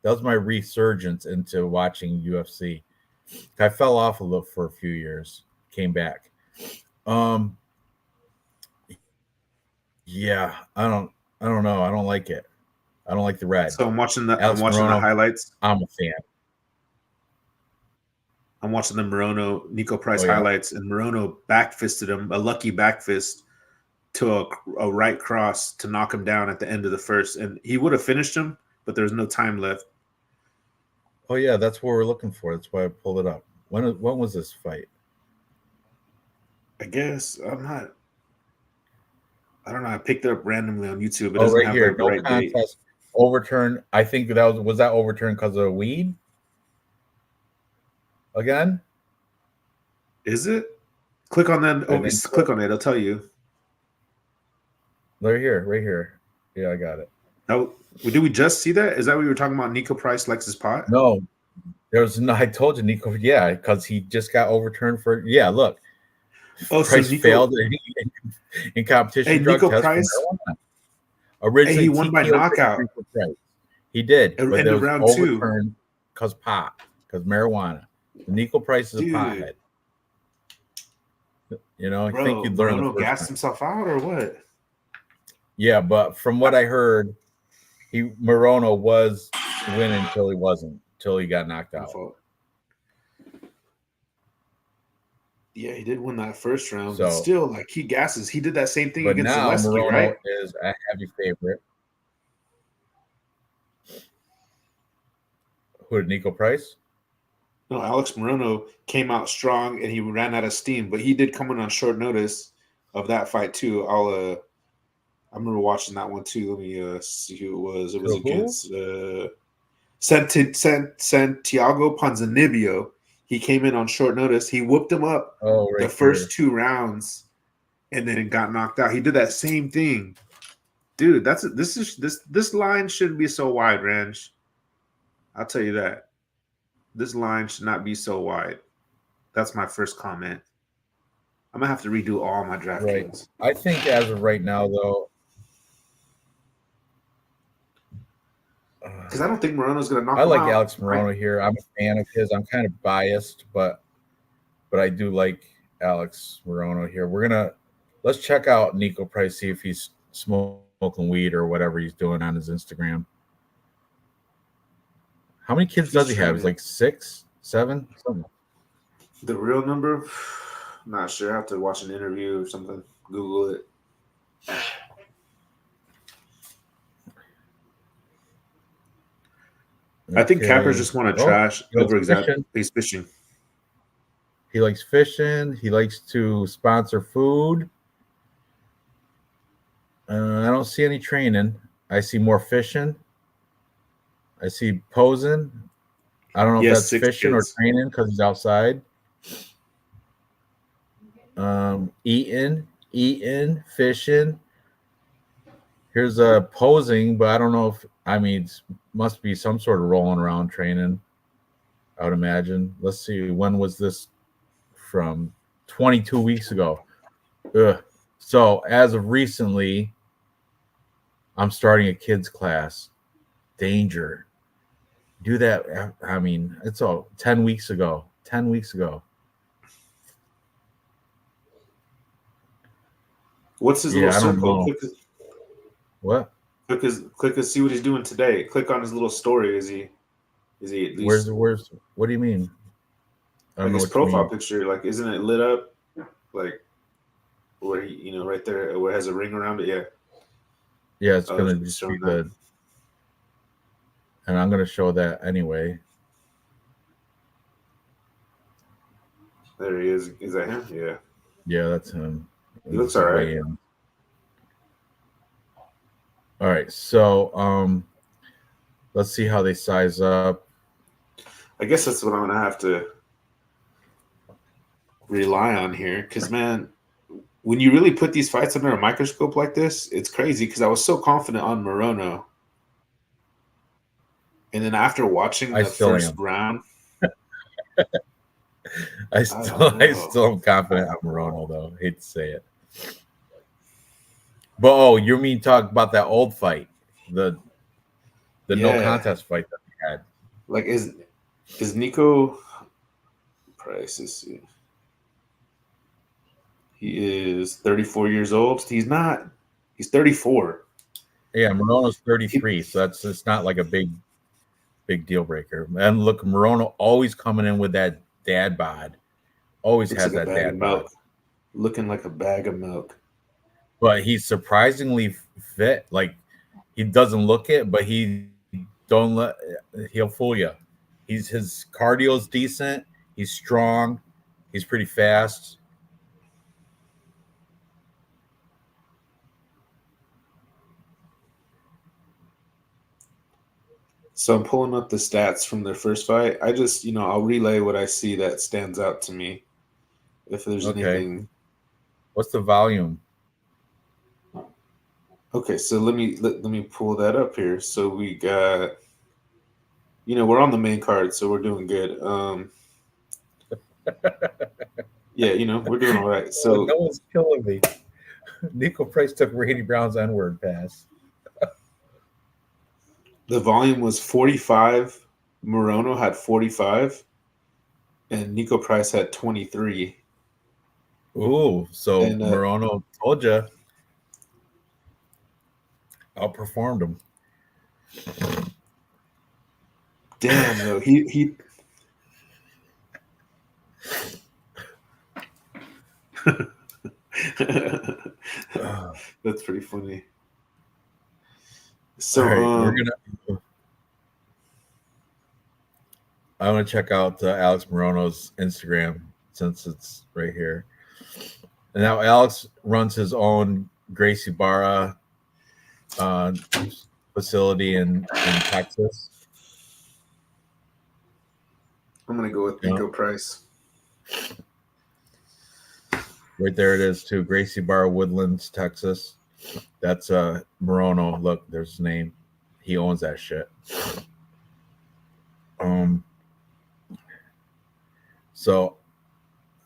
was my resurgence into watching UFC. I fell off a little for a few years, came back. Yeah, I don't know. I don't like it. I don't like the red. So I'm watching the Alex Morono, highlights. I'm a fan. I'm watching the Morono Nico Price Oh, yeah. highlights, and Morono back fisted him, a lucky back fist to a right cross to knock him down at the end of the first, and he would have finished him, but there was no time left. Oh yeah, that's what we're looking for. That's why I pulled it up. When was this fight? I guess I don't know. I picked it up randomly on YouTube. It Oh, doesn't right have here, like the no right date. contest, overturned. I think that was that overturned because of weed again. Is it? Click on that. I think so. Click on it. It'll tell you. Right here. Yeah, I got it. Oh, did we just see that? Is that what you were talking about? Nico Price likes his pot? No, there's no. I told you, Nico. Yeah, because he just got overturned for. Yeah, look. Oh, Price so Nico failed in competition Hey, drug Nico test. Price. Originally, He won by TKO knockout. Price. He did, but End it of was round 2. overturned because marijuana. Nico Price is a pothead. You know, I think you'd learn the Bruno first gassed time. himself out or what? Yeah, but from what I heard, Morono was winning until he wasn't, until he got knocked out. Yeah, he did win that first round, So, but still, like, he gasses. He did that same thing but against now Zaleski, Morono right? is a heavy favorite. Who did Nico Price? No, Alex Morono came out strong and he ran out of steam, but he did come in on short notice of that fight too. I remember watching that one too. Let me see who it was. It was against Santiago Ponzinibbio. He came in on short notice. He whooped him up the first 2 rounds, and then got knocked out. He did that same thing, dude. This line shouldn't be so wide, Ranj. I'll tell you that. This line should not be so wide. That's my first comment. I'm gonna have to redo all my DraftKings. Right. I think as of right now, though, because I don't think Morono's gonna knock him out. I like Alex Morono here. I'm a fan of his. I'm kind of biased, but I do like Alex Morono here. Let's check out Nico Price, see if he's smoking weed or whatever he's doing on his Instagram. How many kids does he have? He's like 6, 7, something. The real number? Not sure. I have to watch an interview or something. Google it. Okay. I think cappers just want to trash over exactly. He's fishing. He likes fishing. He likes to sponsor food. I don't see any training. I see more fishing. I see posing. I don't know if that's fishing or training because he's outside. Eating, fishing. Here's a posing, but I don't know if it must be some sort of rolling around training. I would imagine. Let's see, when was this from? 22 weeks ago. Ugh. So as of recently, I'm starting a kids class. Danger. Do that. It's all 10 weeks ago. 10 weeks ago. What's his little circle? What? Click and see what he's doing today. Click on his little story. Is he at least where's what do you mean? I don't know his profile picture, like, isn't it lit up? Like where he, right there where it has a ring around it, yeah. Yeah, it's gonna just be good. And I'm gonna show that anyway. There he is. Is that him? Yeah. Yeah, that's him. He looks all right. All right, so let's see how they size up. I guess that's what I'm gonna have to rely on here, because man, when you really put these fights under a microscope like this, it's crazy. Because I was so confident on Morono, and then after watching the first round, I don't know. still am confident on Morono though. Hate to say it. But oh, you mean talk about that old fight, the no Yeah, contest fight that we had. like is Nico Price? Let's see. He is 34 years old. He's not. He's 34. Yeah, Morono's He 33, so it's not like a big deal breaker. And look, Morono always coming in with that dad bod. Always looks has like a that bag of dad bod. milk. Looking like a bag of milk. But he's surprisingly fit. Like he doesn't look it, but he don't let he'll fool you. His cardio's decent. He's strong. He's pretty fast. So I'm pulling up the stats from their first fight. I just, I'll relay what I see that stands out to me. If there's Okay. anything. What's the volume? Okay, so let me pull that up here. So we got, we're on the main card, so we're doing good. Yeah, we're doing all right. Oh, So no one's killing me. Nico Price took Randy Brown's N-word pass. the volume was 45. Morono had 45, and Nico Price had 23. Ooh, so And Morono told you outperformed him. damn, though, he that's pretty funny. All So right, I'm gonna check out Alex Morono's Instagram since it's right here. And now Alex runs his own Gracie Barra uh, facility in Texas. I'm gonna go with You know, Nico Price. right there it is too. Gracie Barra Woodlands, Texas. That's Morono. Look, there's his name. He owns that shit. So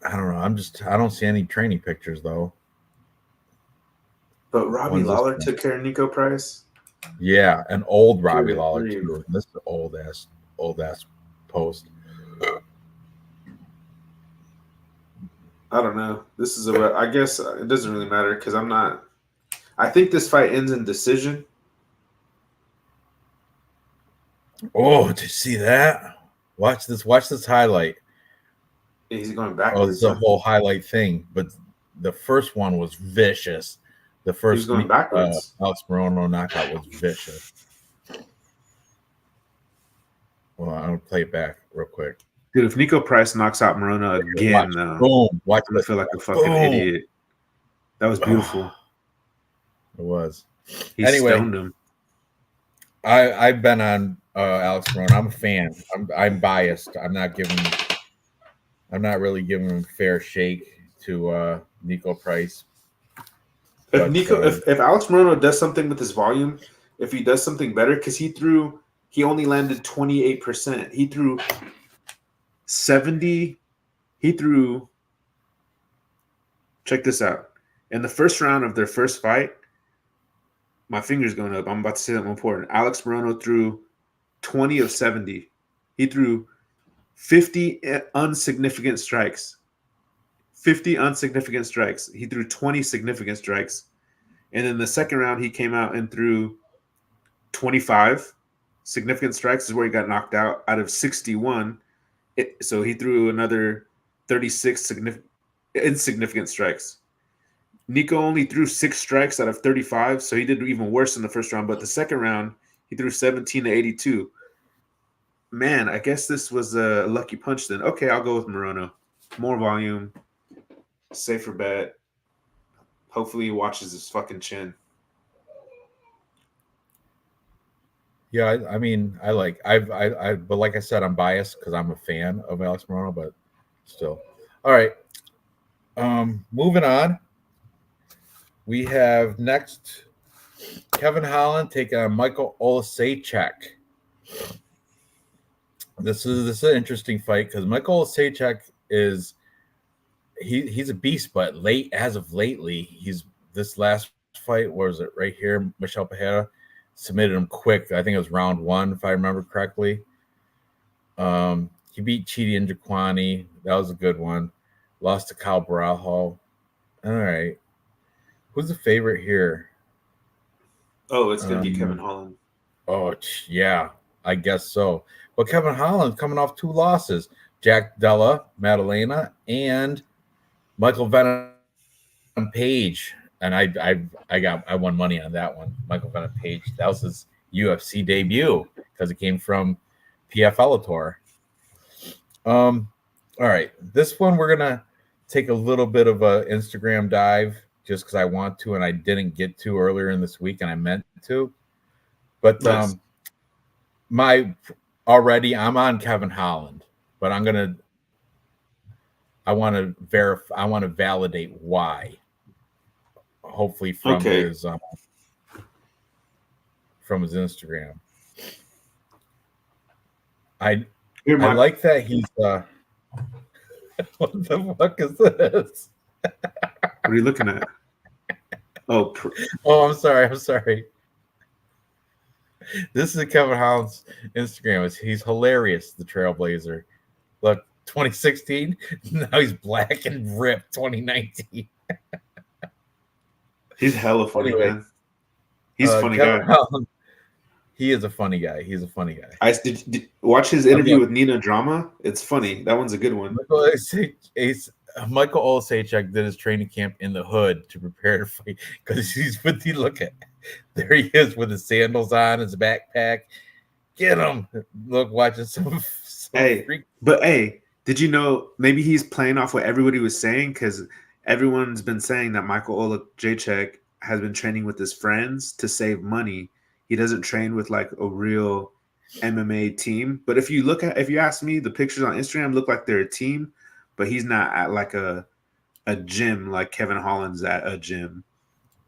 I don't know. I don't see any training pictures though. But Robbie When's this Lawler from? took care of Nico Price. Yeah, an old Robbie Good Lawler grief. too. This is old ass post. I don't know. This is I guess it doesn't really matter because I'm not. I think this fight ends in decision. Oh, did you see that? Watch this. Watch this highlight. He's going Oh, it's backwards. a Huh? whole highlight thing. But the first one was vicious. The He was first going backwards. Alex Morono knockout was vicious. Well, I'm gonna play it back real quick. Dude, if Nico Price knocks out Morona again, Watch. Boom. Watch I'm gonna this. feel like a fucking Boom. idiot. That was beautiful. It was. He Anyway, stoned him. I've been on Alex Morono. I'm a fan. I'm biased. I'm not really giving him fair shake to Nico Price. If But Nico, if Alex Moreno does something with his volume, if he does something better, because he only landed 28%. He threw 70. He threw. Check this out. In the first round of their first fight, my finger's going up. I'm about to say something important. Alex Moreno threw 20 of 70. He threw 50 unsignificant strikes. 50 unsignificant strikes. He threw 20 significant strikes. And in the second round, he came out and threw 25 significant strikes, is where he got knocked out of 61. So he threw another 36 insignificant strikes. Nico only threw 6 strikes out of 35, so he did even worse in the first round. But the second round, he threw 17 to 82. Man, I guess this was a lucky punch then. Okay, I'll go with Morono. More volume, safer bet. Hopefully he watches his fucking chin. yeah, I mean, but like I said, I'm biased because I'm a fan of Alex Morono, but still. All right. Moving on. We have next Kevin Holland taking on Michael Olasechek. This is an interesting fight because Michael Osachek he's a beast, but as of lately, he's this last fight, was it right here? Michelle Pereira submitted him quick. I think it was round 1, if I remember correctly. He beat Chidi Njokwani. That was a good one. Lost to Kyle Barajo. All right. Who's the favorite here? Oh, it's gonna be Kevin Holland. Oh, yeah, I guess so. But Kevin Holland coming off 2 losses. Jack Della Maddalena and Michael Venom Page. And I won money on that one. Michael Venom Page. That was his UFC debut because it came from PFL All right. This one we're gonna take a little bit of a Instagram dive just because I want to and I didn't get to earlier in this week and I meant to. But Nice. I'm on Kevin Holland, but I want to validate why. Hopefully from his Instagram. I like that he's what the fuck is this? What are you looking at? Oh, I'm sorry. This is Kevin Holland's Instagram. He's hilarious, the Trailblazer. Look, 2016. Now he's black and ripped. 2019. He's hella funny, man. He's a funny Kevin guy. Holland, he is a funny guy. He's a funny guy. I did watch his interview with Nina Drama. It's funny. That one's a good one. Michael Osachek did his training camp in the hood to prepare to fight because he's with the look at. There he is with his sandals on, his backpack. Get him! Look, watching some hey, did you know maybe he's playing off what everybody was saying because everyone's been saying that Michael Olajaychek has been training with his friends to save money. He doesn't train with like a real MMA team. But if you ask me, the pictures on Instagram look like they're a team, but he's not at like a gym like Kevin Holland's at a gym.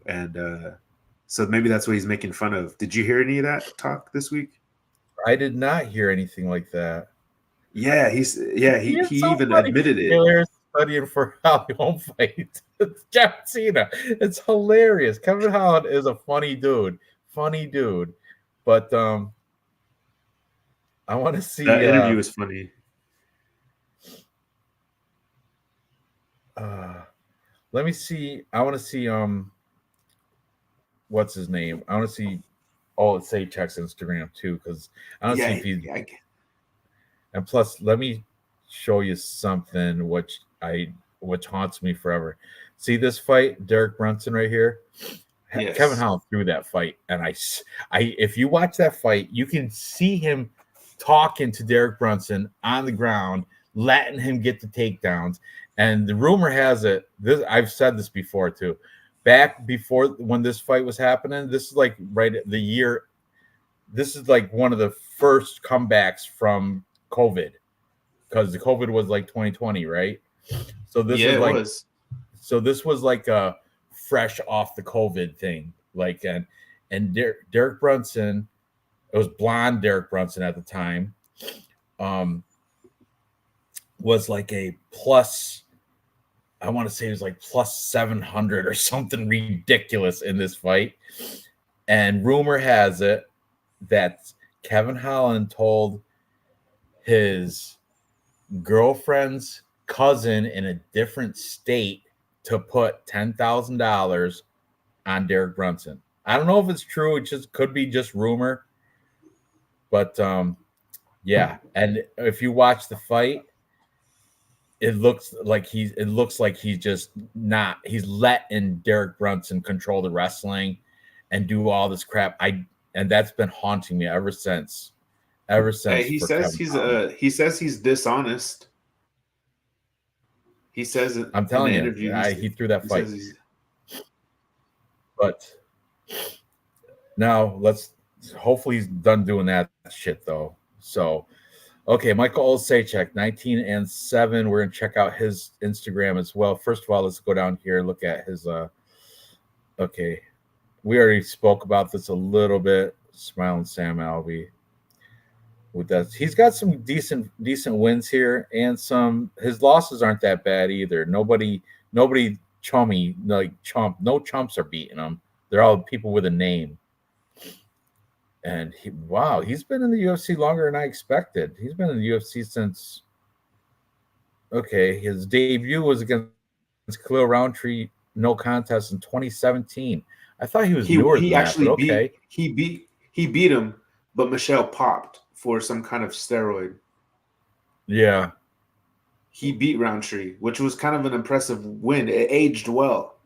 And so maybe that's what he's making fun of. Did you hear any of that talk this week? I did not hear anything like that. Yeah, he even admitted it. Taylor's studying for Holly home fight. It's John Cena. It's hilarious. Kevin Holland is a funny dude. But I want to see that interview is funny. Let me see. I want to see what's his name? I want to see Osachek's Instagram too, because I don't see if he's. And plus, let me show you something which haunts me forever. See this fight, Derek Brunson right here. Yes. Kevin Holland threw that fight, and I, if you watch that fight, you can see him talking to Derek Brunson on the ground, letting him get the takedowns. And the rumor has it, I've said this before too. Back before when this fight was happening, this is like right at the year. This is like one of the first comebacks from COVID, because the COVID was like 2020, right? So this was like a fresh off the COVID thing, like and Derek Brunson, it was blonde Derek Brunson at the time, was like a plus. I want to say it was like plus 700 or something ridiculous in this fight. And rumor has it that Kevin Holland told his girlfriend's cousin in a different state to put $10,000 on Derek Brunson. I don't know if it's true. It just could be just rumor. But yeah. And if you watch the fight, it looks like he's just not. He's letting Derek Brunson control the wrestling and do all this crap. And that's been haunting me ever since. Hey, he says he's dishonest. He says it. I'm telling you, he threw that fight. But now hopefully he's done doing that shit though. So. Okay, Michael Osachek, 19-7. We're gonna check out his Instagram as well. First of all, let's go down here and look at his. Okay, we already spoke about this a little bit. Smiling Sam Alvey. with that. He's got some decent wins here, and some his losses aren't that bad either. Nobody chummy like chump. No chumps are beating him. They're all people with a name. And wow, he's been in the UFC longer than I expected. He's been in the UFC since his debut was against Khalil Roundtree, no contest in 2017. I thought he was newer than He that, but actually okay. he beat him, but Michelle popped for some kind of steroid. Yeah. He beat Roundtree, which was kind of an impressive win. It aged well.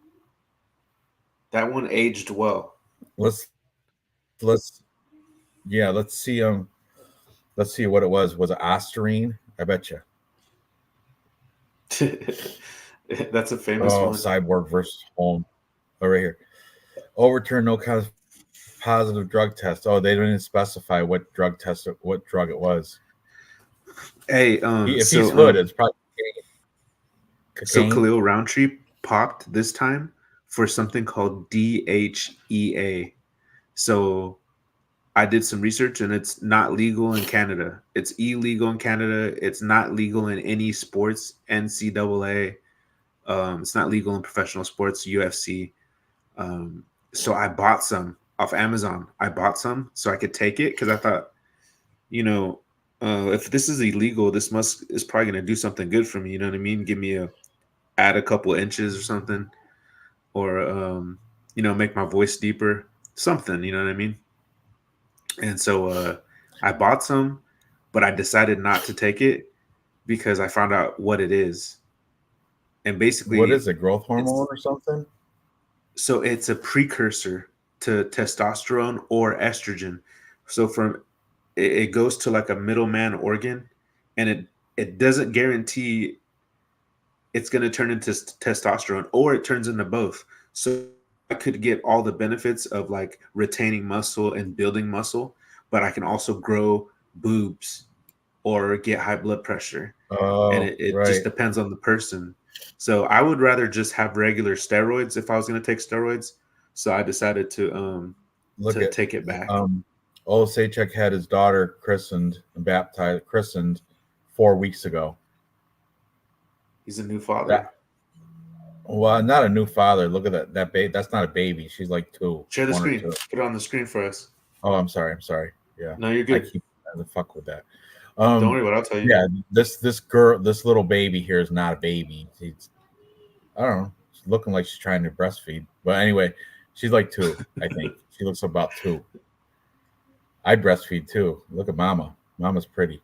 That one aged well. Let's yeah, let's see what it was. Was it Osterine? I bet you. That's a famous Oh, one. Cyborg versus Holm. Oh, right here. Overturn no kind of positive drug test. Oh, they didn't specify what drug it was. Hey, If he's hood, it's probably so cocaine. Khalil Roundtree popped this time for something called DHEA. So I did some research and it's not legal in Canada. It's illegal in Canada. It's not legal in any sports, NCAA. It's not legal in professional sports, UFC. So I bought some off Amazon. I bought some so I could take it because I thought, if this is illegal, this is probably going to do something good for me. You know what I mean? Give me add a couple inches or something, or make my voice deeper, something. You know what I mean? And so I bought some, but I decided not to take it because I found out what it is. And What basically, is it? Growth hormone or something? so it's a precursor to testosterone or estrogen. So it goes to like a middleman organ, and it doesn't guarantee it's going to turn into testosterone, or it turns into both. So I could get all the benefits of like retaining muscle and building muscle, but I can also grow boobs or get high blood pressure. And Oh, it right. just depends on the person. So I would rather just have regular steroids if I was going to take steroids. So I decided Look at take it back. Olasechek had his daughter christened 4 weeks ago. He's a new father. Well, not a new father. Look at that baby. That's not a baby. She's like two. Share the One or screen. two. Put it on the screen for us. Oh, I'm sorry. Yeah, No, you're I good. keep the fuck with that. Don't worry about it. I'll tell you. Yeah, this little baby here is not a baby. I don't know. She's looking like she's trying to breastfeed. But anyway, she's like two. I think she looks about two. I breastfeed too. Look at Mama. Mama's pretty.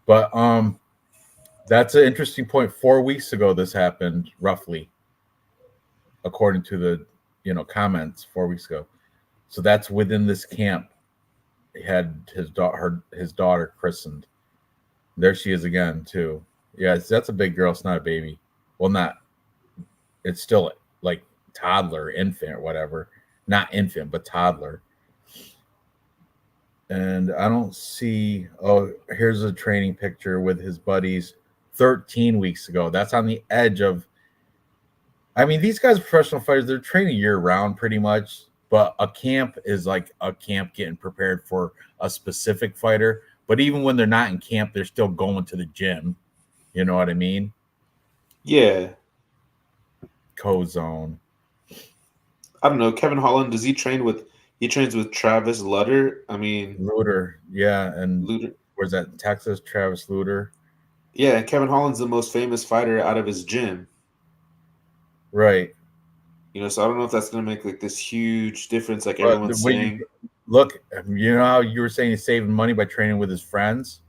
But that's an interesting point. 4 weeks ago, this happened roughly, according to the comments 4 weeks ago. So that's within this camp. He had his daughter christened. There she is again too. Yeah, that's a big girl. It's not a baby. Well, not. It's still like toddler, infant, or whatever. Not infant, but toddler. And I don't see. Oh, here's a training picture with his buddies 13 weeks ago. That's on the edge of. I mean, these guys are professional fighters. They're training year round pretty much. But a camp is like a camp getting prepared for a specific fighter. But even when they're not in camp, they're still going to the gym. You know what I mean? Yeah. Co-zone. I don't know. Kevin Holland, does he train with? He trains with Travis Lutter. I mean, Luter, yeah, and Lutter. where's that? Texas, Travis Luter. Yeah, and Kevin Holland's the most famous fighter out of his gym. Right. So I don't know if that's going to make like this huge difference, like everyone's saying. Look, you know how you were saying he's saving money by training with his friends?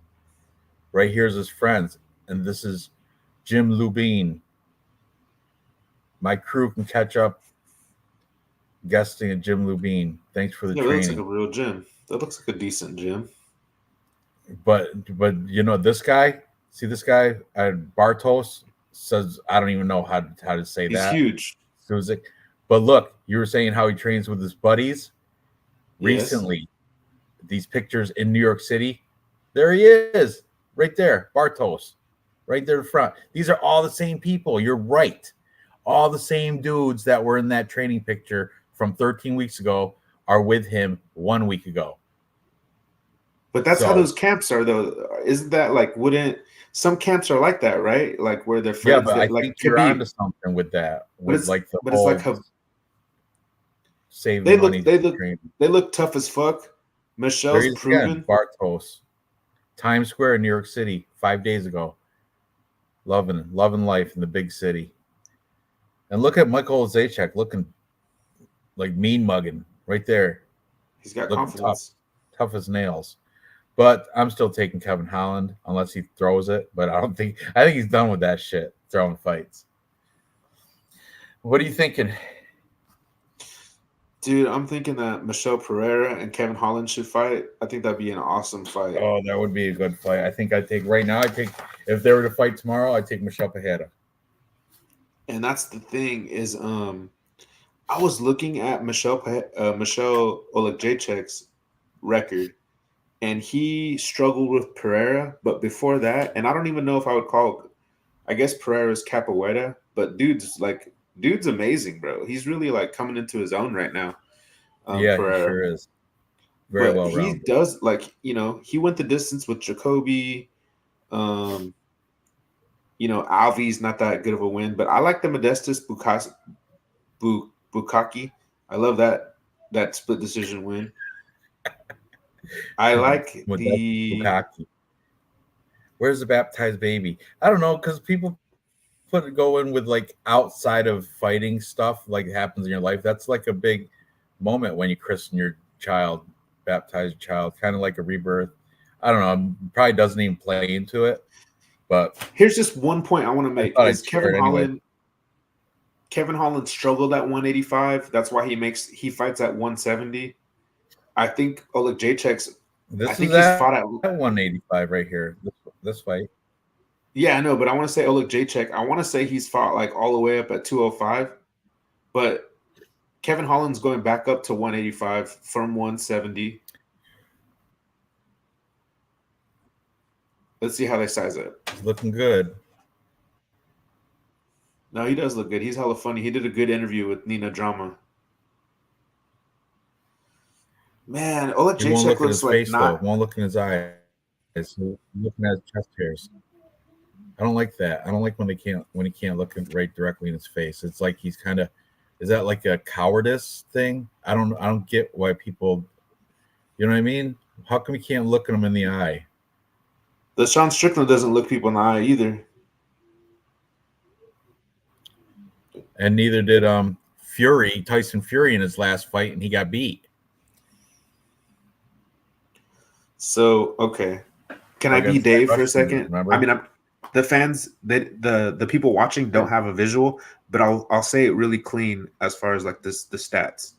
Right here's his friends, and this is Jim Lubin. My crew can catch up guesting at Jim Lubin. Thanks for the Yeah, training. that looks like a real gym. That looks like a decent gym. But this guy, see this guy, Bartos says I don't even know how to say He's that. Huge. Suzik. But look, you were saying how he trains with his buddies. Yes. Recently, these pictures in New York City. There he is, right there, Bartos, right there in front. These are all the same people. You're right. All the same dudes that were in that training picture from 13 weeks ago are with him 1 week ago. But that's how So those camps are, though. Isn't that like? Wouldn't some camps are like that, right? Like where they're yeah, friends but I that like think you're onto Khabib, something with that, but with like the it's like whole how saving they look money they to look train. they look tough as fuck. There Michelle's he is again, proven. Bartos, Times Square in New York City, 5 days ago. Loving life in the big city. And look at Michael Zajac looking like mean mugging right there, He's got looking confidence. tough as nails. But I'm still taking Kevin Holland unless he throws it. But I think he's done with that shit, throwing fights. What are you thinking? Dude, I'm thinking that Michelle Pereira and Kevin Holland should fight. I think that'd be an awesome fight. Oh, that would be a good fight. I think I'd take right now. I take if they were to fight tomorrow, I'd take Michelle Pereira. And that's the thing is, I was looking at Michelle Oleksiejczyk's record, and he struggled with Pereira. But before that, and I don't even know if I would call, I guess Pereira's capoeira, but dude's amazing, bro. He's really like coming into his own right now, Yeah, he Pereira. sure is. Very But well he rounded. does he went the distance with Jacoby. Um, Alvi's not that good of a win, but I like the Modestus Bukaki. I love that split decision win. I like With that the Bukaki. Where's the baptized baby? I don't know, because people go in with like outside of fighting stuff like happens in your life. That's like a big moment when you christen your child, baptize your child, kind of like a rebirth. I don't know. Probably doesn't even play into it, but Here's just one point I want to I make thought is I'd share it anyway. Kevin Holland struggled at 185. That's why he fights at 170. I think Oleksiejczyk's I This is think he's at fought at 185 right here. This fight. yeah, I know, but I want to say Oleksiejczyk. I want to say he's fought like all the way up at 205, but Kevin Holland's going back up to 185 from 170. Let's see how they size it. He's looking good. No, he does look good. He's hella funny. He did a good interview with Nina Drama. Man, He won't Oleksiejczuk look at looks his like face though. not. Won't look in his eyes. He's looking at his chest hairs. I don't like that. I don't like when he can't look right directly in his face. It's like he's kind of, is that like a cowardice thing? I don't get why people, you know what I mean? How come you can't look at him in the eye? The Sean Strickland doesn't look people in the eye either. And neither did Tyson Fury in his last fight, and he got beat. So okay, can I be Against that Dave for a Russian dude, second? remember? I mean, the fans, the people watching don't have a visual, but I'll say it really clean as far as like the stats.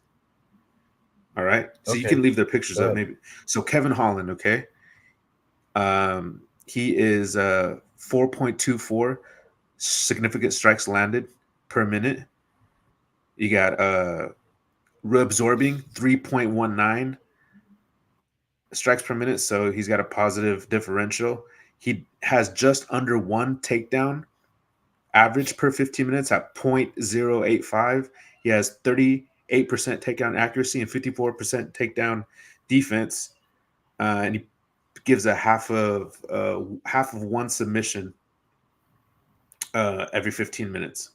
All right, so you Okay. can leave their pictures up maybe. So Kevin Holland, okay, he is 4.24 significant strikes landed per minute. You got reabsorbing 3.19 strikes per minute, so he's got a positive differential. He has just under one takedown average per 15 minutes at 0.085. He has 38% takedown accuracy and 54% takedown defense, and he gives a half of one submission every 15 minutes.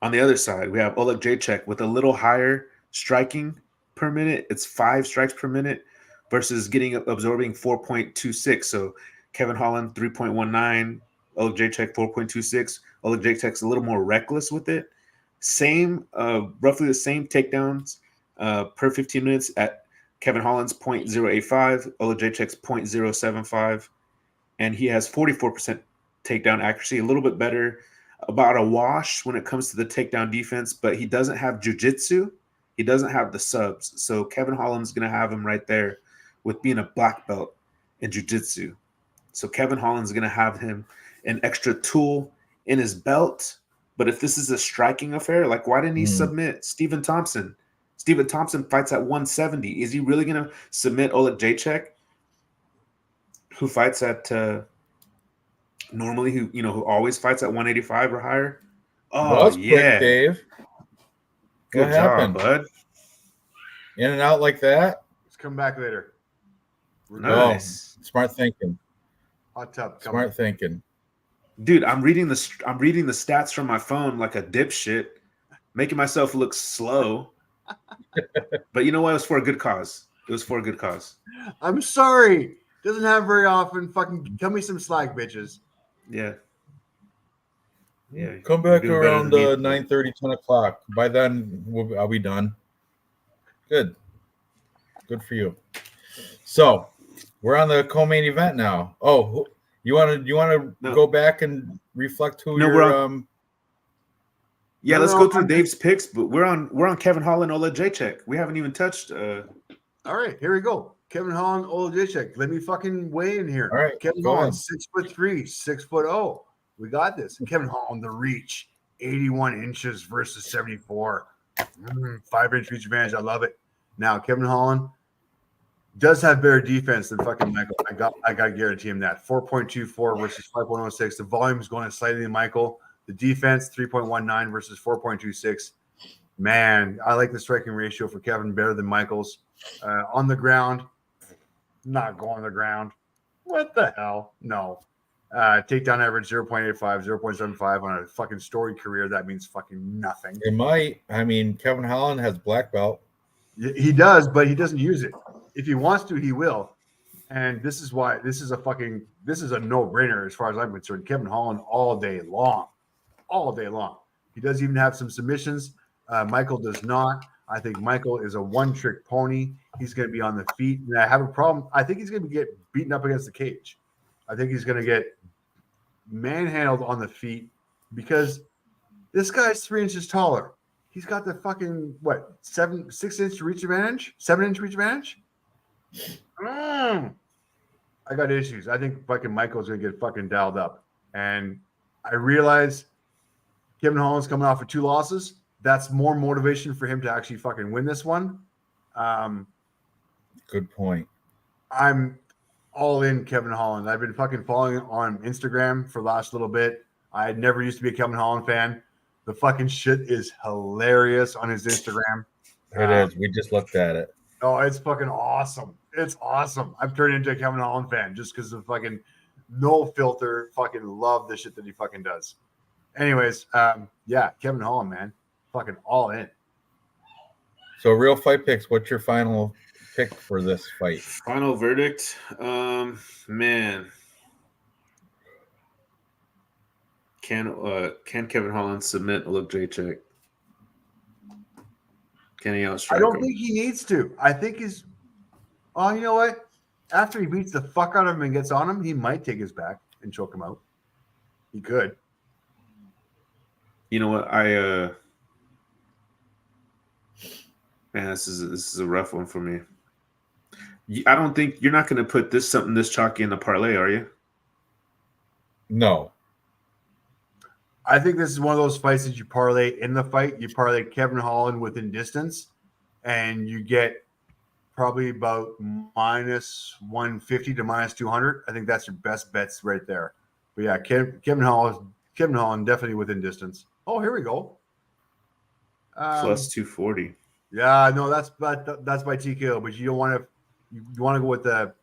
On the other side, we have Oleksiejczuk with a little higher striking per minute. It's 5 strikes per minute versus absorbing 4.26. So Kevin Holland 3.19, Oleksiejczuk 4.26. Oleksiejczuk's a little more reckless with it. Roughly the same takedowns per 15 minutes at Kevin Holland's 0.085, Oleksiejczuk's 0.075, and he has 44% takedown accuracy, a little bit better, about a wash when it comes to the takedown defense, but he doesn't have jiu-jitsu. He doesn't have the subs. So Kevin Holland's going to have him right there with being a black belt in jiu-jitsu. So Kevin Holland's going to have him an extra tool in his belt. But if this is a striking affair, like why didn't he submit Stephen Thompson? Stephen Thompson fights at 170. Is he really going to submit Oleksiejczuk, who fights at normally who always fights at 185 or higher? Oh, Was quick, yeah. Dave. Good What job, happened? bud. In and out like that? Let's come back later. Nice. Smart thinking. Hot tub. Smart thinking. Dude, I'm reading the stats from my phone like a dipshit, making myself look slow. But you know what? It was for a good cause. It was for a good cause. I'm sorry. Doesn't happen very often. Fucking tell me some slack, bitches. Yeah. Yeah. Come you're back doing better around than me. 9:30, 10 o'clock. By then, I'll be done. Good. Good for you. So, we're on the co-main event now. Oh, you want to No. go back and reflect who No, your we're on- Yeah, No, let's no, go through I'm Dave's picks, but we're on Kevin Holland, Ola Jacek. We haven't even touched. All right, here we go. Kevin Holland, Olajaychik. Let me fucking weigh in here. All right, Kevin go Holland, ahead. 6'3", 6'0". We got this. Kevin Holland, the reach, 81 inches versus 74. 5-inch reach advantage. I love it. Now, Kevin Holland does have better defense than fucking Michael. I got to guarantee him that. 4.24 versus 5.06. The volume is going slightly to Michael. The defense, 3.19 versus 4.26. Man, I like the striking ratio for Kevin better than Michael's. On the ground, not going on the ground. What the hell? No. Takedown average 0.85, 0.75 on a fucking storied career. That means fucking nothing. It might. I mean, Kevin Holland has black belt. He does, but he doesn't use it. If he wants to, he will. And this is why this is a no-brainer as far as I'm concerned. Kevin Holland all day long. All day long. He does even have some submissions. Michael does not. I think Michael is a one-trick pony. He's going to be on the feet. And I have a problem. I think he's going to get beaten up against the cage. I think he's going to get manhandled on the feet because this guy's 3 inches taller. He's got the fucking, 6-inch reach advantage? 7-inch reach advantage? I got issues. I think fucking Michael's going to get fucking dialed up. And I realize Kevin Holland's coming off of 2 losses. That's more motivation for him to actually fucking win this one. Good point. I'm all in Kevin Holland. I've been fucking following on Instagram for the last little bit. I had never used to be a Kevin Holland fan. The fucking shit is hilarious on his Instagram. It is. We just looked at it. Oh, it's fucking awesome. It's awesome. I've turned into a Kevin Holland fan just because of fucking no filter. Fucking love the shit that he fucking does. Anyways, yeah, Kevin Holland, man. Fucking all in. So, Real Fight Picks, what's your final pick for this fight? Final verdict. Man. Can Kevin Holland submit Ola Jacek? Can he outstrike I don't him? think he needs to. I think he's. Oh, you know what? After he beats the fuck out of him and gets on him, he might take his back and choke him out. He could. You know what? Man, this is a rough one for me. I don't think you're not going to put something this chalky in the parlay, are you? No. I think this is one of those fights that you parlay in the fight. You parlay Kevin Holland within distance, and you get probably about minus 150 to minus 200. I think that's your best bets right there. But yeah, Kevin Holland definitely within distance. Oh, here we go. Plus 240. Yeah, no, that's by TKO, but you don't want to. You want to go with the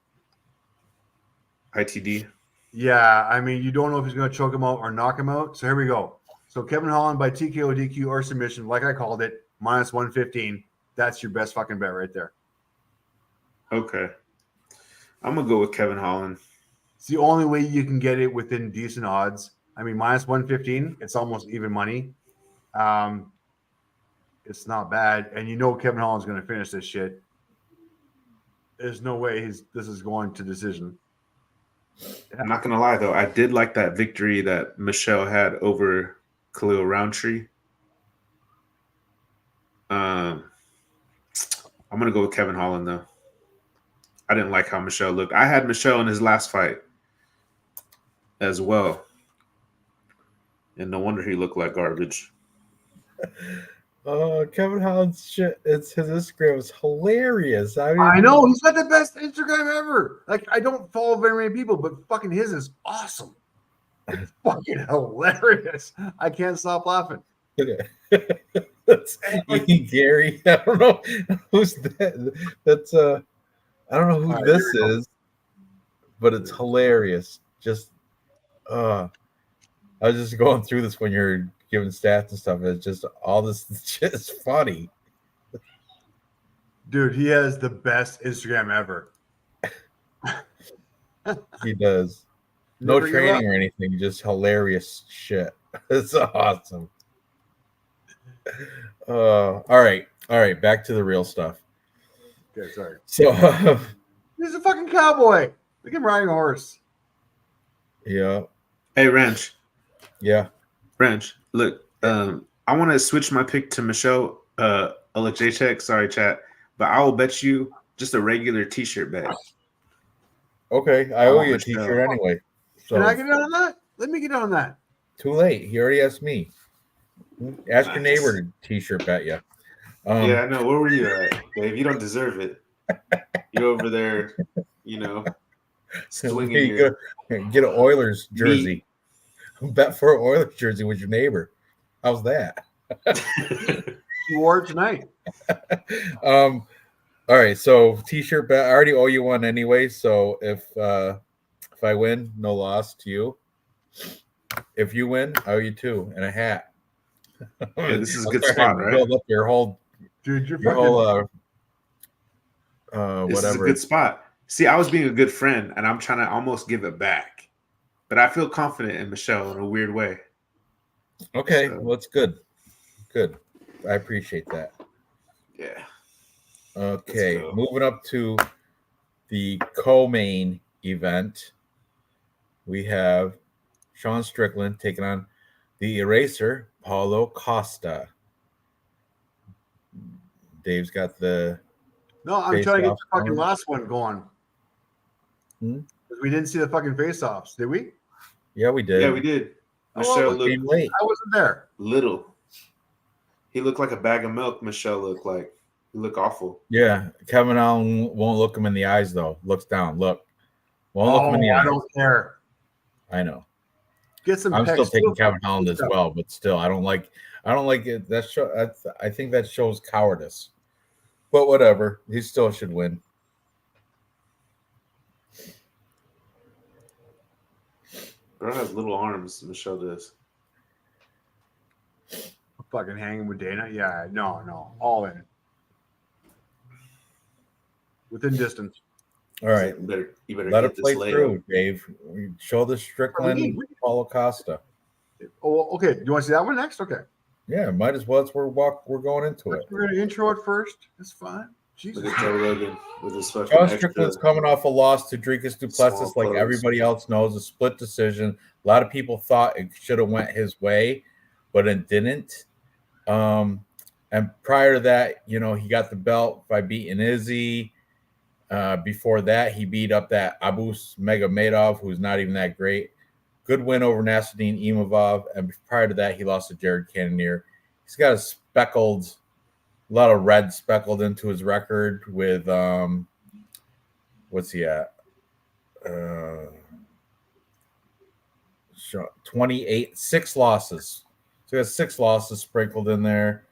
ITD. Yeah, I mean, you don't know if he's going to choke him out or knock him out. So here we go. So Kevin Holland by TKO, DQ, or submission, like I called it, minus 115. That's your best fucking bet right there. Okay. I'm going to go with Kevin Holland. It's the only way you can get it within decent odds. I mean, minus 115, it's almost even money. It's not bad. And you know Kevin Holland's going to finish this shit. There's no way this is going to decision. I'm not going to lie, though. I did like that victory that Michelle had over Khalil Roundtree. I'm going to go with Kevin Holland, though. I didn't like how Michelle looked. I had Michelle in his last fight as well. And no wonder he looked like garbage. Kevin Holland's shit. His Instagram is hilarious. I know he's got the best Instagram ever. Like, I don't follow very many people, but fucking his is awesome. It's fucking hilarious. I can't stop laughing. That's Gary. I don't know who's that. That's I don't know who this is. but it's hilarious. Just I was just going through this when you're giving stats and stuff. It's just all this shit is funny. Dude, he has the best Instagram ever. He does. No Never give up. training or anything, just hilarious shit. It's awesome. All right. Back to the real stuff. Okay, sorry. So, He's a fucking cowboy. Look at him riding a horse. yeah, Hey, Ranch. yeah. Look, I want to switch my pick to Michelle. J-Check. Sorry, chat. But I will bet you just a regular T-shirt bet. Okay, I owe you a T-shirt anyway. So Can I get in on that? Let me get on that. too late. He already asked me. Ask your neighbor to T-shirt bet you. Yeah, I know. Where were you at, Dave? You don't deserve it. You're over there, swinging your Get an Oilers jersey. Bet for an Oilers jersey with your neighbor. How's that? You wore it tonight. All right, so T-shirt bet. I already owe you one anyway. So if I win, no loss to you. If you win, I owe you two and a hat. Yeah, this is a good spot, right? Build up your whole, Dude, you're your fucking whole This is a whatever. good spot. See, I was being a good friend, and I'm trying to almost give it back. But I feel confident in Michelle in a weird way. Okay, So- well, it's good. Good. I appreciate that. Yeah. Okay, Let's go. moving up to the co-main event, we have Sean Strickland taking on the Eraser, Paulo Costa. Dave's got the No, I'm face trying to get off the fucking on. last one going. Hmm? We didn't see the fucking face-offs, did we? Yeah, we did. Yeah, we did. Oh, Michelle well, It came looked late. I wasn't there. little. He looked like a bag of milk. Michelle looked like. He looked awful. Yeah, Kevin Allen won't look him in the eyes though. Looks down. Look, won't look him in the I eyes. don't care. I know. Get some I'm still pecs. taking Kevin Holland as well, but still, I don't like it. I think that shows cowardice. But whatever, he still should win. Bro has little arms. Michelle does. Fucking hanging with Dana. Yeah, no, all in. Within distance. All right, You better let get it this play layup. through, Dave. Show the Strickland, Paulo Costa. Oh, okay. Do you want to see that one next? Okay. Yeah, might as well. We're going into it. We're gonna intro it first. It's fine. Jesus. Look at Joe Rogan with his fucking Sean extra. Strickland's coming off a loss to Dricus Duplessis, small like clothes. everybody else knows, a split decision. A lot of people thought it should have went his way, but it didn't. And prior to that, he got the belt by beating Izzy. Before that, he beat up that Abus Magomedov, who's not even that great. Good win over Nasruddin Imavov. And prior to that, he lost to Jared Cannonier. He's got a lot of red speckled into his record with what's he at? 28, 6 losses. So he has 6 losses sprinkled in there.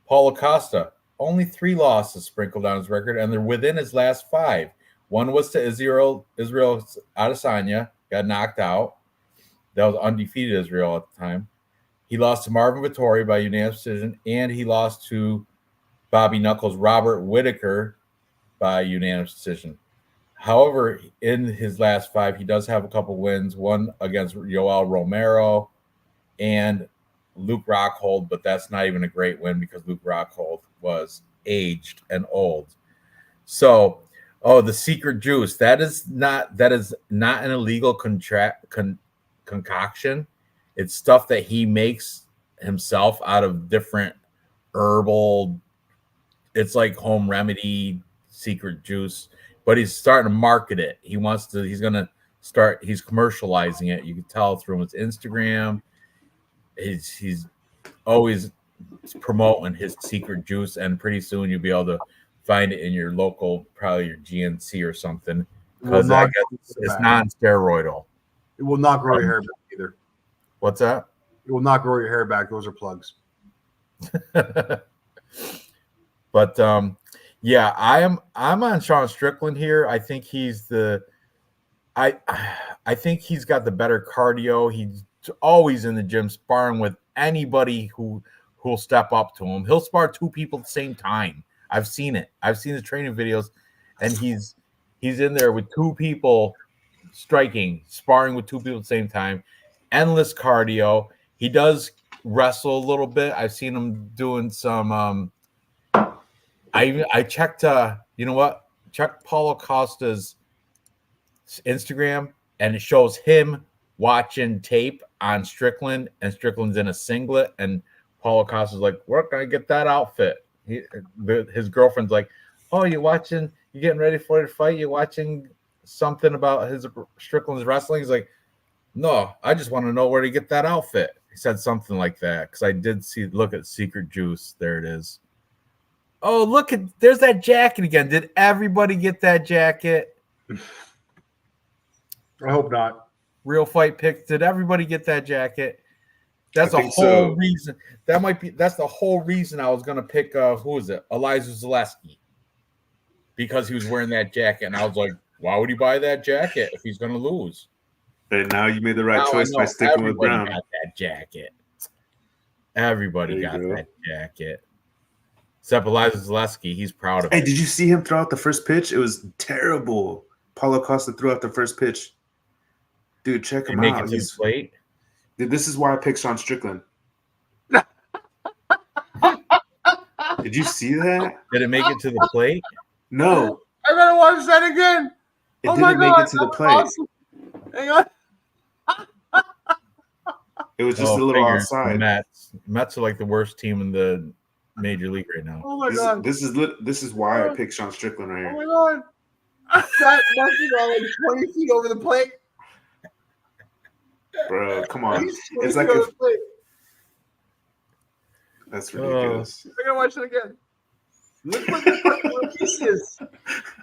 Paulo Costa, only 3 losses sprinkled on his record, and they're within his last 5. One was to Israel Adesanya, got knocked out. That was undefeated Israel at the time. He lost to Marvin Vettori by unanimous decision, and he lost to Bobby Knuckles Robert Whitaker by unanimous decision. However, in his last 5, he does have a couple wins, one against Yoel Romero and Luke Rockhold, but that's not even a great win because Luke Rockhold was aged and old. So, the secret juice, that is not an illegal concoction. It's stuff that he makes himself out of different herbal. It's like home remedy secret juice, but he's starting to market it. He's commercializing it. You can tell through his Instagram. He's always promoting his secret juice, and pretty soon you'll be able to find it in your local, probably your GNC or something, because I guess it's non-steroidal. It will not grow your hair back either. What's that? It will not grow your hair back. Those are plugs. But yeah, I'm on Sean Strickland here. I think he's the I I think he's got the better cardio. He's always in the gym sparring with anybody who'll step up to him. He'll spar two people at the same time. I've seen it. I've seen the training videos, and he's in there with two people sparring with two people at the same time. Endless cardio. He does wrestle a little bit. I've seen him doing some. I checked. You know what? Check Paulo Costa's Instagram, and it shows him watching tape on Strickland, and Strickland's in a singlet, and Paulo Costa's like, "Where can I get that outfit?" His girlfriend's like, "Oh, you watching? You getting ready for your fight? You watching something about his Strickland's wrestling?" He's like, "No, I just want to know where to get that outfit." He said something like that because I did look at Secret Juice. There it is. Oh, look at there's that jacket again. Did everybody get that jacket? I hope not. Real Fight Picks. Did everybody get that jacket? That's I a think whole so. reason. That's the whole reason I was gonna pick who is it? Eliza Zaleski. Because he was wearing that jacket. And I was like, why would he buy that jacket if he's gonna lose? And now you made the right Now I choice by know sticking with everybody Brown. got that jacket. Everybody There you got go. that jacket. Except Eliza Zaleski. He's proud of Hey, it. did you see him throw out the first pitch? It was terrible. Paulo Costa threw out the first pitch. Dude, check Did he him make out. it to the plate? Dude, this is why I picked Sean Strickland. Did you see that? Did it make it to the plate? No, I gotta watch that again. it Oh didn't my make God, it to the that was plate. awesome. Hang on. It was just a little figures. The outside. Mets are like the worst team in the major league right now. Oh my God. This is why I picked Sean Strickland right Oh here. my God. That must be like 20 feet over the plate. Bro, come on. He's 20 It's feet like over if, the plate. that's ridiculous. I gotta watch it again. Look where the release is.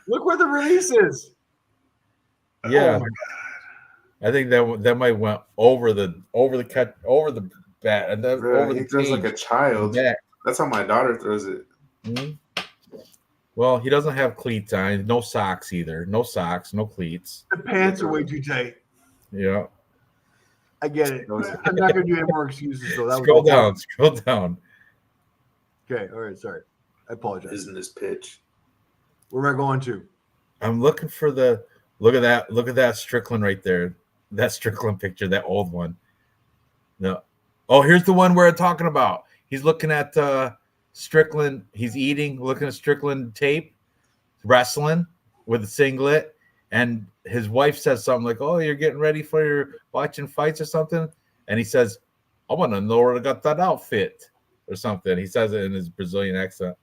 Look where the release is. Yeah, Oh my I think that might went over the bat and then Bro, over he the throws like cage a child. back. That's how my daughter throws it. Mhm. Well, he doesn't have cleats on. No socks either. No socks. No cleats. The pants are way too tight. Yeah. I get it. Those- I'm not gonna do any more excuses though. That Scroll was down. Scroll down. Okay, all right, sorry. I apologize. Isn't this pitch? Where am I going to? I'm looking for the look at that. Look at that Strickland right there. That Strickland picture. That old one. No. Oh, here's the one we're talking about. He's looking at Strickland. He's eating, looking at Strickland tape, wrestling with a singlet, and his wife says something like, "Oh, you're getting ready for your watching fights or something," and he says, "I want to know where I got that outfit or something." He says it in his Brazilian accent.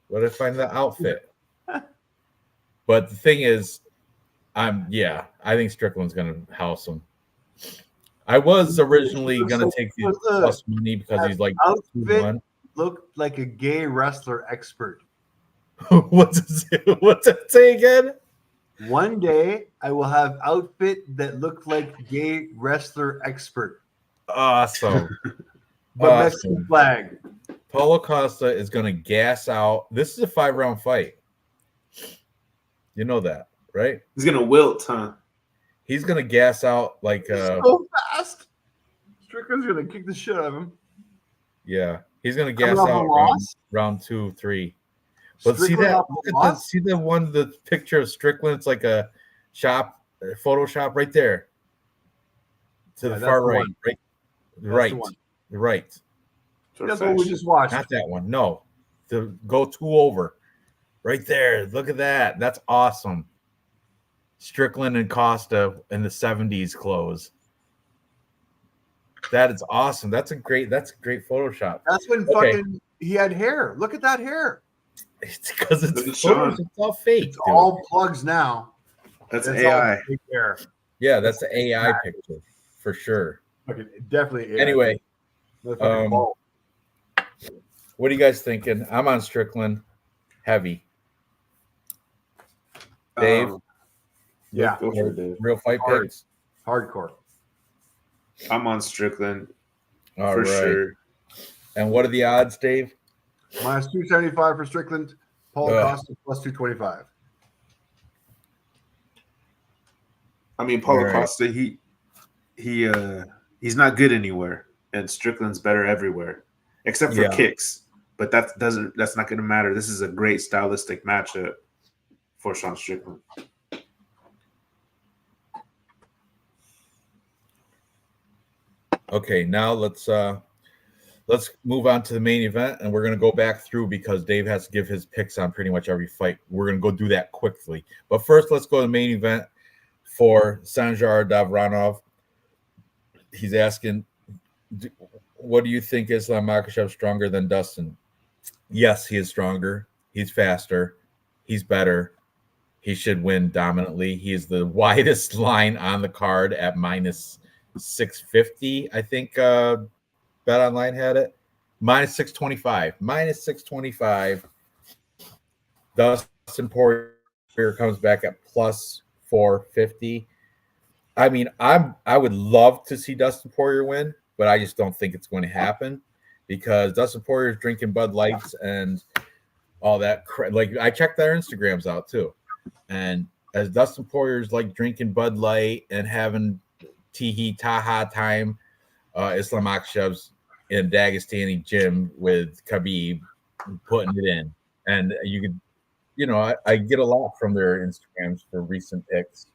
Where did I find the outfit? But the thing is, I think Strickland's gonna house him. I was originally gonna take the plus money because he's like Outfit 2-1. looked like a gay wrestler expert. What's it say again? One day I will have outfit that looked like gay wrestler expert. Awesome. But Mexican flag. Paulo Costa is gonna gas out. This is a 5-round fight. You know that, right? He's gonna wilt, huh? He's gonna gas out like So fast. Strickland's gonna kick the shit out of him. yeah. He's gonna gas Coming off out a loss? round 2, 3. But see Strickland that? off a Look at loss? the picture of Strickland. It's like a Photoshop right there. To Yeah, the that's far the right, one. right, the right, one. right. That's what we just watched. Not that one. No, to go 2 over, right there. Look at that. That's awesome. Strickland and Costa in the 70s clothes. That is awesome. That's a great Photoshop. That's when fucking he had hair. Look at that hair. It's because it's Look at Photoshop. Sean. It's all fake. It's dude. all plugs now. That's All AI. fake hair. Yeah, that's the AI picture for sure. Fucking definitely. AI. Anyway, That's fucking bald. what are you guys thinking? I'm on Strickland, heavy. Dave, Yeah, Go for it, Dave. real fight Hard. picks. hardcore. I'm on Strickland All for right. sure. And what are the odds, Dave? Minus 275 for Strickland. Paul Ugh. Costa plus 225. I mean, All Paulo right. Costa, he's not good anywhere, and Strickland's better everywhere, except for Yeah. kicks. But that's not going to matter. This is a great stylistic matchup for Sean Strickland. Okay, now let's move on to the main event, and we're gonna go back through because Dave has to give his picks on pretty much every fight. We're gonna go do that quickly, but first, let's go to the main event for Sanjar Davranov. He's asking, "What do you think Islam Makhachev stronger than Dustin?" Yes, he is stronger. He's faster. He's better. He should win dominantly. He is the widest line on the card at minus 650. I think Bet Online had it. Minus 625. Minus 625. Dustin Poirier comes back at plus 450. I mean, I would love to see Dustin Poirier win, but I just don't think it's going to happen because Dustin Poirier is drinking Bud Lights and all that. Like I checked their Instagrams out too, and as Dustin Poirier's like drinking Bud Light and having Tihi Taha time, Islam Makshev's in a Dagestani gym with Khabib putting it in, and you could, I get a lot from their Instagrams for recent pics,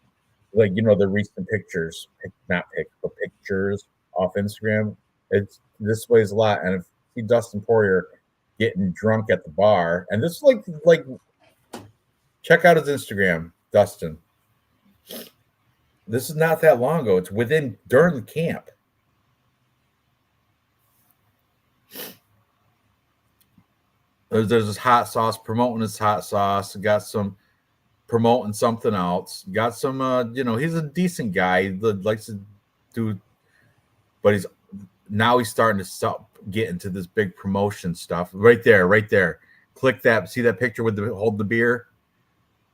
like the recent pictures, not pics, but pictures off Instagram. It's displays a lot, and if you see Dustin Poirier getting drunk at the bar, and this is like check out his Instagram, Dustin. This is not that long ago. It's during the camp. There's this hot sauce promoting his hot sauce. Got some promoting something else. Got some. He's a decent guy. He likes to do, but he's starting to get into this big promotion stuff. Right there, right there. Click that. See that picture with hold the beer.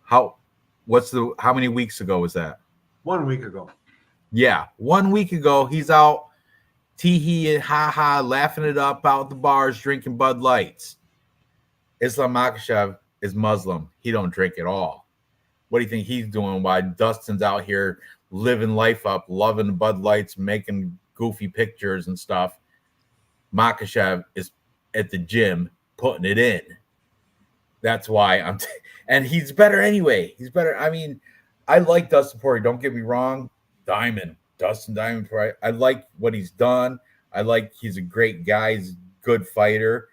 How many weeks ago was that? 1 week ago. Yeah, 1 week ago, he's out tee-hee and ha-ha, laughing it up out the bars, drinking Bud Lights. Islam Makhachev is Muslim. He don't drink at all. What do you think he's doing while Dustin's out here living life up, loving Bud Lights, making goofy pictures and stuff? Makhachev is at the gym putting it in. That's why and he's better anyway. He's better. I mean, I like Dustin Poirier. Don't get me wrong. Dustin Diamond. I like what he's done. He's a great guy. He's a good fighter.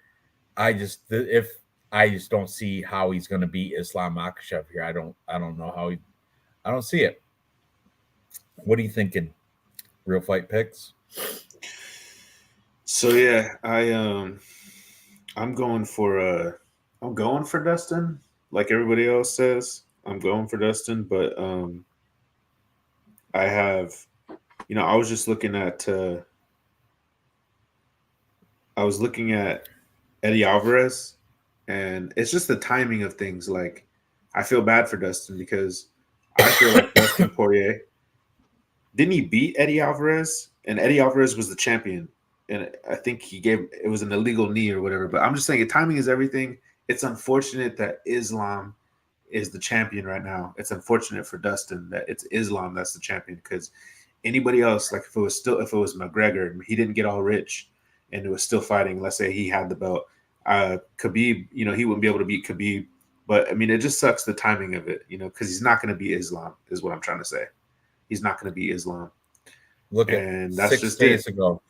I just don't see how he's going to beat Islam Makhachev here. I don't know how I don't see it. What are you thinking? Real fight picks? So yeah, I'm going for Dustin, like everybody else says. I'm going for Dustin, but I have, I was just looking at Eddie Alvarez, and it's just the timing of things. Like, I feel bad for Dustin because I feel like Dustin Poirier, didn't he beat Eddie Alvarez? And Eddie Alvarez was the champion, and I think it was an illegal knee or whatever. But I'm just saying, timing is everything. It's unfortunate that Islam is the champion right now. It's unfortunate for Dustin that it's Islam that's the champion, because anybody else, like if it was McGregor, he didn't get all rich and it was still fighting. Let's say he had the belt. Khabib, he wouldn't be able to beat Khabib. But I mean, it just sucks the timing of it, because he's not going to be Islam, is what I'm trying to say. He's not going to be Islam. Look and at that's 6 just days it. ago.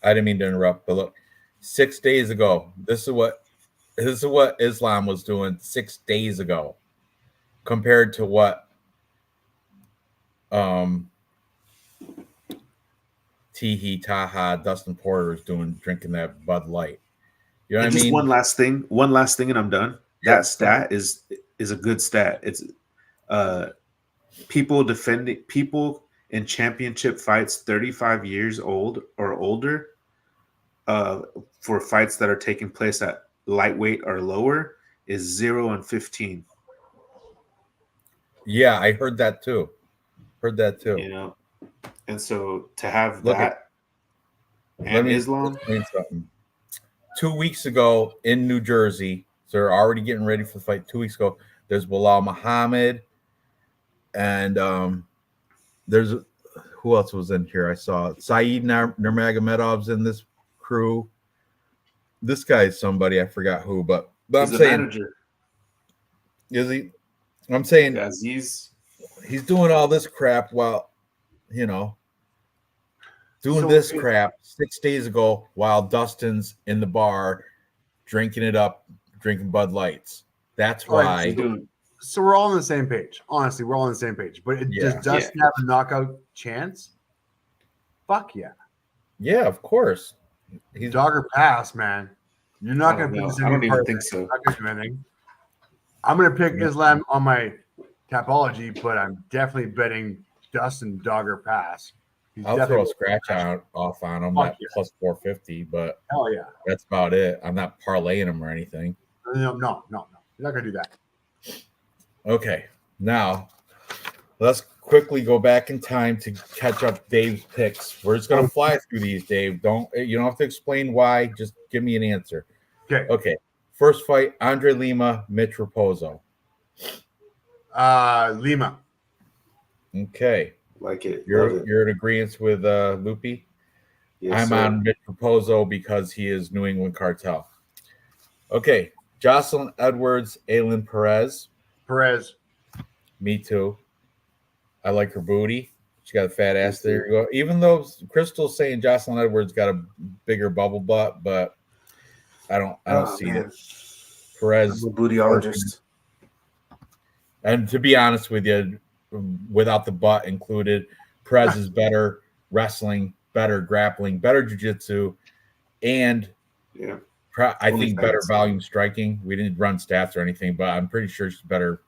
I didn't mean to interrupt, but look, 6 days ago. This is what Islam was doing 6 days ago, compared to what Tihi Taha Dustin Porter is doing, drinking that Bud Light. You know And what I just mean? one last thing, and I'm done. Yeah. That stat is a good stat. It's people in championship fights 35 years old or older, for fights that are taking place at lightweight or lower, is 0 and 15. Yeah, I heard that too. And so to have Look that let and me Islam, explain something. 2 weeks ago in New Jersey, so they're already getting ready for the fight. 2 weeks ago, there's Bilal Muhammad and there's who else was in here? I saw Saeed Nurmagomedov's in this crew. This guy is somebody I forgot who, but I'm He's a saying, manager. is he? I'm saying Aziz. he's doing all this crap while you know doing So this it- crap 6 days ago while Dustin's in the bar drinking it up, drinking Bud Lights. That's All right, why. He's doing. So we're all on the same page. Honestly, we're all on the same page. But does Yeah. Dustin have a knockout chance? Fuck yeah. Yeah, of course. He's Dogger pass, man. You're not I going don't to put know. this in I your don't even part. think so. You're not going to do anything. I'm going to pick Islam on my Tapology, but I'm definitely betting Dustin Dogger pass. He's I'll throw a definitely scratch out off on him Fuck at yeah. plus 450, but hell yeah. that's about it. I'm not parlaying him or anything. No. You're not going to do that. Okay, now let's quickly go back in time to catch up Dave's picks. We're just gonna fly through these, Dave. You don't have to explain why. Just give me an answer. Okay. Okay. First fight: Andre Lima, Mitch Raposo. Lima. Okay, Like it. Love you're it. you're in agreement with Loopy. Yes, I'm sir. on Mitch Raposo because he is New England Cartel. Okay, Jocelyn Edwards, Aylin Perez. Perez. Me too. I like her booty. She got a fat ass. There you go. Even though Crystal's saying Jocelyn Edwards got a bigger bubble butt, but I don't see man. it. Perez, I'm a bootyologist. and to be honest with you, without the butt included, Perez is better wrestling, better grappling, better jiu-jitsu, and Yeah. I think better stats. volume striking. We didn't run stats or anything, but I'm pretty sure she's better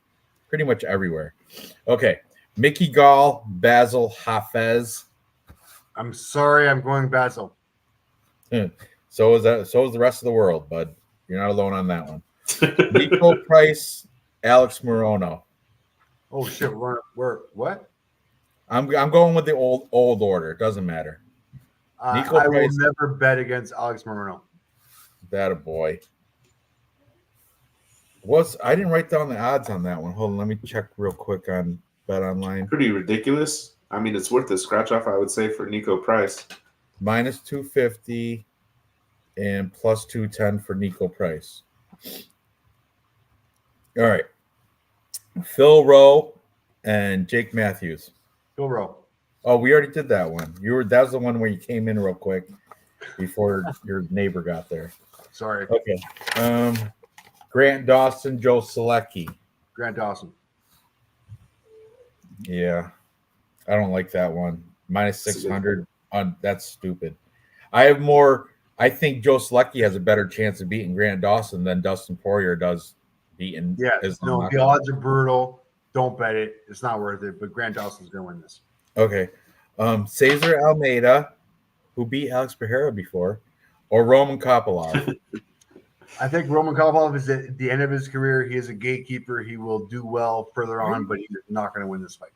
pretty much everywhere. Okay. Mickey Gall, Basil Hafez. I'm sorry, I'm going Basil. So is the rest of the world, bud. You're not alone on that one. Nico Price, Alex Morono. Oh shit, we're what? I'm going with the old order. It doesn't matter. Nico I will Price. never bet against Alex Morono. That a boy. I didn't write down the odds on that one. Hold on, let me check real quick on Bet Online. Pretty ridiculous. I mean, it's worth the scratch off, I would say, for Nico Price. Minus 250 and plus 210 for Nico Price. All right. Phil Rowe and Jake Matthews. Phil Rowe. Oh, we already did that one. That was the one where you came in real quick before your neighbor got there. Sorry. Okay. Grant Dawson, Joe Selecki. Grant Dawson. Yeah. I don't like that one. Minus 600. That's stupid. I think Joe Selecki has a better chance of beating Grant Dawson than Dustin Poirier does beating Islam. The odds are brutal. Don't bet it. It's not worth it. But Grant Dawson's going to win this. Okay. Cesar Almeida, who beat Alex Pereira before, or Roman Kopylov. I think Roman Kopylov is at the end of his career. He is a gatekeeper. He will do well further on, but he's not going to win this fight.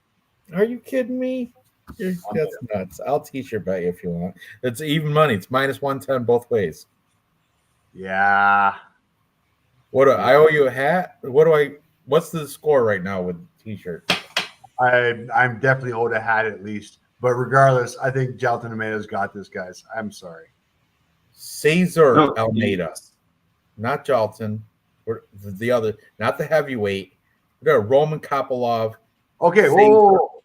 Are you kidding me? That's nuts. I'll t-shirt bet you if you want. It's even money. It's minus 110 both ways. Yeah. I owe you a hat? What's the score right now with t-shirt? I'm definitely owed a hat at least. But regardless, I think Jalton Almeida's got this, guys. I'm sorry. Cesar Almeida. Not Jalton. The other, not the heavyweight. We got Roman Kopylov. Okay, whoa.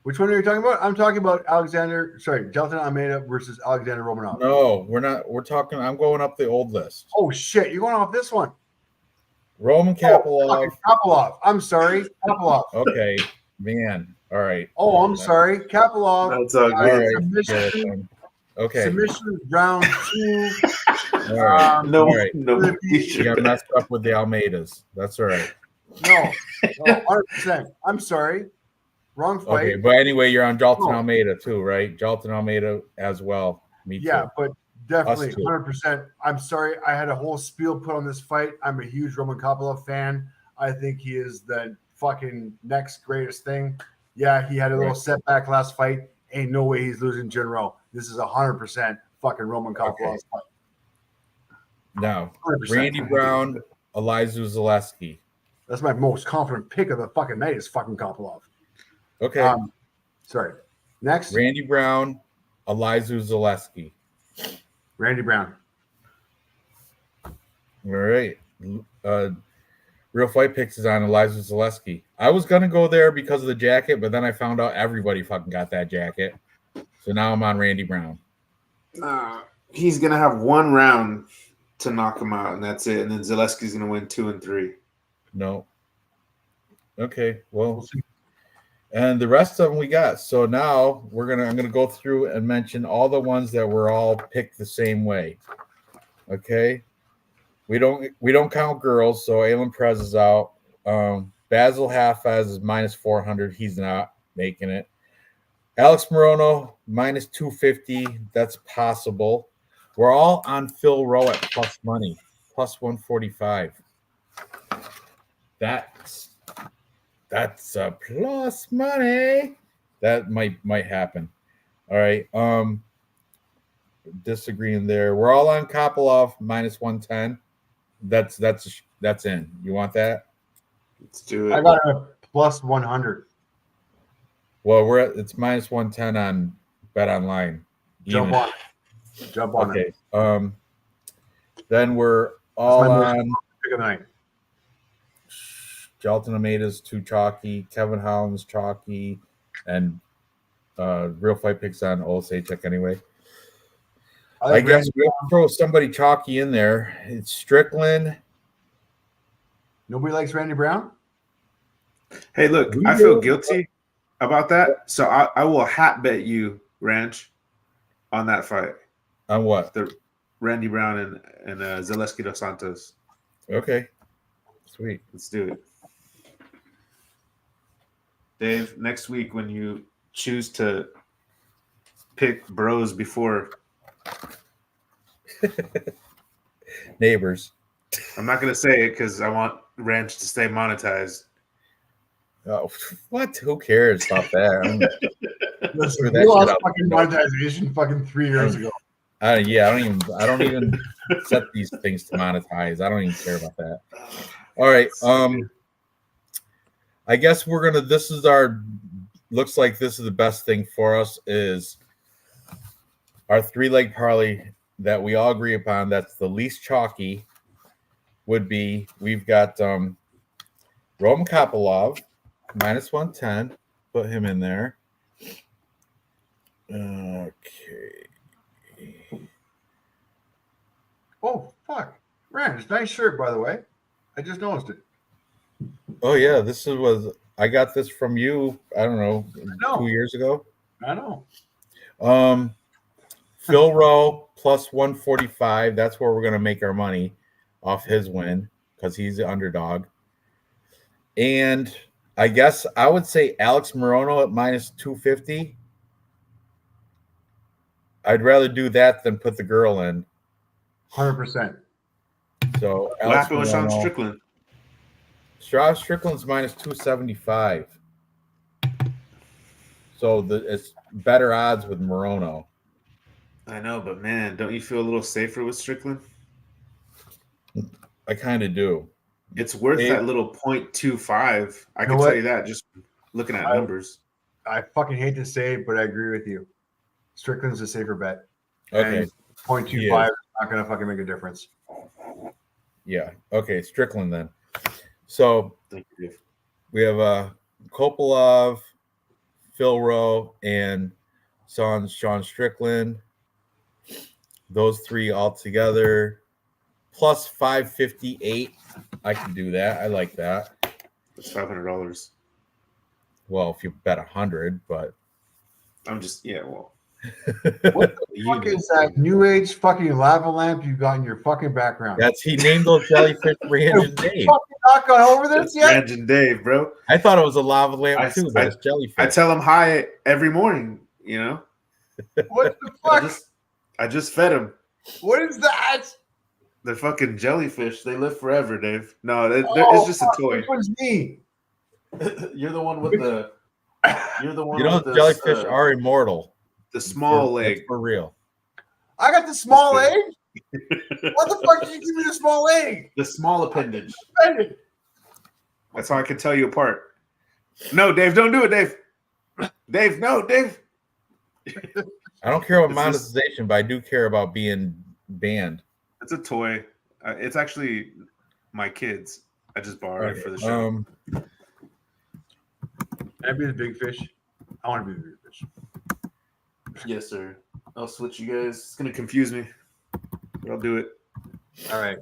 Which one are you talking about? I'm talking about Jalton Almeida versus Alexander Romanov. No, we're not. We're talking. I'm going up the old list. Oh shit, you're going off this one. Roman Kopylov. Kopylov. I'm sorry, Kopylov. Okay, man. All right. Oh, I'm sorry, Kopylov. That's all good. Submission. Okay. Submission round 2. All right. No, all right. no. You got messed up with the Almeidas. That's all right. No, 100%. I'm sorry. Wrong fight. Okay, but anyway, you're on Jalton Almeida too, right? Jalton Almeida as well. Me too. Yeah, but definitely 100%. I'm sorry. I had a whole spiel put on this fight. I'm a huge Roman Kopylov fan. I think he is the fucking next greatest thing. Yeah, he had a little setback last fight. Ain't no way he's losing Jinro. This is 100% fucking Roman Kopylov's fight. Now, 100%. Randy Brown, Elizu Zaleski. That's my most confident pick of the fucking night is fucking Kopylov. Okay. Sorry. Next, Randy Brown, Elizu Zaleski. Randy Brown. All right. Real Fight Picks is on Eliza Zaleski. I was gonna go there because of the jacket, but then I found out everybody fucking got that jacket. So now I'm on Randy Brown. He's gonna have one round to knock him out, and that's it. And then Zaleski's gonna win 2 and 3. No. Okay, well, We'll see. and the rest of them we got. So now I'm gonna go through and mention all the ones that were all picked the same way. Okay. We don't count girls, so Alan Perez is out. Basil Hafez is minus 400. He's not making it. Alex Morono minus 250. That's possible. We're all on Phil Rowe at plus money, plus 145. That's a plus money. That might happen. All right. Disagreeing there. We're all on Kopilov minus 110. That's in. You want that? Let's do it. I got a plus 100. Well, it's minus 110 on Bet Online. Jump on it. Jump on Okay. it. Then we're all my on Pick of the night. Jalton Amade's too chalky, Kevin Holland's chalky, and Real Fight Picks on Olsacek anyway. I guess we'll throw somebody chalky in there. It's Strickland. Nobody likes Randy Brown? Hey, look, I feel guilty about that, so I will hat bet you, Ranch, on that fight. On what? The Randy Brown and Zaleski dos Santos. Okay. Sweet. Let's do it. Dave, next week when you choose to pick bros before Neighbors. I'm not going to say it because I want Ranch to stay monetized. Oh, what? Who cares about that? Listen, that we lost shit up. fucking monetization fucking 3 years ago. I don't even set these things to monetize. I don't even care about that. All right. I guess looks like this is the best thing for us is our 3-leg parlay that we all agree upon. That's the least chalky would be, we've got Roman Kopilov minus 110. Put him in there. Okay. Oh, fuck. Ranch, nice shirt, by the way. I just noticed it. Oh yeah, I got this from you, I don't know, 2 years ago. I know. Phil Rowe plus 145. That's where we're going to make our money off his win because he's the underdog. And I guess I would say Alex Morono at minus 250. I'd rather do that than put the girl in. 100%. So What happened with Sean Strickland? Strickland's minus 275. So it's better odds with Morono. I know, but man, don't you feel a little safer with Strickland? I kind of do. It's worth that little 0.25. I can tell you that just looking at numbers. I fucking hate to say it, but I agree with you. Strickland's a safer bet. Okay. And 0.25 is not going to fucking make a difference. Yeah. Okay. Strickland then. So Thank you, Dave. we have Kopilov, Phil Rowe, and Sean Strickland. Those three all together, plus 558. I can do that. I like that. It's $500. Well, if you bet 100, but I'm just well. What the fuck is that new age fucking lava lamp you got in your fucking background? he named those jellyfish Ranj and Dave. Fucking not gone over this yet? Ranj and Dave, bro. I thought it was a lava lamp too, but it's jellyfish. I tell them hi every morning. You know. What the fuck? I just fed them. What is that? They're fucking jellyfish. They live forever, Dave. No, it's just a toy. Which one's me? You're the one with the. You're the one. You know, with the, jellyfish are immortal. The small leg. For real. I got the small leg. What the fuck did you give me the small leg? The small appendage. That's how I can tell you apart. No, Dave, don't do it, Dave. Dave, no, Dave. I don't care about Is this- monetization, but I do care about being banned. It's a toy. It's actually my kids. I just borrowed it for the show. Can I be the big fish? I want to be the big fish. Yes, sir. I'll switch you guys. It's gonna confuse me, but I'll do it. All right.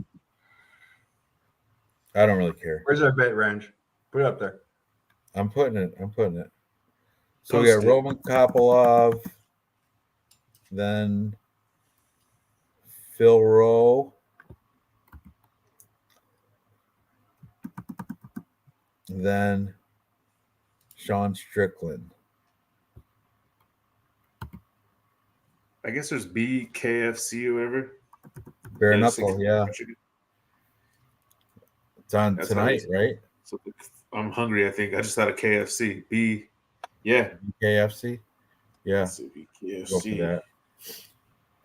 I don't really care. Where's our bet, Ranj? Put it up there. I'm putting it. So we Post got it. Roman Kopylov, then Phil Rowe, then Sean Strickland. I guess there's BKFC or whatever. Bare Yeah, knuckle, yeah. It's on That's tonight, how right? So I'm hungry. I think I just had a KFC. Yeah. KFC. Yeah, Let's see, go for KFC. that.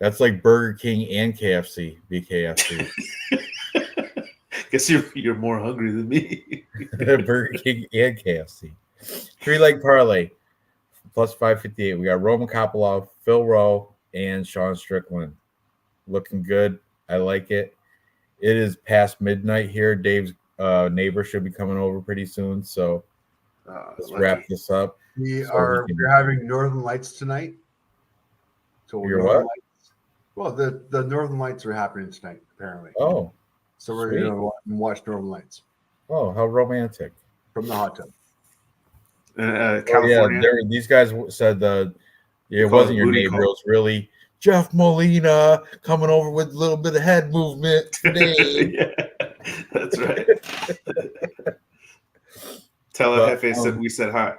That's like Burger King and KFC. BKFC. Guess you're more hungry than me. Burger King and KFC. 3-leg parlay plus 558. We got Roman Kopylov, Phil Rowe, and Sean Strickland. Looking good. I like it. It is past midnight here. Dave's neighbor should be coming over pretty soon. So let's wrap this up. We're having Northern Lights tonight. So You're Northern what? Lights. Well, the Northern Lights are happening tonight, apparently. Oh, So we're sweet. going to watch Northern Lights Oh, how romantic. from the hot tub. California. These guys said it call wasn't it your booty neighbor. call. It was really Jeff Molina coming over with a little bit of head movement today. Yeah, that's right. Tell But, Hefe said we said hi.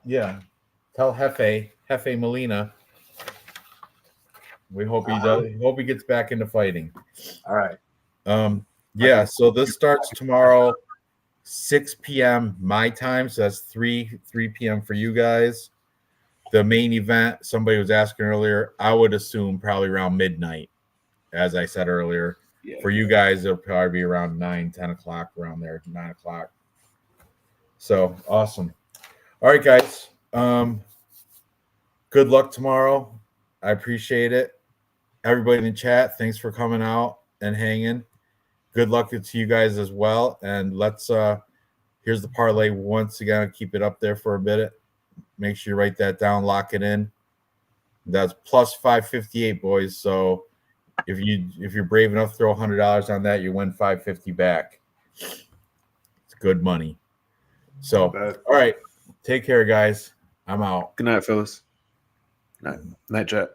Yeah. Tell Hefe Molina. We hope he does. Hope he gets back into fighting. All right. Yeah. So this starts tomorrow, 6 p.m. my time. So that's 3 p.m. for you guys. The main event. Somebody was asking earlier. I would assume probably around midnight, as I said earlier. Yeah. For you guys, it'll probably be around 9, 10 o'clock, around there, 9 o'clock. So awesome. All right, guys. Good luck tomorrow. I appreciate it. Everybody in the chat, thanks for coming out and hanging. Good luck to you guys as well. And let's here's the parlay once again. Keep it up there for a bit. Make sure you write that down, lock it in. That's plus 558, boys. So if you're brave enough to throw $100 on that, you win 550 back. It's good money. So all right. Take care, guys. I'm out. Good night, fellas. Night, Jet.